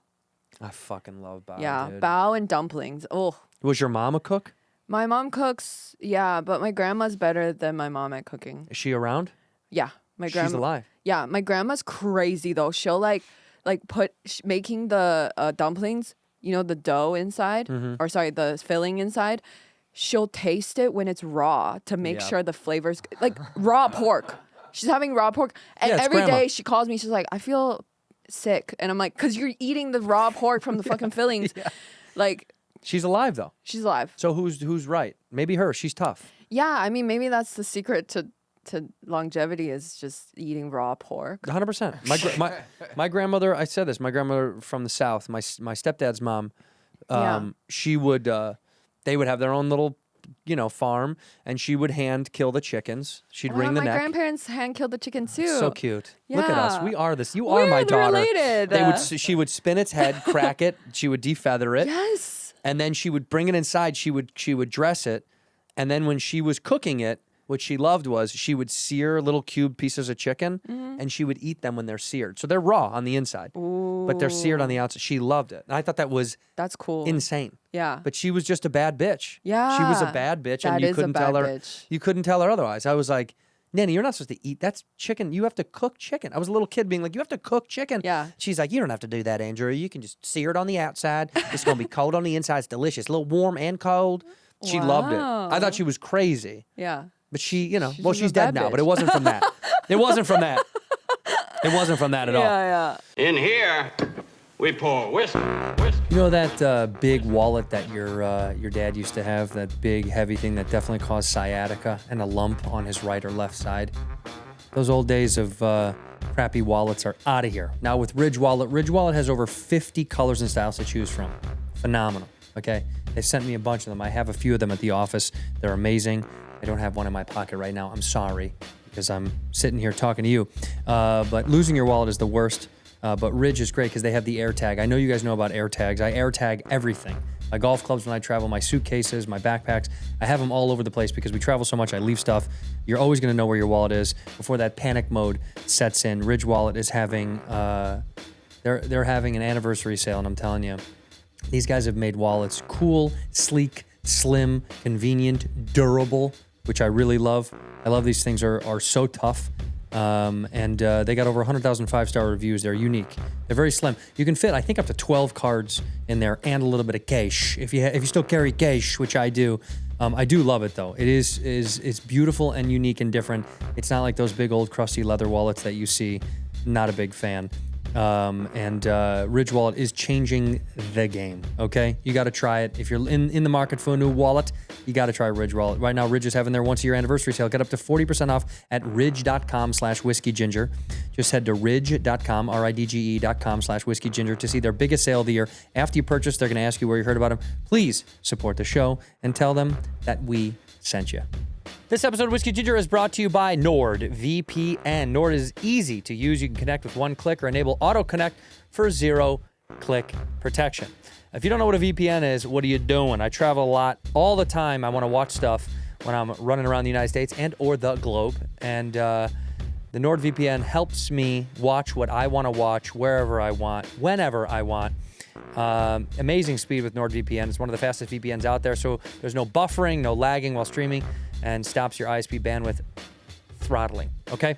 [SPEAKER 6] I fucking love bao,
[SPEAKER 7] Yeah,
[SPEAKER 6] dude.
[SPEAKER 7] bao and dumplings. Oh,
[SPEAKER 6] Was your mom a cook?
[SPEAKER 7] my mom cooks. Yeah, but my grandma's better than my mom at cooking.
[SPEAKER 6] Is she around?
[SPEAKER 7] Yeah, my grandma.
[SPEAKER 6] She's alive.
[SPEAKER 7] Yeah, my grandma's crazy though. She'll making the dumplings. The dough inside,
[SPEAKER 6] Mm-hmm.
[SPEAKER 7] or sorry, the filling inside. She'll taste it when it's raw to make
[SPEAKER 6] Yeah.
[SPEAKER 7] sure the flavors like raw pork. She's having raw pork, and
[SPEAKER 6] Yeah, it's
[SPEAKER 7] every day
[SPEAKER 6] grandma.
[SPEAKER 7] she calls me. She's like, "I feel sick," and I'm like, "Cause you're eating the raw pork from the fucking fillings." Like,
[SPEAKER 6] She's alive though.
[SPEAKER 7] she's alive.
[SPEAKER 6] So who's right? Maybe her. She's tough.
[SPEAKER 7] Yeah, I mean, maybe that's the secret to longevity is just eating raw pork.
[SPEAKER 6] 100%. My grandmother. I said this. My grandmother from the South. My stepdad's mom. She would. They would have their own little, farm, and she would hand kill the chickens. She'd wring the
[SPEAKER 7] my
[SPEAKER 6] neck.
[SPEAKER 7] grandparents hand killed the chicken too.
[SPEAKER 6] So cute. Look at us.
[SPEAKER 7] Yeah.
[SPEAKER 6] We are this. You are my
[SPEAKER 7] We're
[SPEAKER 6] daughter.
[SPEAKER 7] related.
[SPEAKER 6] She would spin its head, crack it. She would defeather it,
[SPEAKER 7] Yes.
[SPEAKER 6] and then she would bring it inside. She would dress it, and then when she was cooking it, what she loved was she would sear little cube pieces of chicken, and she would eat them when they're seared. So they're raw on the inside, but they're seared on the outside. She loved it. And I thought that was
[SPEAKER 7] That's cool.
[SPEAKER 6] insane.
[SPEAKER 7] Yeah.
[SPEAKER 6] But she was just a bad bitch. She was a
[SPEAKER 7] Yeah.
[SPEAKER 6] bad bitch,
[SPEAKER 7] That
[SPEAKER 6] and you
[SPEAKER 7] is a
[SPEAKER 6] couldn't
[SPEAKER 7] bad
[SPEAKER 6] tell her.
[SPEAKER 7] bitch.
[SPEAKER 6] You couldn't tell her otherwise. I was like, Nanny, you're not supposed to eat. That's chicken. You have to cook chicken. I was a little kid being like, you have to cook chicken.
[SPEAKER 7] Yeah.
[SPEAKER 6] She's like, you don't have to do that, Andrew. You can just sear it on the outside. It's gonna be cold on the inside. It's delicious. A little warm and cold. She loved it. I thought she was crazy.
[SPEAKER 7] Yeah.
[SPEAKER 6] But she's
[SPEAKER 7] just
[SPEAKER 6] she's
[SPEAKER 7] a
[SPEAKER 6] dead
[SPEAKER 7] bad
[SPEAKER 6] now. But
[SPEAKER 7] bitch.
[SPEAKER 6] it wasn't from that. It wasn't from that. It wasn't from that at all.
[SPEAKER 7] Yeah.
[SPEAKER 1] In here, we pour whiskey.
[SPEAKER 6] You know that big wallet that your dad used to have, that big heavy thing that definitely caused sciatica and a lump on his right or left side? Those old days of crappy wallets are out of here. Now with Ridge Wallet has over 50 colors and styles to choose from. Phenomenal, okay? They sent me a bunch of them. I have a few of them at the office. They're amazing. I don't have one in my pocket right now. I'm sorry. because I'm sitting here talking to you. But losing your wallet is the worst. But Ridge is great because they have the AirTag. I know you guys know about AirTags. I AirTag everything. My golf clubs when I travel, my suitcases, my backpacks. I have them all over the place because we travel so much. I leave stuff. You're always going to know where your wallet is before that panic mode sets in. Ridge Wallet is having they're having an anniversary sale, and I'm telling you, these guys have made wallets cool, sleek, slim, convenient, durable, which I really love. I love these things are so tough. And they got over 100,000 5-star reviews. They're unique. They're very slim. You can fit, I think, up to 12 cards in there and a little bit of cash. If you still carry cash, which I do. I do love it though. It's beautiful and unique and different. It's not like those big old crusty leather wallets that you see. Not a big fan. Ridge Wallet is changing the game, okay? You got to try it. If you're in the market for a new wallet, you got to try Ridge Wallet. Right now, Ridge is having their once-a-year anniversary sale. Get up to 40% off at ridge.com/whiskeyginger. Just head to ridge.com, ridge.com/whiskeyginger to see their biggest sale of the year. After you purchase, they're going to ask you where you heard about them. Please support the show and tell them that we sent you. This episode of Whiskey Ginger is brought to you by NordVPN. Nord is easy to use. You can connect with one click or enable auto connect for 0-click protection. If you don't know what a VPN is, what are you doing? I travel a lot all the time. I want to watch stuff when I'm running around the United States and or the globe. And the NordVPN helps me watch what I want to watch wherever I want, whenever I want. Amazing speed with NordVPN. It's one of the fastest VPNs out there, so there's no buffering, no lagging while streaming, and stops your ISP bandwidth throttling, okay?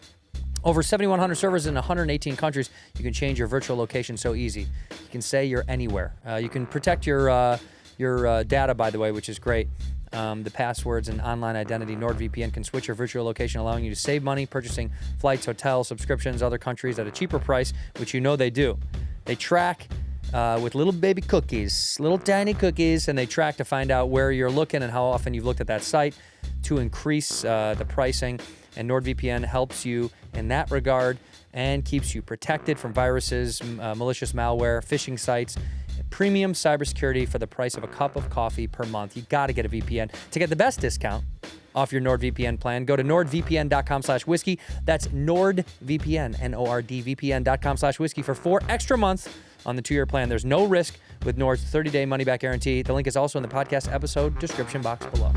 [SPEAKER 6] Over 7,100 servers in 118 countries. You can change your virtual location so easy. You can say you're anywhere. You can protect your data, by the way, which is great. The passwords and online identity. NordVPN can switch your virtual location, allowing you to save money purchasing flights, hotels, subscriptions, other countries at a cheaper price, which you know they do. They track with little baby cookies, little tiny cookies, and they track to find out where you're looking and how often you've looked at that site to increase the pricing. And NordVPN helps you in that regard and keeps you protected from viruses, malicious malware, phishing sites, premium cybersecurity for the price of a cup of coffee per month. You got to get a VPN. To get the best discount off your NordVPN plan, go to nordvpn.com/whiskey. That's NordVPN, NORDVPN.com/whiskey for 4 extra months on the 2-year plan. There's no risk with Nord's 30-day money-back guarantee. The link is also in the podcast episode description box below.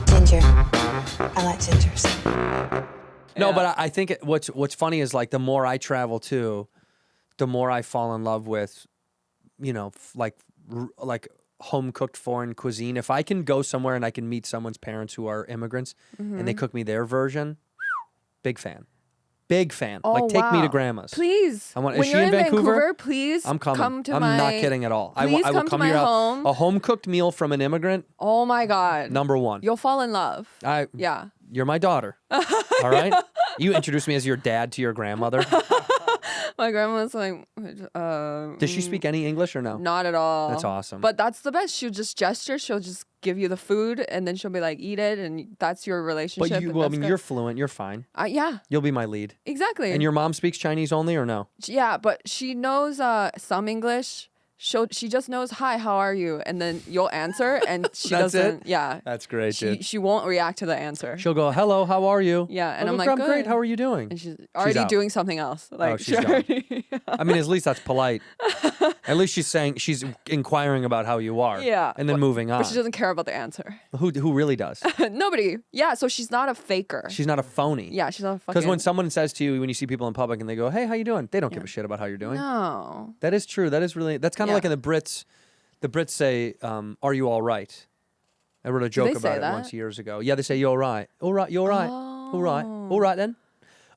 [SPEAKER 2] Ginger. I like gingers.
[SPEAKER 6] No, but I think what's funny is like the more I travel too, the more I fall in love with, like home cooked foreign cuisine. If I can go somewhere and I can meet someone's parents who are immigrants and they cook me their version, big fan. Big fan.
[SPEAKER 7] Oh,
[SPEAKER 6] like take me
[SPEAKER 7] wow.
[SPEAKER 6] to grandma's.
[SPEAKER 7] Please.
[SPEAKER 6] Is
[SPEAKER 7] When
[SPEAKER 6] she
[SPEAKER 7] you're
[SPEAKER 6] in Vancouver?
[SPEAKER 7] Please
[SPEAKER 6] I'm coming.
[SPEAKER 7] come to
[SPEAKER 6] I'm
[SPEAKER 7] my...
[SPEAKER 6] not kidding at all.
[SPEAKER 7] Please
[SPEAKER 6] I will
[SPEAKER 7] come to
[SPEAKER 6] come
[SPEAKER 7] my
[SPEAKER 6] to your
[SPEAKER 7] home.
[SPEAKER 6] A home cooked meal from an immigrant.
[SPEAKER 7] Oh my God.
[SPEAKER 6] Number one.
[SPEAKER 7] You'll fall in love. Yeah.
[SPEAKER 6] You're my daughter. All right? You introduced me as your dad to your grandmother.
[SPEAKER 7] My grandma's like,
[SPEAKER 6] Does she speak any English or no?
[SPEAKER 7] not at all.
[SPEAKER 6] That's awesome.
[SPEAKER 7] But that's the best. She'll just gesture. She'll just give you the food, and then she'll be like, "Eat it," and that's your relationship.
[SPEAKER 6] But
[SPEAKER 7] and that's good.
[SPEAKER 6] you're fluent. You're fine.
[SPEAKER 7] Yeah,
[SPEAKER 6] You'll be my lead.
[SPEAKER 7] exactly.
[SPEAKER 6] And your mom speaks Chinese only or no?
[SPEAKER 7] Yeah, but she knows some English. She just knows, "Hi, how are you?" And then you'll answer, and she
[SPEAKER 6] That's
[SPEAKER 7] doesn't.
[SPEAKER 6] it?
[SPEAKER 7] Yeah,
[SPEAKER 6] That's great, dude.
[SPEAKER 7] she won't react to the answer.
[SPEAKER 6] She'll go, "Hello, how are you?"
[SPEAKER 7] Yeah, and
[SPEAKER 6] I'll
[SPEAKER 7] I'm
[SPEAKER 6] go,
[SPEAKER 7] like,
[SPEAKER 6] "I'm great.
[SPEAKER 7] "Good."
[SPEAKER 6] How are you doing?"
[SPEAKER 7] And she's already
[SPEAKER 6] out.
[SPEAKER 7] doing something else. Like,
[SPEAKER 6] she's gone. I mean, at least that's polite. At least she's inquiring about how you are.
[SPEAKER 7] Yeah,
[SPEAKER 6] And then moving on.
[SPEAKER 7] But she doesn't care about the answer.
[SPEAKER 6] Who really does?
[SPEAKER 7] Nobody. Yeah, so she's not a faker.
[SPEAKER 6] She's not a phony.
[SPEAKER 7] Yeah, she's not a fucking...
[SPEAKER 6] Because when someone says to you, when you see people in public and they go, "Hey, how you doing?" They don't give a shit about how you're doing.
[SPEAKER 7] No.
[SPEAKER 6] That is true. That's kind of
[SPEAKER 7] Yeah.
[SPEAKER 6] like in the Brits. The Brits say, "Are you all right?" I wrote a joke
[SPEAKER 7] they say
[SPEAKER 6] about it
[SPEAKER 7] that?
[SPEAKER 6] once years ago. Yeah, they say, "You all right? All right, you all right? All right,
[SPEAKER 7] Oh.
[SPEAKER 6] all right then."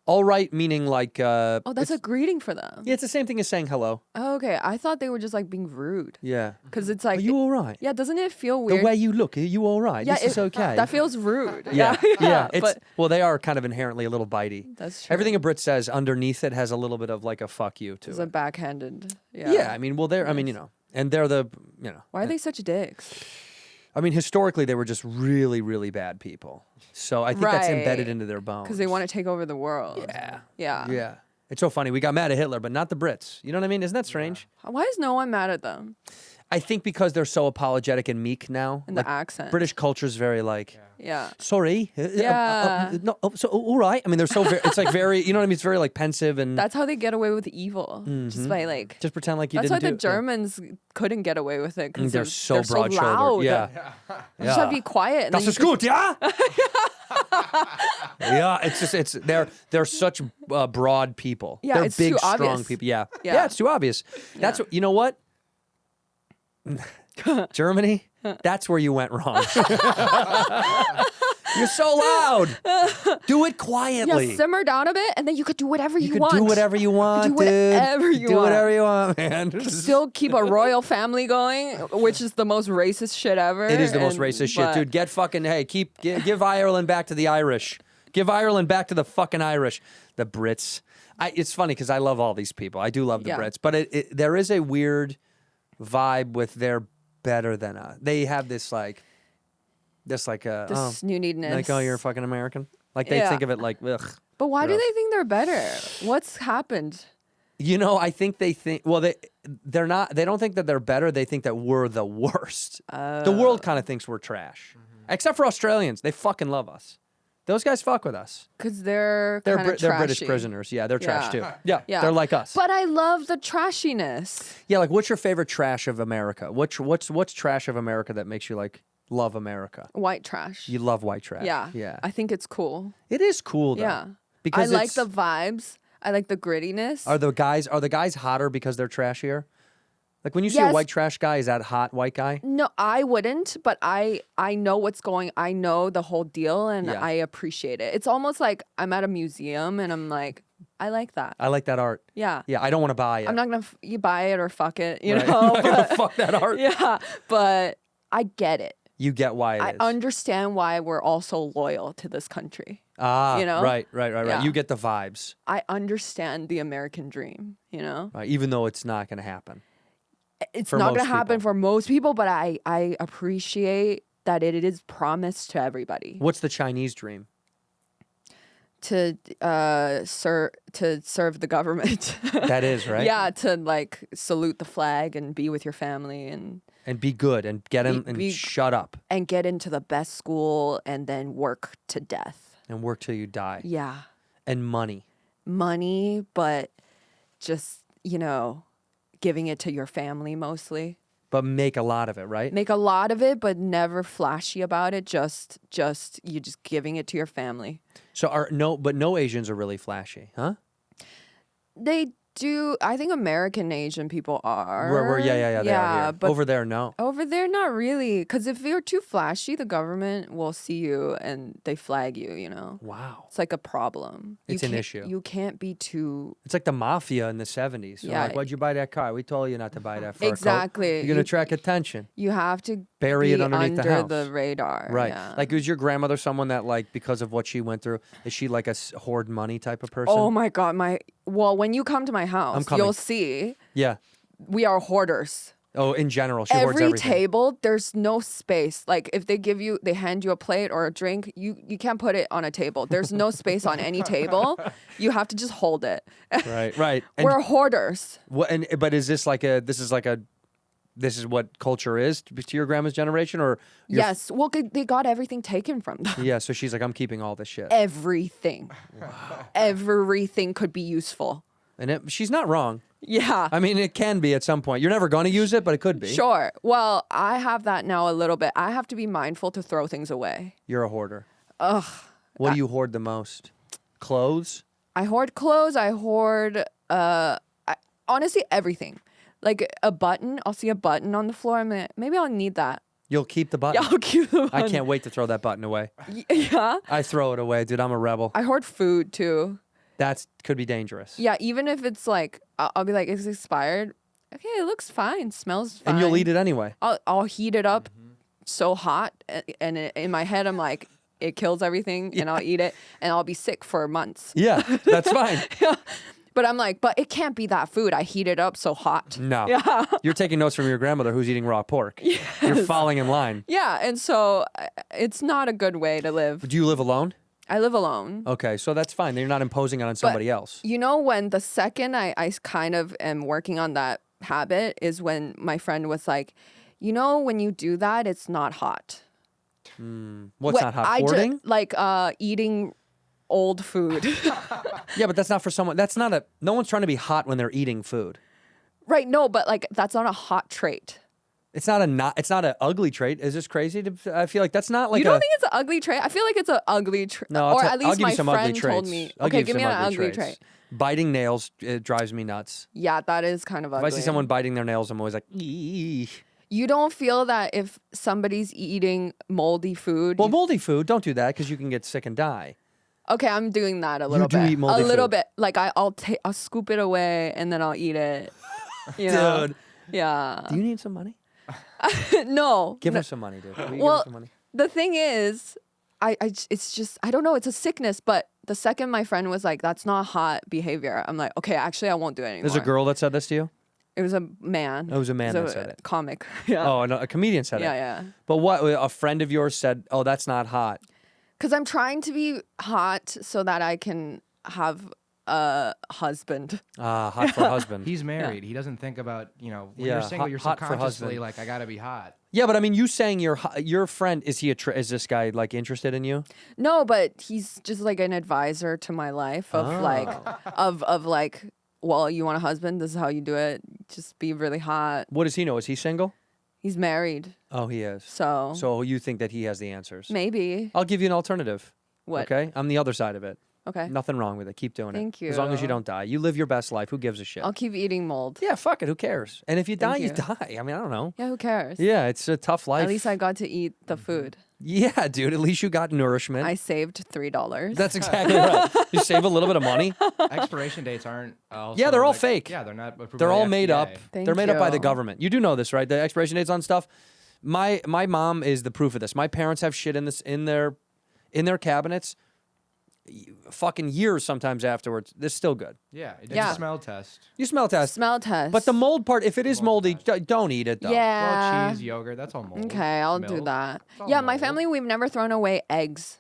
[SPEAKER 6] All right meaning like.
[SPEAKER 7] Oh, that's a greeting for them.
[SPEAKER 6] Yeah, it's the same thing as saying hello.
[SPEAKER 7] Oh, okay, I thought they were just like being rude.
[SPEAKER 6] Yeah.
[SPEAKER 7] Because it's like...
[SPEAKER 6] Are you all right?
[SPEAKER 7] Yeah, doesn't it feel weird?
[SPEAKER 6] The way you look, are you all right?
[SPEAKER 7] Yeah,
[SPEAKER 6] this is okay.
[SPEAKER 7] That feels rude.
[SPEAKER 6] Yeah, yeah.
[SPEAKER 7] but
[SPEAKER 6] Well, they are kind of inherently a little bitey.
[SPEAKER 7] that's true.
[SPEAKER 6] Everything a Brit says underneath it has a little bit of like a fuck you to
[SPEAKER 7] It's
[SPEAKER 6] it.
[SPEAKER 7] a backhanded. Yeah.
[SPEAKER 6] Yeah, I mean, well, and they're the,
[SPEAKER 7] Why are they such dicks?
[SPEAKER 6] I mean, historically, they were just really, really bad people. So I think that's embedded
[SPEAKER 7] Right.
[SPEAKER 6] into their bones.
[SPEAKER 7] Because they want to take over the world.
[SPEAKER 6] Yeah.
[SPEAKER 7] Yeah.
[SPEAKER 6] Yeah. It's so funny. We got mad at Hitler, but not the Brits. You know what I mean? Isn't that strange?
[SPEAKER 7] Why is no one mad at them?
[SPEAKER 6] I think because they're so apologetic and meek now.
[SPEAKER 7] And the accent.
[SPEAKER 6] British culture is very like,
[SPEAKER 7] Yeah.
[SPEAKER 6] sorry.
[SPEAKER 7] Yeah.
[SPEAKER 6] No, so all right. I mean, they're so very, it's like very, you know what I mean? It's very like pensive and
[SPEAKER 7] That's how they get away with evil. Just by like.
[SPEAKER 6] just pretend like you
[SPEAKER 7] That's
[SPEAKER 6] didn't
[SPEAKER 7] why
[SPEAKER 6] do
[SPEAKER 7] the Germans couldn't get away with it because
[SPEAKER 6] They're so broad-shouldered.
[SPEAKER 7] loud.
[SPEAKER 6] Yeah.
[SPEAKER 7] You just have to be quiet. And
[SPEAKER 6] Das
[SPEAKER 7] then
[SPEAKER 6] ist
[SPEAKER 7] you
[SPEAKER 6] gut, yeah? Yeah, it's they're such broad people.
[SPEAKER 7] Yeah,
[SPEAKER 6] they're
[SPEAKER 7] it's
[SPEAKER 6] big,
[SPEAKER 7] too
[SPEAKER 6] strong
[SPEAKER 7] obvious.
[SPEAKER 6] people. Yeah.
[SPEAKER 7] Yeah.
[SPEAKER 6] yeah, it's too obvious. That's
[SPEAKER 7] Yeah.
[SPEAKER 6] what, you know what? Germany, that's where you went wrong. You're so loud. Do it
[SPEAKER 7] Yeah,
[SPEAKER 6] quietly.
[SPEAKER 7] simmer down a bit, and then you could do whatever you
[SPEAKER 6] You could
[SPEAKER 7] want.
[SPEAKER 6] do whatever you want,
[SPEAKER 7] do whatever
[SPEAKER 6] dude.
[SPEAKER 7] you
[SPEAKER 6] do
[SPEAKER 7] want.
[SPEAKER 6] whatever you want, man.
[SPEAKER 7] Still keep a royal family going, which is the most racist shit ever.
[SPEAKER 6] It is the most
[SPEAKER 7] and-
[SPEAKER 6] racist shit,
[SPEAKER 7] but-
[SPEAKER 6] dude. Get fucking give Ireland back to the Irish. Give Ireland back to the fucking Irish. The Brits. It's funny because I love all these people. I do love the
[SPEAKER 7] Yeah.
[SPEAKER 6] Brits, but there is a weird vibe with they're better than us. They have this
[SPEAKER 7] This
[SPEAKER 6] oh,
[SPEAKER 7] snootiness.
[SPEAKER 6] like, oh, you're a fucking American. Like they
[SPEAKER 7] Yeah.
[SPEAKER 6] think of it like, ugh.
[SPEAKER 7] But why do
[SPEAKER 6] gross.
[SPEAKER 7] they think they're better? What's happened?
[SPEAKER 6] You know, I think they think. Well, they're not. They don't think that they're better. They think that we're the worst. The world kind of thinks we're trash, except for Australians. They fucking love us. Those guys fuck with us.
[SPEAKER 7] Because they're
[SPEAKER 6] They're
[SPEAKER 7] kind of
[SPEAKER 6] they're British
[SPEAKER 7] trashy.
[SPEAKER 6] prisoners. Yeah, they're trash too.
[SPEAKER 7] Yeah.
[SPEAKER 6] Yeah,
[SPEAKER 7] Yeah.
[SPEAKER 6] they're like us.
[SPEAKER 7] But I love the trashiness.
[SPEAKER 6] Yeah, like what's your favorite trash of America? What's trash of America that makes you like love America?
[SPEAKER 7] White trash.
[SPEAKER 6] You love white trash.
[SPEAKER 7] Yeah.
[SPEAKER 6] yeah.
[SPEAKER 7] I think it's cool.
[SPEAKER 6] It is cool though.
[SPEAKER 7] Yeah.
[SPEAKER 6] because
[SPEAKER 7] I like
[SPEAKER 6] it's-
[SPEAKER 7] the vibes. I like the grittiness.
[SPEAKER 6] Are the guys hotter because they're trashier? Like when you see a
[SPEAKER 7] Yes.
[SPEAKER 6] white trash guy, is that hot white guy?
[SPEAKER 7] No, I wouldn't, but I know what's going. I know the whole deal, and
[SPEAKER 6] Yeah.
[SPEAKER 7] I appreciate it. It's almost like I'm at a museum, and I'm like, I like that.
[SPEAKER 6] I like that art.
[SPEAKER 7] Yeah.
[SPEAKER 6] Yeah, I don't want to buy it.
[SPEAKER 7] I'm not gonna you buy it or fuck it, you
[SPEAKER 6] Right.
[SPEAKER 7] know.
[SPEAKER 6] I'm not gonna
[SPEAKER 7] but-
[SPEAKER 6] fuck that art.
[SPEAKER 7] Yeah, but I get it.
[SPEAKER 6] You get why it
[SPEAKER 7] I
[SPEAKER 6] is.
[SPEAKER 7] understand why we're all so loyal to this country.
[SPEAKER 6] you
[SPEAKER 7] know?
[SPEAKER 6] Right.
[SPEAKER 7] Yeah.
[SPEAKER 6] You get the vibes,
[SPEAKER 7] I understand the American dream. You know,
[SPEAKER 6] right? Even though it's not going to happen.
[SPEAKER 7] it's
[SPEAKER 6] For
[SPEAKER 7] not
[SPEAKER 6] most
[SPEAKER 7] gonna happen
[SPEAKER 6] people.
[SPEAKER 7] for most people, but I appreciate that it is promised to everybody.
[SPEAKER 6] What's the Chinese dream?
[SPEAKER 7] To serve the government.
[SPEAKER 6] That is right.
[SPEAKER 7] Yeah, to like salute the flag and be with your family
[SPEAKER 6] And be good and get him and
[SPEAKER 7] be-
[SPEAKER 6] shut up
[SPEAKER 7] and get into the best school and then work to death.
[SPEAKER 6] and work till you die.
[SPEAKER 7] Yeah.
[SPEAKER 6] And money.
[SPEAKER 7] Money, but just, giving it to your family mostly.
[SPEAKER 6] But make a lot of it, right?
[SPEAKER 7] Make a lot of it, but never flashy about it. Just you just giving it to your family.
[SPEAKER 6] So no Asians are really flashy, huh?
[SPEAKER 7] They do. I think American Asian people are.
[SPEAKER 6] Yeah, they are here.
[SPEAKER 7] but
[SPEAKER 6] Over there, no.
[SPEAKER 7] over there, not really. Because if you're too flashy, the government will see you and they flag you.
[SPEAKER 6] Wow.
[SPEAKER 7] It's like a problem.
[SPEAKER 6] It's an
[SPEAKER 7] can't-
[SPEAKER 6] issue.
[SPEAKER 7] You can't be too.
[SPEAKER 6] It's like the mafia in the 70s. They're
[SPEAKER 7] Yeah.
[SPEAKER 6] like, why'd you buy that car? We told you not to buy that fur coat.
[SPEAKER 7] Exactly.
[SPEAKER 6] You're going to
[SPEAKER 7] You-
[SPEAKER 6] attract attention.
[SPEAKER 7] You have to
[SPEAKER 6] Bury
[SPEAKER 7] be
[SPEAKER 6] it underneath the house.
[SPEAKER 7] the radar.
[SPEAKER 6] Right.
[SPEAKER 7] Yeah.
[SPEAKER 6] Like, was your grandmother someone that, like, because of what she went through, is she like a hoard money type of person?
[SPEAKER 7] Oh my God, well, when you come to my house,
[SPEAKER 6] coming.
[SPEAKER 7] you'll see
[SPEAKER 6] Yeah.
[SPEAKER 7] we are hoarders.
[SPEAKER 6] Oh, in general, she hoards
[SPEAKER 7] Every
[SPEAKER 6] everything.
[SPEAKER 7] table, there's no space. Like if they hand you a plate or a drink, you can't put it on a table. There's no space on any table. You have to just hold it.
[SPEAKER 6] Right. And
[SPEAKER 7] We're hoarders.
[SPEAKER 6] but is this this is what culture is to your grandma's generation, or
[SPEAKER 7] Yes. Well, they got everything taken from them.
[SPEAKER 6] Yeah, so she's like, I'm keeping all this shit,
[SPEAKER 7] Everything. Everything could be useful.
[SPEAKER 6] and she's not wrong.
[SPEAKER 7] Yeah.
[SPEAKER 6] I mean, it can be at some point. You're never going to use it, but it could be.
[SPEAKER 7] Sure. Well, I have that now a little bit. I have to be mindful to throw things away.
[SPEAKER 6] You're a hoarder.
[SPEAKER 7] Ugh.
[SPEAKER 6] What do you hoard the most? Clothes?
[SPEAKER 7] I hoard clothes. I hoard, honestly, everything. Like a button. I'll see a button on the floor. I'm like, maybe I'll need that.
[SPEAKER 6] You'll keep the button.
[SPEAKER 7] Yeah, I'll keep the
[SPEAKER 6] I
[SPEAKER 7] button.
[SPEAKER 6] can't wait to throw that button away.
[SPEAKER 7] Yeah.
[SPEAKER 6] I throw it away, dude. I'm a rebel.
[SPEAKER 7] I hoard food too.
[SPEAKER 6] That could be dangerous.
[SPEAKER 7] Yeah, even if it's like, I'll be like, it's expired. Okay, it looks fine. Smells fine.
[SPEAKER 6] And you'll eat it anyway.
[SPEAKER 7] I'll heat it up so hot. And in my head, I'm like, it kills everything. And I'll eat it. And I'll be sick for months.
[SPEAKER 6] Yeah, that's fine.
[SPEAKER 7] But I'm like, but it can't be that food. I heat it up so hot.
[SPEAKER 6] No.
[SPEAKER 7] Yeah.
[SPEAKER 6] You're taking notes from your grandmother who's eating raw pork. You're falling in line.
[SPEAKER 7] Yeah, and so it's not a good way to live.
[SPEAKER 6] Do you live alone?
[SPEAKER 7] I live alone.
[SPEAKER 6] Okay, so that's fine. Then you're not imposing it on somebody else.
[SPEAKER 7] You know, when the second I kind of am working on that habit is when my friend was like, when you do that, it's not hot.
[SPEAKER 6] What's not hot? Hoarding?
[SPEAKER 7] Eating old food.
[SPEAKER 6] Yeah, but that's not for someone. That's not a. No one's trying to be hot when they're eating food.
[SPEAKER 7] Right? No, but like that's not a hot trait.
[SPEAKER 6] It's not an ugly trait. Is this crazy? I feel like that's not like.
[SPEAKER 7] You don't think it's an ugly trait? I feel like it's an ugly trait.
[SPEAKER 6] No,
[SPEAKER 7] or
[SPEAKER 6] I'll
[SPEAKER 7] at least
[SPEAKER 6] give you
[SPEAKER 7] my
[SPEAKER 6] some ugly
[SPEAKER 7] friend told
[SPEAKER 6] traits.
[SPEAKER 7] me.
[SPEAKER 6] I'll
[SPEAKER 7] Okay,
[SPEAKER 6] give
[SPEAKER 7] give
[SPEAKER 6] you
[SPEAKER 7] me
[SPEAKER 6] some
[SPEAKER 7] an
[SPEAKER 6] ugly
[SPEAKER 7] ugly
[SPEAKER 6] traits.
[SPEAKER 7] trait.
[SPEAKER 6] Biting nails, it drives me nuts.
[SPEAKER 7] Yeah, that is kind of ugly.
[SPEAKER 6] If I see someone biting their nails, I'm always like, eee.
[SPEAKER 7] You don't feel that if somebody's eating moldy food.
[SPEAKER 6] Well, moldy food, don't do that because you can get sick and die.
[SPEAKER 7] Okay, I'm doing that a little
[SPEAKER 6] do
[SPEAKER 7] bit.
[SPEAKER 6] eat moldy
[SPEAKER 7] a little
[SPEAKER 6] food.
[SPEAKER 7] bit. Like I'll scoop it away and then I'll eat it. You know?
[SPEAKER 6] Dude.
[SPEAKER 7] Yeah.
[SPEAKER 6] Do you need some money?
[SPEAKER 7] No.
[SPEAKER 6] Give
[SPEAKER 7] no.
[SPEAKER 6] her some money, dude. Will you give her
[SPEAKER 7] Well,
[SPEAKER 6] some money?
[SPEAKER 7] the thing is, it's just I don't know. It's a sickness. But the second my friend was like, "That's not hot behavior," I'm like, "Okay, actually, I won't do it anymore."
[SPEAKER 6] There's a girl that said this to you?
[SPEAKER 7] It was a man.
[SPEAKER 6] It was a man that said it.
[SPEAKER 7] Comic. Yeah.
[SPEAKER 6] Oh, no, a comedian said it.
[SPEAKER 7] Yeah.
[SPEAKER 6] But what? A friend of yours said, "Oh, that's not hot."
[SPEAKER 7] Because I'm trying to be hot so that I can have a husband.
[SPEAKER 6] Hot for a husband.
[SPEAKER 8] He's married. He doesn't think about, when
[SPEAKER 6] Yeah,
[SPEAKER 8] you're single, you're
[SPEAKER 6] hot for
[SPEAKER 8] subconsciously
[SPEAKER 6] husband.
[SPEAKER 8] like, I gotta be hot.
[SPEAKER 6] Yeah, but I mean, you saying your friend is is this guy like interested in you?
[SPEAKER 7] No, but he's just like an advisor to my life of like of like, well, you want a husband, this is how you do it. Just be really hot.
[SPEAKER 6] What does he know? Is he single?
[SPEAKER 7] He's married.
[SPEAKER 6] Oh, he is.
[SPEAKER 7] So
[SPEAKER 6] So you think that he has the answers?
[SPEAKER 7] maybe.
[SPEAKER 6] I'll give you an alternative.
[SPEAKER 7] What?
[SPEAKER 6] Okay, I'm the other side of it.
[SPEAKER 7] Okay.
[SPEAKER 6] Nothing wrong with it. Keep doing it.
[SPEAKER 7] Thank
[SPEAKER 6] As long as you
[SPEAKER 7] you.
[SPEAKER 6] don't die. You live your best life. Who gives a shit?
[SPEAKER 7] I'll keep eating mold.
[SPEAKER 6] Yeah, fuck it. Who cares? And if you die,
[SPEAKER 7] Thank
[SPEAKER 6] you
[SPEAKER 7] you.
[SPEAKER 6] die. I mean, I don't know.
[SPEAKER 7] Yeah, who cares?
[SPEAKER 6] Yeah, it's a tough life.
[SPEAKER 7] At least I got to eat the food.
[SPEAKER 6] Yeah, dude. At least you got nourishment.
[SPEAKER 7] I saved $3.
[SPEAKER 6] That's exactly right. You save a little bit of money.
[SPEAKER 8] Expiration dates aren't. Also
[SPEAKER 6] Yeah, they're all
[SPEAKER 8] like-
[SPEAKER 6] fake.
[SPEAKER 8] Yeah, they're not. approved
[SPEAKER 6] They're
[SPEAKER 8] by
[SPEAKER 6] all
[SPEAKER 8] the
[SPEAKER 6] made
[SPEAKER 8] FDA.
[SPEAKER 6] up.
[SPEAKER 7] Thank
[SPEAKER 6] They're made up by the
[SPEAKER 7] you.
[SPEAKER 6] government. You do know this, right? The expiration dates on stuff. My mom is the proof of this. My parents have shit in their cabinets. Fucking years sometimes afterwards. They're still good.
[SPEAKER 8] Yeah, it's
[SPEAKER 7] Yeah.
[SPEAKER 8] a smell test.
[SPEAKER 6] You smell test.
[SPEAKER 7] Smell test.
[SPEAKER 6] But the mold part, if it is
[SPEAKER 8] Mold
[SPEAKER 6] moldy,
[SPEAKER 8] test.
[SPEAKER 6] don't eat it though.
[SPEAKER 7] Yeah.
[SPEAKER 8] Well, cheese, yogurt, that's all mold.
[SPEAKER 7] Okay, I'll do
[SPEAKER 8] Milk,
[SPEAKER 7] that.
[SPEAKER 8] it's all
[SPEAKER 7] Yeah, my
[SPEAKER 8] mold.
[SPEAKER 7] family, we've never thrown away eggs.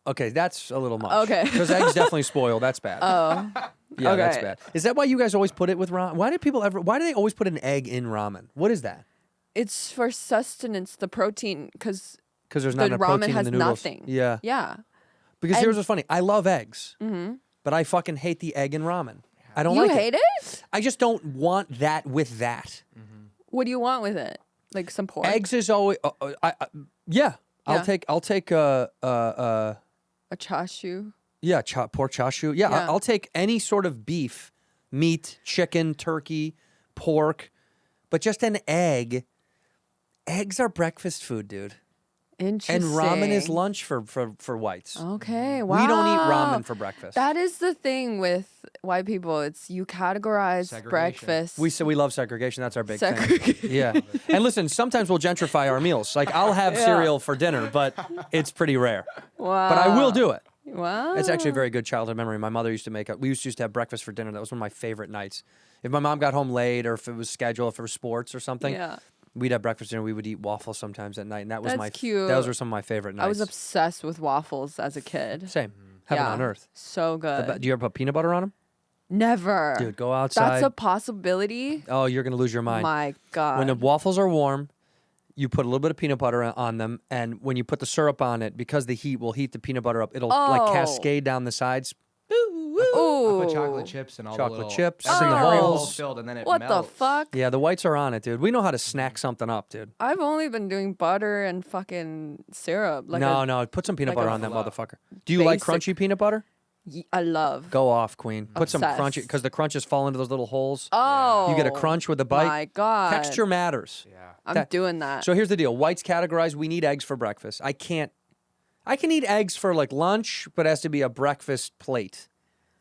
[SPEAKER 6] Okay, that's a little much.
[SPEAKER 7] Okay.
[SPEAKER 6] Because eggs definitely spoil. That's bad.
[SPEAKER 7] Oh.
[SPEAKER 6] Yeah, that's
[SPEAKER 7] okay.
[SPEAKER 6] bad. Is that why you guys always put it with ramen? Why do they always put an egg in ramen? What is that?
[SPEAKER 7] It's for sustenance, the protein, because
[SPEAKER 6] Because there's
[SPEAKER 7] the
[SPEAKER 6] not enough
[SPEAKER 7] ramen
[SPEAKER 6] protein
[SPEAKER 7] has
[SPEAKER 6] in the noodles.
[SPEAKER 7] nothing.
[SPEAKER 6] Yeah.
[SPEAKER 7] Yeah.
[SPEAKER 6] Because
[SPEAKER 7] And-
[SPEAKER 6] here's what's funny. I love eggs. But I fucking hate the egg in ramen. I don't
[SPEAKER 7] You
[SPEAKER 6] like
[SPEAKER 7] hate
[SPEAKER 6] it.
[SPEAKER 7] it?
[SPEAKER 6] I just don't want that with that.
[SPEAKER 7] What do you want with it? Like some pork?
[SPEAKER 6] Eggs is always yeah. I'll
[SPEAKER 7] Yeah.
[SPEAKER 6] take
[SPEAKER 7] A chashu?
[SPEAKER 6] yeah, pork chashu. Yeah,
[SPEAKER 7] Yeah.
[SPEAKER 6] I'll take any sort of beef, meat, chicken, turkey, pork, but just an egg. Eggs are breakfast food, dude. And
[SPEAKER 7] Interesting.
[SPEAKER 6] ramen is lunch for whites.
[SPEAKER 7] Okay, wow.
[SPEAKER 6] We don't eat ramen for breakfast.
[SPEAKER 7] That is the thing with white people. It's you categorize
[SPEAKER 8] Segregation.
[SPEAKER 7] breakfast.
[SPEAKER 6] We love segregation. That's our big thing.
[SPEAKER 7] Segregation.
[SPEAKER 6] Yeah. And listen, sometimes we'll gentrify our meals. Like I'll have cereal for dinner, but it's pretty rare.
[SPEAKER 7] Wow.
[SPEAKER 6] But I will do it.
[SPEAKER 7] Wow.
[SPEAKER 6] It's actually a very good childhood memory. My mother used to make it. We used to have breakfast for dinner. That was one of my favorite nights. If my mom got home late or if it was scheduled for sports or something,
[SPEAKER 7] Yeah.
[SPEAKER 6] we'd have breakfast dinner. We would eat waffles sometimes at night, and that was
[SPEAKER 7] That's
[SPEAKER 6] my
[SPEAKER 7] cute.
[SPEAKER 6] Those were some of my favorite nights.
[SPEAKER 7] I was obsessed with waffles as a kid.
[SPEAKER 6] Same. Heaven
[SPEAKER 7] Yeah.
[SPEAKER 6] on earth.
[SPEAKER 7] So good.
[SPEAKER 6] Do you ever put peanut butter on them?
[SPEAKER 7] Never.
[SPEAKER 6] Dude, go outside.
[SPEAKER 7] That's a possibility.
[SPEAKER 6] Oh, you're gonna lose your mind.
[SPEAKER 7] My God.
[SPEAKER 6] When the waffles are warm, you put a little bit of peanut butter on them, and when you put the syrup on it, because the heat will heat the peanut butter up, it'll like
[SPEAKER 7] Oh.
[SPEAKER 6] cascade down the sides.
[SPEAKER 7] Ooh.
[SPEAKER 8] I put chocolate chips and all
[SPEAKER 6] Chocolate
[SPEAKER 8] the little
[SPEAKER 6] chips
[SPEAKER 8] every
[SPEAKER 6] in the
[SPEAKER 8] area
[SPEAKER 6] holes.
[SPEAKER 8] is filled, and then it
[SPEAKER 7] What
[SPEAKER 8] melts.
[SPEAKER 7] the fuck?
[SPEAKER 6] Yeah, the whites are on it, dude. We know how to snack something up, dude.
[SPEAKER 7] I've only been doing butter and fucking syrup. Like
[SPEAKER 6] No, put some peanut
[SPEAKER 7] like
[SPEAKER 6] butter
[SPEAKER 7] a
[SPEAKER 6] on that
[SPEAKER 8] fluff.
[SPEAKER 6] motherfucker. Do you like
[SPEAKER 7] Basic-
[SPEAKER 6] crunchy peanut butter?
[SPEAKER 7] I love.
[SPEAKER 6] Go off, queen. Put some crunchy,
[SPEAKER 7] Obsessed.
[SPEAKER 6] because the crunches fall into those little holes.
[SPEAKER 7] Oh.
[SPEAKER 6] You get a crunch with a bite.
[SPEAKER 7] My God.
[SPEAKER 6] Texture matters.
[SPEAKER 8] Yeah.
[SPEAKER 7] I'm
[SPEAKER 6] that-
[SPEAKER 7] doing that.
[SPEAKER 6] So here's the deal. Whites categorized, we need eggs for breakfast. I can eat eggs for like lunch, but it has to be a breakfast plate.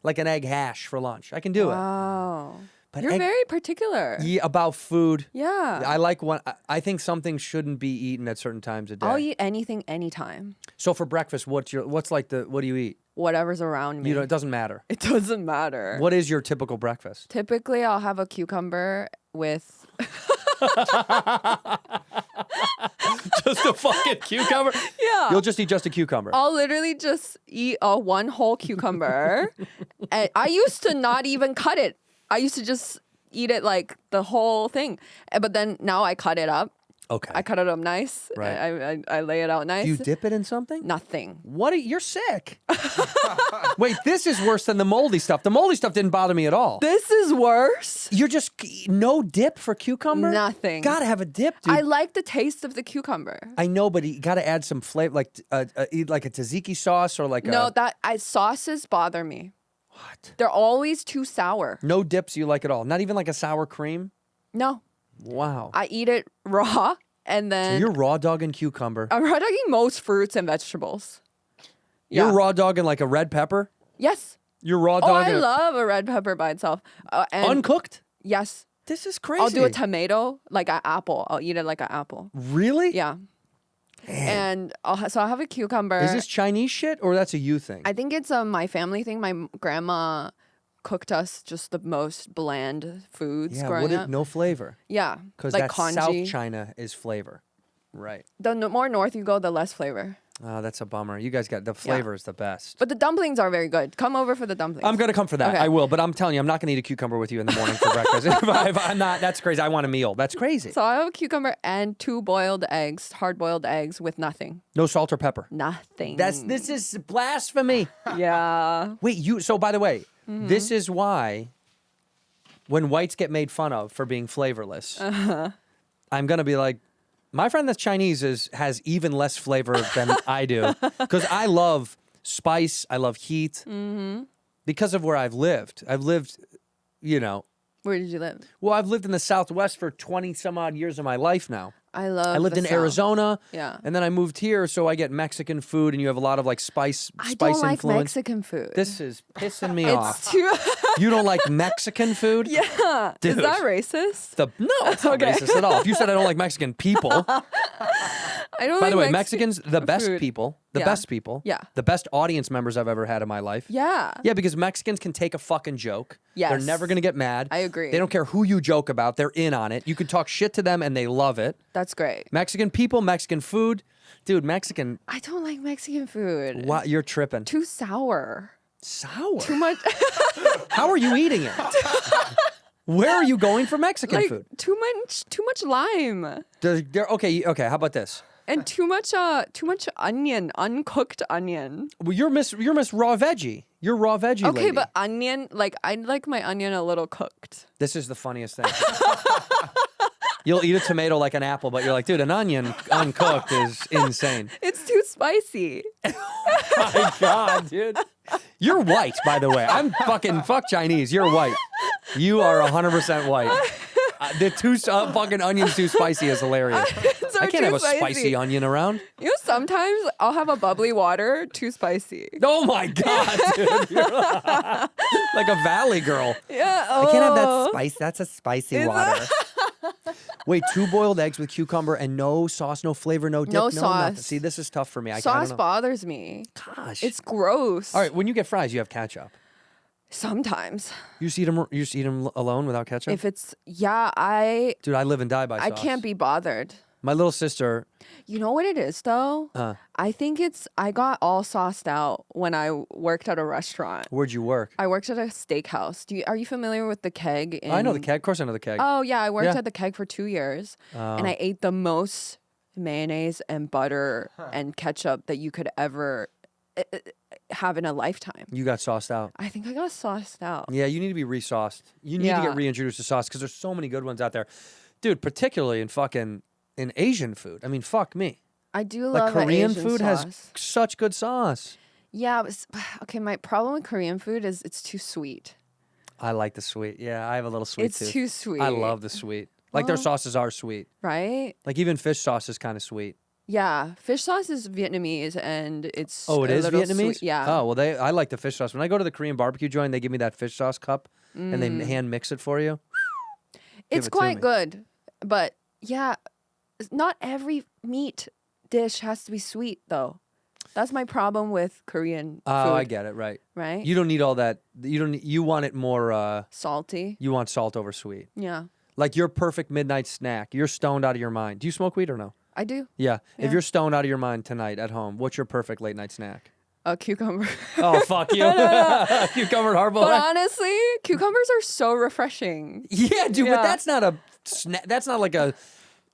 [SPEAKER 6] Like an egg hash for lunch. I can do it.
[SPEAKER 7] Wow.
[SPEAKER 6] But
[SPEAKER 7] You're
[SPEAKER 6] egg-
[SPEAKER 7] very particular.
[SPEAKER 6] Yeah, about food.
[SPEAKER 7] Yeah.
[SPEAKER 6] I like one. I think something shouldn't be eaten at certain times a day.
[SPEAKER 7] I'll eat anything anytime.
[SPEAKER 6] So for breakfast, what do you eat?
[SPEAKER 7] Whatever's around me.
[SPEAKER 6] It doesn't matter.
[SPEAKER 7] It doesn't matter.
[SPEAKER 6] What is your typical breakfast?
[SPEAKER 7] Typically, I'll have a cucumber with.
[SPEAKER 6] Just a fucking cucumber?
[SPEAKER 7] Yeah.
[SPEAKER 6] You'll just eat just a cucumber.
[SPEAKER 7] I'll literally just eat one whole cucumber. And I used to not even cut it. I used to just eat it like the whole thing. But then now I cut it up.
[SPEAKER 6] Okay.
[SPEAKER 7] I cut it up nice.
[SPEAKER 6] Right.
[SPEAKER 7] I lay it out nice.
[SPEAKER 6] Do you dip it in something?
[SPEAKER 7] Nothing.
[SPEAKER 6] You're sick. Wait, this is worse than the moldy stuff. The moldy stuff didn't bother me at all.
[SPEAKER 7] This is worse.
[SPEAKER 6] You're just no dip for cucumber?
[SPEAKER 7] Nothing.
[SPEAKER 6] Gotta have a dip, dude.
[SPEAKER 7] I like the taste of the cucumber.
[SPEAKER 6] I know, but you gotta add some flavor, like eat like a tzatziki sauce or like
[SPEAKER 7] No, sauces bother me.
[SPEAKER 6] What?
[SPEAKER 7] They're always too sour.
[SPEAKER 6] No dips you like at all? Not even like a sour cream?
[SPEAKER 7] No.
[SPEAKER 6] Wow.
[SPEAKER 7] I eat it raw and then
[SPEAKER 6] So you're raw dogging cucumber.
[SPEAKER 7] I'm raw dogging most fruits and vegetables.
[SPEAKER 6] You're
[SPEAKER 7] Yeah.
[SPEAKER 6] raw dogging like a red pepper?
[SPEAKER 7] Yes.
[SPEAKER 6] You're raw
[SPEAKER 7] Oh,
[SPEAKER 6] dogging
[SPEAKER 7] I love a red pepper by itself. And
[SPEAKER 6] uncooked?
[SPEAKER 7] yes.
[SPEAKER 6] This is crazy.
[SPEAKER 7] I'll do a tomato like an apple. I'll eat it like an apple.
[SPEAKER 6] Really?
[SPEAKER 7] Yeah. And so I'll have a cucumber.
[SPEAKER 6] Is this Chinese shit or that's a you thing?
[SPEAKER 7] I think it's my family thing. My grandma cooked us just the most bland foods growing up.
[SPEAKER 6] No flavor.
[SPEAKER 7] Yeah.
[SPEAKER 6] Because
[SPEAKER 7] like
[SPEAKER 6] that
[SPEAKER 7] congee.
[SPEAKER 6] South China is flavor. Right.
[SPEAKER 7] The more north you go, the less flavor.
[SPEAKER 6] Oh, that's a bummer. You guys got the flavor is the best.
[SPEAKER 7] But the dumplings are very good. Come over for the dumplings.
[SPEAKER 6] I'm gonna come for that.
[SPEAKER 7] Okay.
[SPEAKER 6] I will, but I'm telling you, I'm not gonna eat a cucumber with you in the morning for breakfast. if I'm not. That's crazy. I want a meal. That's crazy.
[SPEAKER 7] So I have a cucumber and 2 boiled eggs, hard-boiled eggs with nothing.
[SPEAKER 6] No salt or pepper.
[SPEAKER 7] Nothing.
[SPEAKER 6] This is blasphemy.
[SPEAKER 7] Yeah.
[SPEAKER 6] Wait, so by the way,
[SPEAKER 7] Mm-hmm.
[SPEAKER 6] this is why when whites get made fun of for being flavorless, I'm gonna be like, my friend that's Chinese has even less flavor than I do. Because I love spice, I love heat. Because of where I've lived. I've lived,
[SPEAKER 7] Where did you live?
[SPEAKER 6] well, I've lived in the Southwest for 20 some odd years of my life now.
[SPEAKER 7] I love.
[SPEAKER 6] I lived
[SPEAKER 7] the
[SPEAKER 6] in
[SPEAKER 7] South.
[SPEAKER 6] Arizona.
[SPEAKER 7] Yeah.
[SPEAKER 6] And then I moved here, so I get Mexican food, and you have a lot of like spice
[SPEAKER 7] I don't like
[SPEAKER 6] influence.
[SPEAKER 7] Mexican food.
[SPEAKER 6] This is pissing me
[SPEAKER 7] it's
[SPEAKER 6] off.
[SPEAKER 7] too.
[SPEAKER 6] You don't like Mexican food?
[SPEAKER 7] Yeah.
[SPEAKER 6] Dude.
[SPEAKER 7] Is that racist?
[SPEAKER 6] No, it's not
[SPEAKER 7] Okay.
[SPEAKER 6] racist at all. If you said I don't like Mexican people,
[SPEAKER 7] I don't.
[SPEAKER 6] by
[SPEAKER 7] like
[SPEAKER 6] the way,
[SPEAKER 7] Mexican
[SPEAKER 6] Mexicans, the best
[SPEAKER 7] food.
[SPEAKER 6] people, the
[SPEAKER 7] Yeah.
[SPEAKER 6] best people,
[SPEAKER 7] Yeah.
[SPEAKER 6] the best audience members I've ever had in my life.
[SPEAKER 7] Yeah.
[SPEAKER 6] Yeah, because Mexicans can take a fucking joke. They're
[SPEAKER 7] Yes.
[SPEAKER 6] never gonna get mad.
[SPEAKER 7] I agree.
[SPEAKER 6] They don't care who you joke about. They're in on it. You can talk shit to them and they love it.
[SPEAKER 7] That's great.
[SPEAKER 6] Mexican people, Mexican food, dude. Mexican.
[SPEAKER 7] I don't like Mexican food.
[SPEAKER 6] What? You're tripping.
[SPEAKER 7] Too sour.
[SPEAKER 6] Sour.
[SPEAKER 7] Too much.
[SPEAKER 6] How are you eating it? Where are you going for Mexican
[SPEAKER 7] like
[SPEAKER 6] food?
[SPEAKER 7] too much lime.
[SPEAKER 6] Okay. How about this?
[SPEAKER 7] And too much onion, uncooked onion.
[SPEAKER 6] Well, you're Miss Raw Veggie. You're raw veggie
[SPEAKER 7] Okay,
[SPEAKER 6] lady.
[SPEAKER 7] but onion, like I like my onion a little cooked.
[SPEAKER 6] This is the funniest thing. You'll eat a tomato like an apple, but you're like, dude, an onion uncooked is insane.
[SPEAKER 7] It's too spicy.
[SPEAKER 6] My God, dude. You're white, by the way. I'm fuck Chinese. You're white. You are 100% white. The fucking onions too spicy is hilarious.
[SPEAKER 7] So
[SPEAKER 6] I can't have a
[SPEAKER 7] too
[SPEAKER 6] spicy onion around.
[SPEAKER 7] You know, sometimes I'll have a bubbly water too spicy.
[SPEAKER 6] Oh my God, dude. You're like a valley girl.
[SPEAKER 7] Yeah.
[SPEAKER 6] I can't have that
[SPEAKER 7] oh.
[SPEAKER 6] spice. That's a spicy water. Wait, 2 boiled eggs with cucumber and no sauce, no flavor, no dip,
[SPEAKER 7] No
[SPEAKER 6] nothing.
[SPEAKER 7] sauce.
[SPEAKER 6] See, this is tough for me. I
[SPEAKER 7] Sauce
[SPEAKER 6] don't know.
[SPEAKER 7] bothers me.
[SPEAKER 6] Gosh.
[SPEAKER 7] It's gross.
[SPEAKER 6] All right, when you get fries, you have ketchup.
[SPEAKER 7] Sometimes.
[SPEAKER 6] You just eat them alone without ketchup?
[SPEAKER 7] If it's I
[SPEAKER 6] Dude, I live and die by sauce.
[SPEAKER 7] I can't be bothered.
[SPEAKER 6] My little sister,
[SPEAKER 7] You know what it is though? I think I got all sauced out when I worked at a restaurant.
[SPEAKER 6] where'd you work?
[SPEAKER 7] I worked at a steakhouse. Are you familiar with the Keg?
[SPEAKER 6] I know the keg. Of course I know the keg.
[SPEAKER 7] Oh yeah, I worked
[SPEAKER 6] Yeah.
[SPEAKER 7] at the Keg for 2 years, and I ate the most mayonnaise and butter and ketchup that you could ever have in a lifetime.
[SPEAKER 6] You got sauced out.
[SPEAKER 7] I think I got sauced out.
[SPEAKER 6] Yeah, you need to be re-sauced. You need to
[SPEAKER 7] Yeah.
[SPEAKER 6] get reintroduced to sauce because there's so many good ones out there. Dude, particularly in Asian food. I mean, fuck me.
[SPEAKER 7] I do
[SPEAKER 6] Like
[SPEAKER 7] love an
[SPEAKER 6] Korean
[SPEAKER 7] Asian
[SPEAKER 6] food
[SPEAKER 7] sauce.
[SPEAKER 6] has such good sauce.
[SPEAKER 7] Yeah, but okay. My problem with Korean food is it's too sweet.
[SPEAKER 6] I like the sweet. Yeah, I have a little sweet
[SPEAKER 7] It's
[SPEAKER 6] tooth.
[SPEAKER 7] too sweet.
[SPEAKER 6] I love the sweet. Like their
[SPEAKER 7] Well-
[SPEAKER 6] sauces are sweet.
[SPEAKER 7] Right?
[SPEAKER 6] Like even fish sauce is kind of sweet.
[SPEAKER 7] Yeah, fish sauce is Vietnamese and it's
[SPEAKER 6] Oh, it
[SPEAKER 7] a
[SPEAKER 6] is
[SPEAKER 7] little
[SPEAKER 6] Vietnamese?
[SPEAKER 7] Sweet. Yeah.
[SPEAKER 6] Oh, well, I like the fish sauce. When I go to the Korean barbecue joint, they give me that fish sauce cup and they hand mix it for you.
[SPEAKER 7] It's
[SPEAKER 6] it to
[SPEAKER 7] quite
[SPEAKER 6] me.
[SPEAKER 7] good, but yeah, not every meat dish has to be sweet though. That's my problem with Korean food.
[SPEAKER 6] Oh, I get it. Right.
[SPEAKER 7] Right?
[SPEAKER 6] You don't need all that. You want it more.
[SPEAKER 7] Salty.
[SPEAKER 6] You want salt over sweet.
[SPEAKER 7] Yeah,
[SPEAKER 6] Like your perfect midnight snack. You're stoned out of your mind. Do you smoke weed or no?
[SPEAKER 7] I do.
[SPEAKER 6] Yeah.
[SPEAKER 7] Yeah.
[SPEAKER 6] If you're stoned out of your mind tonight at home, what's your perfect late night snack?
[SPEAKER 7] A cucumber.
[SPEAKER 6] Oh, fuck you. Cucumber hard boiled
[SPEAKER 7] But
[SPEAKER 6] egg.
[SPEAKER 7] honestly, cucumbers are so refreshing.
[SPEAKER 6] Yeah, dude,
[SPEAKER 7] Yeah.
[SPEAKER 6] but that's not a that's not like a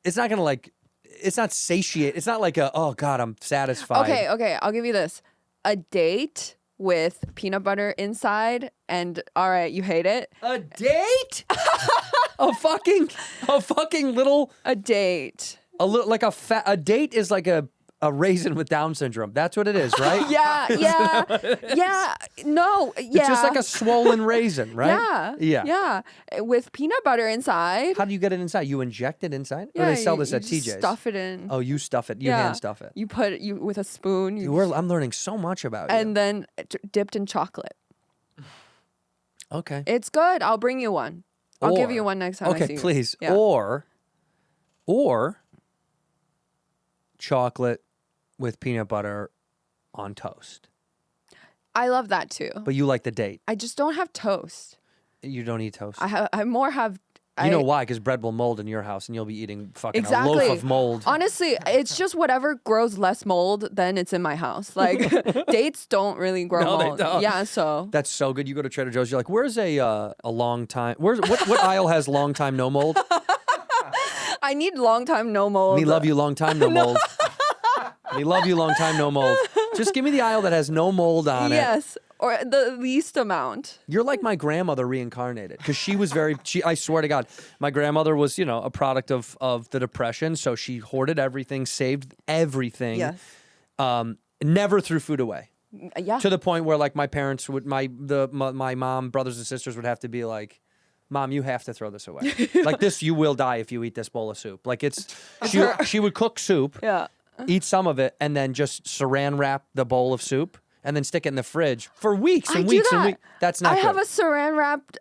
[SPEAKER 6] it's not gonna like it's not satiate. It's not like a oh god, I'm satisfied.
[SPEAKER 7] Okay, I'll give you this. A date with peanut butter inside and all right, you hate it?
[SPEAKER 6] A date? a fucking little
[SPEAKER 7] A date.
[SPEAKER 6] a little like a date is like a raisin with Down syndrome. That's what it is, right?
[SPEAKER 7] Yeah. No, yeah.
[SPEAKER 6] It's just like a swollen raisin, right?
[SPEAKER 7] Yeah. With peanut butter inside.
[SPEAKER 6] How do you get it inside? You inject it inside?
[SPEAKER 7] Yeah,
[SPEAKER 6] Or they sell this
[SPEAKER 7] you
[SPEAKER 6] at
[SPEAKER 7] just
[SPEAKER 6] TJ's?
[SPEAKER 7] Stuff it in.
[SPEAKER 6] Oh, you stuff it. You hand stuff it.
[SPEAKER 7] You put it with a spoon.
[SPEAKER 6] Dude, I'm learning so much about you.
[SPEAKER 7] And then dipped in chocolate.
[SPEAKER 6] Okay.
[SPEAKER 7] It's good. I'll bring you one. I'll give you one next time I see
[SPEAKER 6] Okay,
[SPEAKER 7] you.
[SPEAKER 6] please.
[SPEAKER 7] Yeah.
[SPEAKER 6] Or chocolate with peanut butter on toast.
[SPEAKER 7] I love that too.
[SPEAKER 6] But you like the date.
[SPEAKER 7] I just don't have toast.
[SPEAKER 6] You don't eat toast.
[SPEAKER 7] I more have.
[SPEAKER 6] You know why? Because bread will mold in your house, and you'll be eating fucking
[SPEAKER 7] Exactly.
[SPEAKER 6] a loaf of mold.
[SPEAKER 7] Honestly, it's just whatever grows less mold, then it's in my house. Like dates don't really grow
[SPEAKER 6] No, they
[SPEAKER 7] mold.
[SPEAKER 6] don't.
[SPEAKER 7] Yeah, so
[SPEAKER 6] That's so good. You go to Trader Joe's, you're like, "Where's a long time? What aisle has long time no mold?
[SPEAKER 7] I need long time no mold.
[SPEAKER 6] Me love you long time no mold. Me love you long time no mold. Just give me the aisle that has no mold on it.
[SPEAKER 7] Yes, or the least amount.
[SPEAKER 6] You're like my grandmother reincarnated because she was I swear to God, my grandmother was, a product of the Depression. So she hoarded everything, saved everything,
[SPEAKER 7] Yes.
[SPEAKER 6] Never threw food away.
[SPEAKER 7] Yeah.
[SPEAKER 6] To the point where like my parents would, my mom, brothers and sisters would have to be like, Mom, you have to throw this away. Like this, you will die if you eat this bowl of soup. Like she would cook soup,
[SPEAKER 7] Yeah.
[SPEAKER 6] eat some of it, and then just saran wrap the bowl of soup. And then stick it in the fridge for weeks and
[SPEAKER 7] I do
[SPEAKER 6] weeks and
[SPEAKER 7] that.
[SPEAKER 6] weeks. That's not
[SPEAKER 7] I
[SPEAKER 6] good.
[SPEAKER 7] have a saran wrapped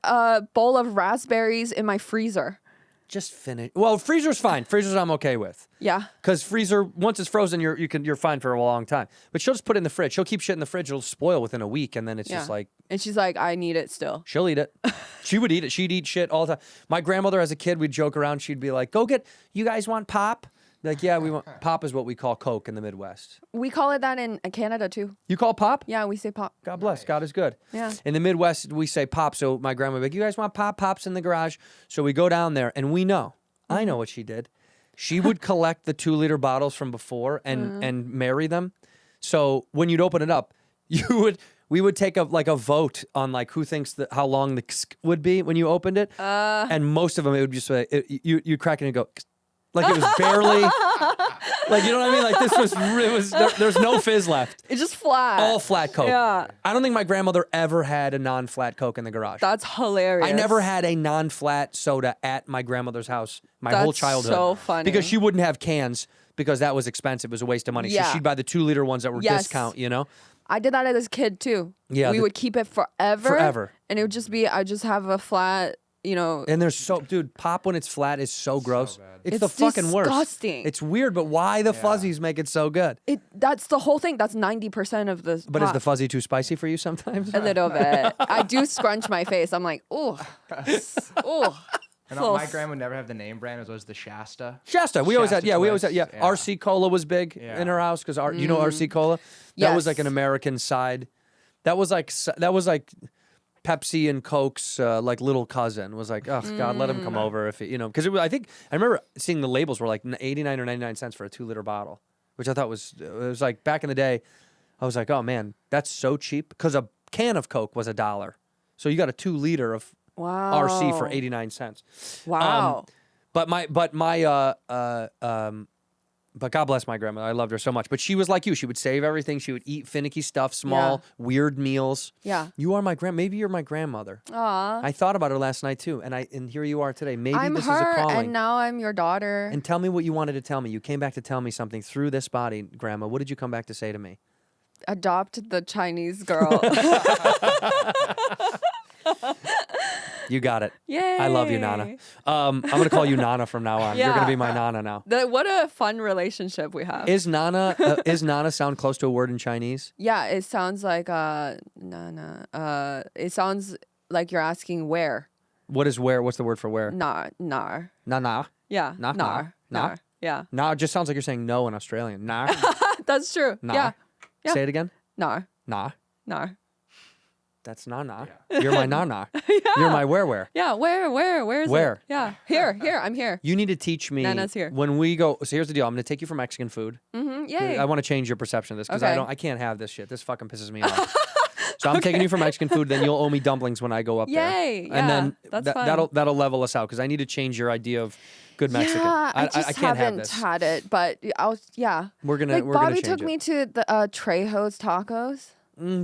[SPEAKER 7] bowl of raspberries in my freezer.
[SPEAKER 6] Just finish. Well, freezer's fine. Freezer's I'm okay with.
[SPEAKER 7] Yeah.
[SPEAKER 6] Because freezer, once it's frozen, you're fine for a long time. But she'll just put it in the fridge. She'll keep shit in the fridge. It'll spoil within a week, and then it's just like
[SPEAKER 7] And she's like, I need it still.
[SPEAKER 6] she'll eat it. She would eat it. She'd eat shit all the time. My grandmother, as a kid, we'd joke around. She'd be like, "Go get. You guys want pop?" Like, yeah, we want pop. Is what we call Coke in the Midwest.
[SPEAKER 7] We call it that in Canada too.
[SPEAKER 6] You call pop?
[SPEAKER 7] Yeah, we say pop.
[SPEAKER 6] God bless. God is good.
[SPEAKER 7] Yeah.
[SPEAKER 6] In the Midwest, we say pop. So my grandma would be like, "You guys want pop? Pop's in the garage." So we go down there, and we know. I know what she did. She would collect the 2-liter bottles from before and marry them. So when you'd open it up, we would take a vote on like who thinks how long the ksk would be when you opened it, and most of them it would just be you crack it and go. Ksk. Like it was barely, like, you know what I mean? Like there's no fizz left.
[SPEAKER 7] It's just flat.
[SPEAKER 6] All flat Coke.
[SPEAKER 7] Yeah.
[SPEAKER 6] I don't think my grandmother ever had a non-flat Coke in the garage.
[SPEAKER 7] That's hilarious.
[SPEAKER 6] I never had a non-flat soda at my grandmother's house my whole
[SPEAKER 7] That's
[SPEAKER 6] childhood.
[SPEAKER 7] so funny.
[SPEAKER 6] Because she wouldn't have cans because that was expensive. It was a waste of money.
[SPEAKER 7] Yeah.
[SPEAKER 6] So she'd buy the 2-liter ones that were
[SPEAKER 7] Yes.
[SPEAKER 6] discount, you know?
[SPEAKER 7] I did that as a kid too.
[SPEAKER 6] Yeah,
[SPEAKER 7] We would keep it forever.
[SPEAKER 6] Forever.
[SPEAKER 7] And it would just be, I just have a flat,
[SPEAKER 6] And there's dude, pop when it's flat is so gross. It's the
[SPEAKER 7] It's
[SPEAKER 6] fucking worst.
[SPEAKER 7] disgusting.
[SPEAKER 6] It's weird, but why the fuzzies make it so good?
[SPEAKER 7] That's the whole thing. That's 90% of the
[SPEAKER 6] But is
[SPEAKER 7] pop.
[SPEAKER 6] the fuzzy too spicy for you sometimes?
[SPEAKER 7] A little bit. I do scrunch my face. I'm like, oh, oh.
[SPEAKER 8] And my grandma would never have the name brand. It was the Shasta.
[SPEAKER 6] Shasta. We always had,
[SPEAKER 8] Shasta
[SPEAKER 6] we always had,
[SPEAKER 8] Twist,
[SPEAKER 6] yeah. RC Cola was big in her house because, you know RC Cola? That was like an
[SPEAKER 7] Yes.
[SPEAKER 6] American side. That was like Pepsi and Coke's like little cousin. Was like, oh God, let him come over if because I think I remember seeing the labels were like 89 or 99 cents for a 2-liter bottle, which I thought it was like back in the day. I was like, oh man, that's so cheap because a can of Coke was $1, so you got a 2-liter of RC for 89 cents.
[SPEAKER 7] Wow.
[SPEAKER 6] But God bless my grandmother. I loved her so much. But she was like you. She would save everything. She would eat finicky stuff, small, weird meals.
[SPEAKER 7] Yeah.
[SPEAKER 6] You are my maybe you're my grandmother.
[SPEAKER 7] Aw.
[SPEAKER 6] I thought about her last night too, and here you are today. Maybe
[SPEAKER 7] I'm
[SPEAKER 6] this
[SPEAKER 7] her,
[SPEAKER 6] is a calling.
[SPEAKER 7] and now I'm your daughter.
[SPEAKER 6] And tell me what you wanted to tell me. You came back to tell me something through this body, Grandma. What did you come back to say to me?
[SPEAKER 7] Adopt the Chinese girl.
[SPEAKER 6] You got it.
[SPEAKER 7] Yay.
[SPEAKER 6] I love you, Nana. I'm going to call you Nana from now on. You're going to
[SPEAKER 7] Yeah.
[SPEAKER 6] be my Nana now.
[SPEAKER 7] What a fun relationship we have.
[SPEAKER 6] Is Nana sound close to a word in Chinese?
[SPEAKER 7] Yeah, it sounds like it sounds like you're asking where.
[SPEAKER 6] What is where? What's the word for where?
[SPEAKER 7] Nar.
[SPEAKER 6] Na.
[SPEAKER 7] Yeah.
[SPEAKER 6] Nah, nah.
[SPEAKER 7] Nar. Yeah.
[SPEAKER 6] Nah, it just sounds like you're saying no in Australian. Nah.
[SPEAKER 7] That's true.
[SPEAKER 6] Nah.
[SPEAKER 7] Yeah. Yeah.
[SPEAKER 6] Say it again.
[SPEAKER 7] Nar.
[SPEAKER 6] Nah.
[SPEAKER 7] Nah.
[SPEAKER 6] That's nah. You're my nah. You're my where.
[SPEAKER 7] Yeah, where's
[SPEAKER 6] Where?
[SPEAKER 7] it? Yeah, here, I'm here.
[SPEAKER 6] You need to teach me.
[SPEAKER 7] Nana's here.
[SPEAKER 6] When we go, so here's the deal. I'm going to take you for Mexican food.
[SPEAKER 7] Yay.
[SPEAKER 6] I want to change your perception of this because
[SPEAKER 7] Okay.
[SPEAKER 6] I can't have this shit. This fucking pisses me off. So I'm taking you for Mexican food. Then you'll owe me dumplings when I go up there.
[SPEAKER 7] Yay,
[SPEAKER 6] And then
[SPEAKER 7] that's fun.
[SPEAKER 6] that'll level us out because I need to change your idea of good Mexican.
[SPEAKER 7] Yeah, I just
[SPEAKER 6] can't have
[SPEAKER 7] haven't
[SPEAKER 6] this.
[SPEAKER 7] had it, but
[SPEAKER 6] We're gonna
[SPEAKER 7] like
[SPEAKER 6] we're
[SPEAKER 7] Bobby
[SPEAKER 6] gonna change
[SPEAKER 7] took
[SPEAKER 6] it.
[SPEAKER 7] me to the Trejo's Tacos.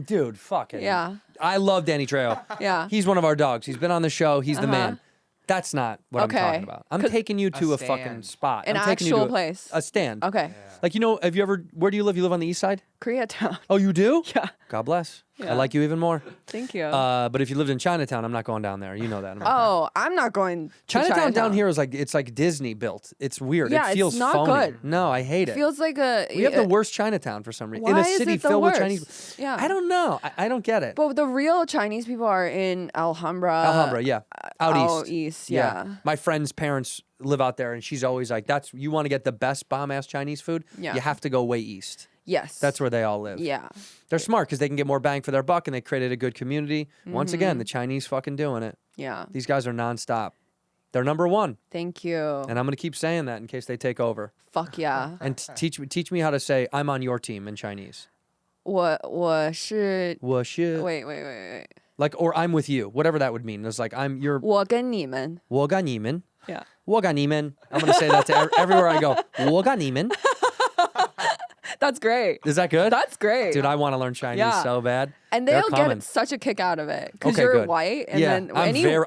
[SPEAKER 6] Dude, fucking.
[SPEAKER 7] Yeah.
[SPEAKER 6] I love Danny Trejo.
[SPEAKER 7] Yeah.
[SPEAKER 6] He's one of our dogs. He's been on the show. He's the man. That's not what I'm
[SPEAKER 7] Okay.
[SPEAKER 6] talking about. I'm taking you to a fucking
[SPEAKER 8] stand.
[SPEAKER 6] spot.
[SPEAKER 7] An
[SPEAKER 6] I'm taking you
[SPEAKER 7] actual
[SPEAKER 6] to
[SPEAKER 7] place.
[SPEAKER 6] A stand.
[SPEAKER 7] Okay.
[SPEAKER 6] Like, have you ever, where do you live? You live on the east side?
[SPEAKER 7] Koreatown.
[SPEAKER 6] Oh, you do?
[SPEAKER 7] Yeah.
[SPEAKER 6] God bless. I
[SPEAKER 7] Yeah.
[SPEAKER 6] like you even more.
[SPEAKER 7] Thank you.
[SPEAKER 6] But if you lived in Chinatown, I'm not going down there. You know that.
[SPEAKER 7] I'm not going to
[SPEAKER 6] Chinatown down here is like, it's like Disney built. It's weird.
[SPEAKER 7] Yeah,
[SPEAKER 6] it
[SPEAKER 7] it's
[SPEAKER 6] feels
[SPEAKER 7] not
[SPEAKER 6] phony.
[SPEAKER 7] good.
[SPEAKER 6] No, I hate it.
[SPEAKER 7] Feels like
[SPEAKER 6] We have the worst Chinatown for some reason. In
[SPEAKER 7] Why
[SPEAKER 6] a
[SPEAKER 7] is
[SPEAKER 6] city
[SPEAKER 7] it the
[SPEAKER 6] filled with
[SPEAKER 7] worst?
[SPEAKER 6] Chinese.
[SPEAKER 7] Yeah.
[SPEAKER 6] I don't know. I don't get it.
[SPEAKER 7] But the real Chinese people are in Alhambra.
[SPEAKER 6] Alhambra, yeah. Out
[SPEAKER 7] east, yeah.
[SPEAKER 6] My friend's parents live out there, and she's always like, you want to get the best bomb-ass Chinese food?
[SPEAKER 7] Yeah.
[SPEAKER 6] You have to go way east.
[SPEAKER 7] Yes.
[SPEAKER 6] That's where they all live.
[SPEAKER 7] Yeah.
[SPEAKER 6] They're smart because they can get more bang for their buck, and they created a good community. Once again, the Chinese fucking doing it.
[SPEAKER 7] Yeah.
[SPEAKER 6] These guys are nonstop. They're number one,
[SPEAKER 7] Thank you.
[SPEAKER 6] and I'm going to keep saying that in case they take over.
[SPEAKER 7] Fuck yeah.
[SPEAKER 6] And teach me how to say I'm on your team in Chinese.
[SPEAKER 7] 我是
[SPEAKER 6] Wait.
[SPEAKER 7] wait.
[SPEAKER 6] Like, or I'm with you, whatever that would mean. It's like you're
[SPEAKER 7] 我跟你们.
[SPEAKER 6] 我跟你们.
[SPEAKER 7] Yeah.
[SPEAKER 6] 我跟你们. I'm going to say that to everywhere I go. 我跟你们.
[SPEAKER 7] That's great.
[SPEAKER 6] Is that good?
[SPEAKER 7] That's great.
[SPEAKER 6] Dude, I want to learn Chinese
[SPEAKER 7] Yeah.
[SPEAKER 6] so bad.
[SPEAKER 7] And
[SPEAKER 6] They're
[SPEAKER 7] they'll
[SPEAKER 6] coming.
[SPEAKER 7] get such a kick out of it because
[SPEAKER 6] Okay,
[SPEAKER 7] you're
[SPEAKER 6] good.
[SPEAKER 7] white. And
[SPEAKER 6] Yeah,
[SPEAKER 7] then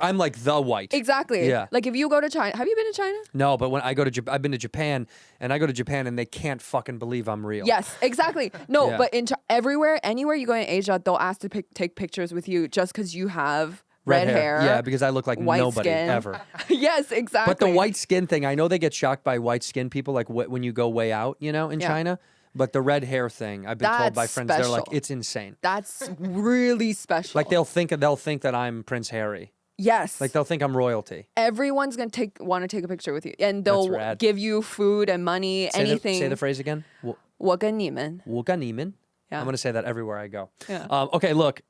[SPEAKER 6] I'm like the white.
[SPEAKER 7] Exactly.
[SPEAKER 6] Yeah.
[SPEAKER 7] Like if you go to China, have you been to China?
[SPEAKER 6] No, but when I go to I've been to Japan, and I go to Japan, and they can't fucking believe I'm real.
[SPEAKER 7] Yes, exactly. No,
[SPEAKER 6] Yeah.
[SPEAKER 7] but everywhere, anywhere you go in Asia, they'll ask to take pictures with you just because you have red hair.
[SPEAKER 6] Yeah, because I look like
[SPEAKER 7] white
[SPEAKER 6] nobody
[SPEAKER 7] skin.
[SPEAKER 6] ever.
[SPEAKER 7] Yes, exactly.
[SPEAKER 6] But the white skin thing, I know they get shocked by white skin people, like when you go way out, in
[SPEAKER 7] Yeah.
[SPEAKER 6] China. But the red hair thing, I've been told by
[SPEAKER 7] That's
[SPEAKER 6] friends, they're like,
[SPEAKER 7] special.
[SPEAKER 6] it's insane.
[SPEAKER 7] That's really special.
[SPEAKER 6] Like they'll think that I'm Prince Harry.
[SPEAKER 7] yes.
[SPEAKER 6] Like they'll think I'm royalty.
[SPEAKER 7] Everyone's gonna want to take a picture with you, and they'll
[SPEAKER 6] rad.
[SPEAKER 7] give you food and money, anything.
[SPEAKER 6] Say the phrase again.
[SPEAKER 7] 我跟你们.
[SPEAKER 6] 我跟你们.
[SPEAKER 7] Yeah.
[SPEAKER 6] I'm gonna say that everywhere I go.
[SPEAKER 7] Yeah.
[SPEAKER 6] Okay, look,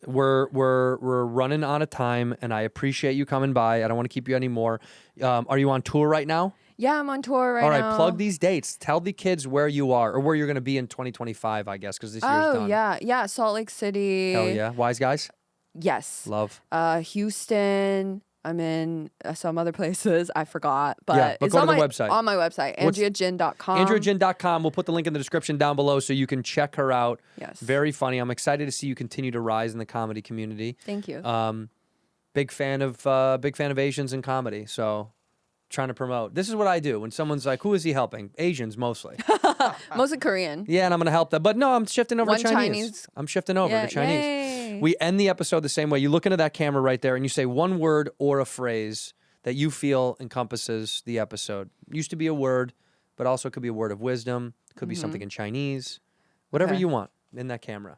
[SPEAKER 6] we're running out of time, and I appreciate you coming by. I don't want to keep you anymore. Are you on tour right now?
[SPEAKER 7] Yeah, I'm on tour right
[SPEAKER 6] All
[SPEAKER 7] now.
[SPEAKER 6] right, plug these dates. Tell the kids where you are or where you're going to be in 2025, I guess, because this year's done.
[SPEAKER 7] Oh yeah, Salt Lake City.
[SPEAKER 6] Hell yeah. Wise guys?
[SPEAKER 7] Yes.
[SPEAKER 6] Love.
[SPEAKER 7] Houston. I'm in some other places. I forgot, but
[SPEAKER 6] Yeah, but
[SPEAKER 7] it's
[SPEAKER 6] go
[SPEAKER 7] on
[SPEAKER 6] to the
[SPEAKER 7] my
[SPEAKER 6] website.
[SPEAKER 7] On my website, AndreaJin.com.
[SPEAKER 6] AndreaJin.com. We'll put the link in the description down below so you can check her out.
[SPEAKER 7] Yes.
[SPEAKER 6] Very funny. I'm excited to see you continue to rise in the comedy community.
[SPEAKER 7] Thank you.
[SPEAKER 6] Big fan of Asians in comedy. So trying to promote. This is what I do when someone's like, who is he helping? Asians mostly.
[SPEAKER 7] Mostly Korean.
[SPEAKER 6] Yeah, and I'm going to help them. But no, I'm shifting over
[SPEAKER 7] One
[SPEAKER 6] to Chinese.
[SPEAKER 7] Chinese.
[SPEAKER 6] I'm shifting over
[SPEAKER 7] Yeah,
[SPEAKER 6] to Chinese.
[SPEAKER 7] yay.
[SPEAKER 6] We end the episode the same way. You look into that camera right there and you say one word or a phrase that you feel encompasses the episode. Used to be a word, but also could be a word of wisdom. Could be something in Chinese. Whatever
[SPEAKER 7] Okay.
[SPEAKER 6] you want in that camera.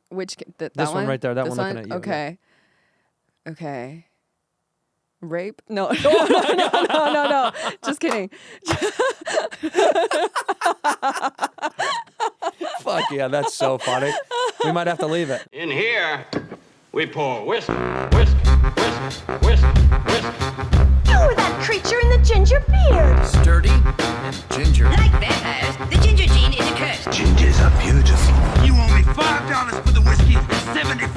[SPEAKER 7] Which that
[SPEAKER 6] This one right there, that
[SPEAKER 7] This
[SPEAKER 6] one looking at you,
[SPEAKER 7] Okay. Okay. Rape? No. No. Just kidding.
[SPEAKER 6] Fuck yeah, that's so funny. We might have to leave it.
[SPEAKER 1] In here, we pour whisk, whisk, whisk, whisk, whisk.
[SPEAKER 2] You were that creature in the ginger beard.
[SPEAKER 3] Sturdy and ginger.
[SPEAKER 4] Like vampires, the ginger gene is a curse.
[SPEAKER 3] Gingers are beautiful.
[SPEAKER 5] You owe me $5 for the whiskey and $75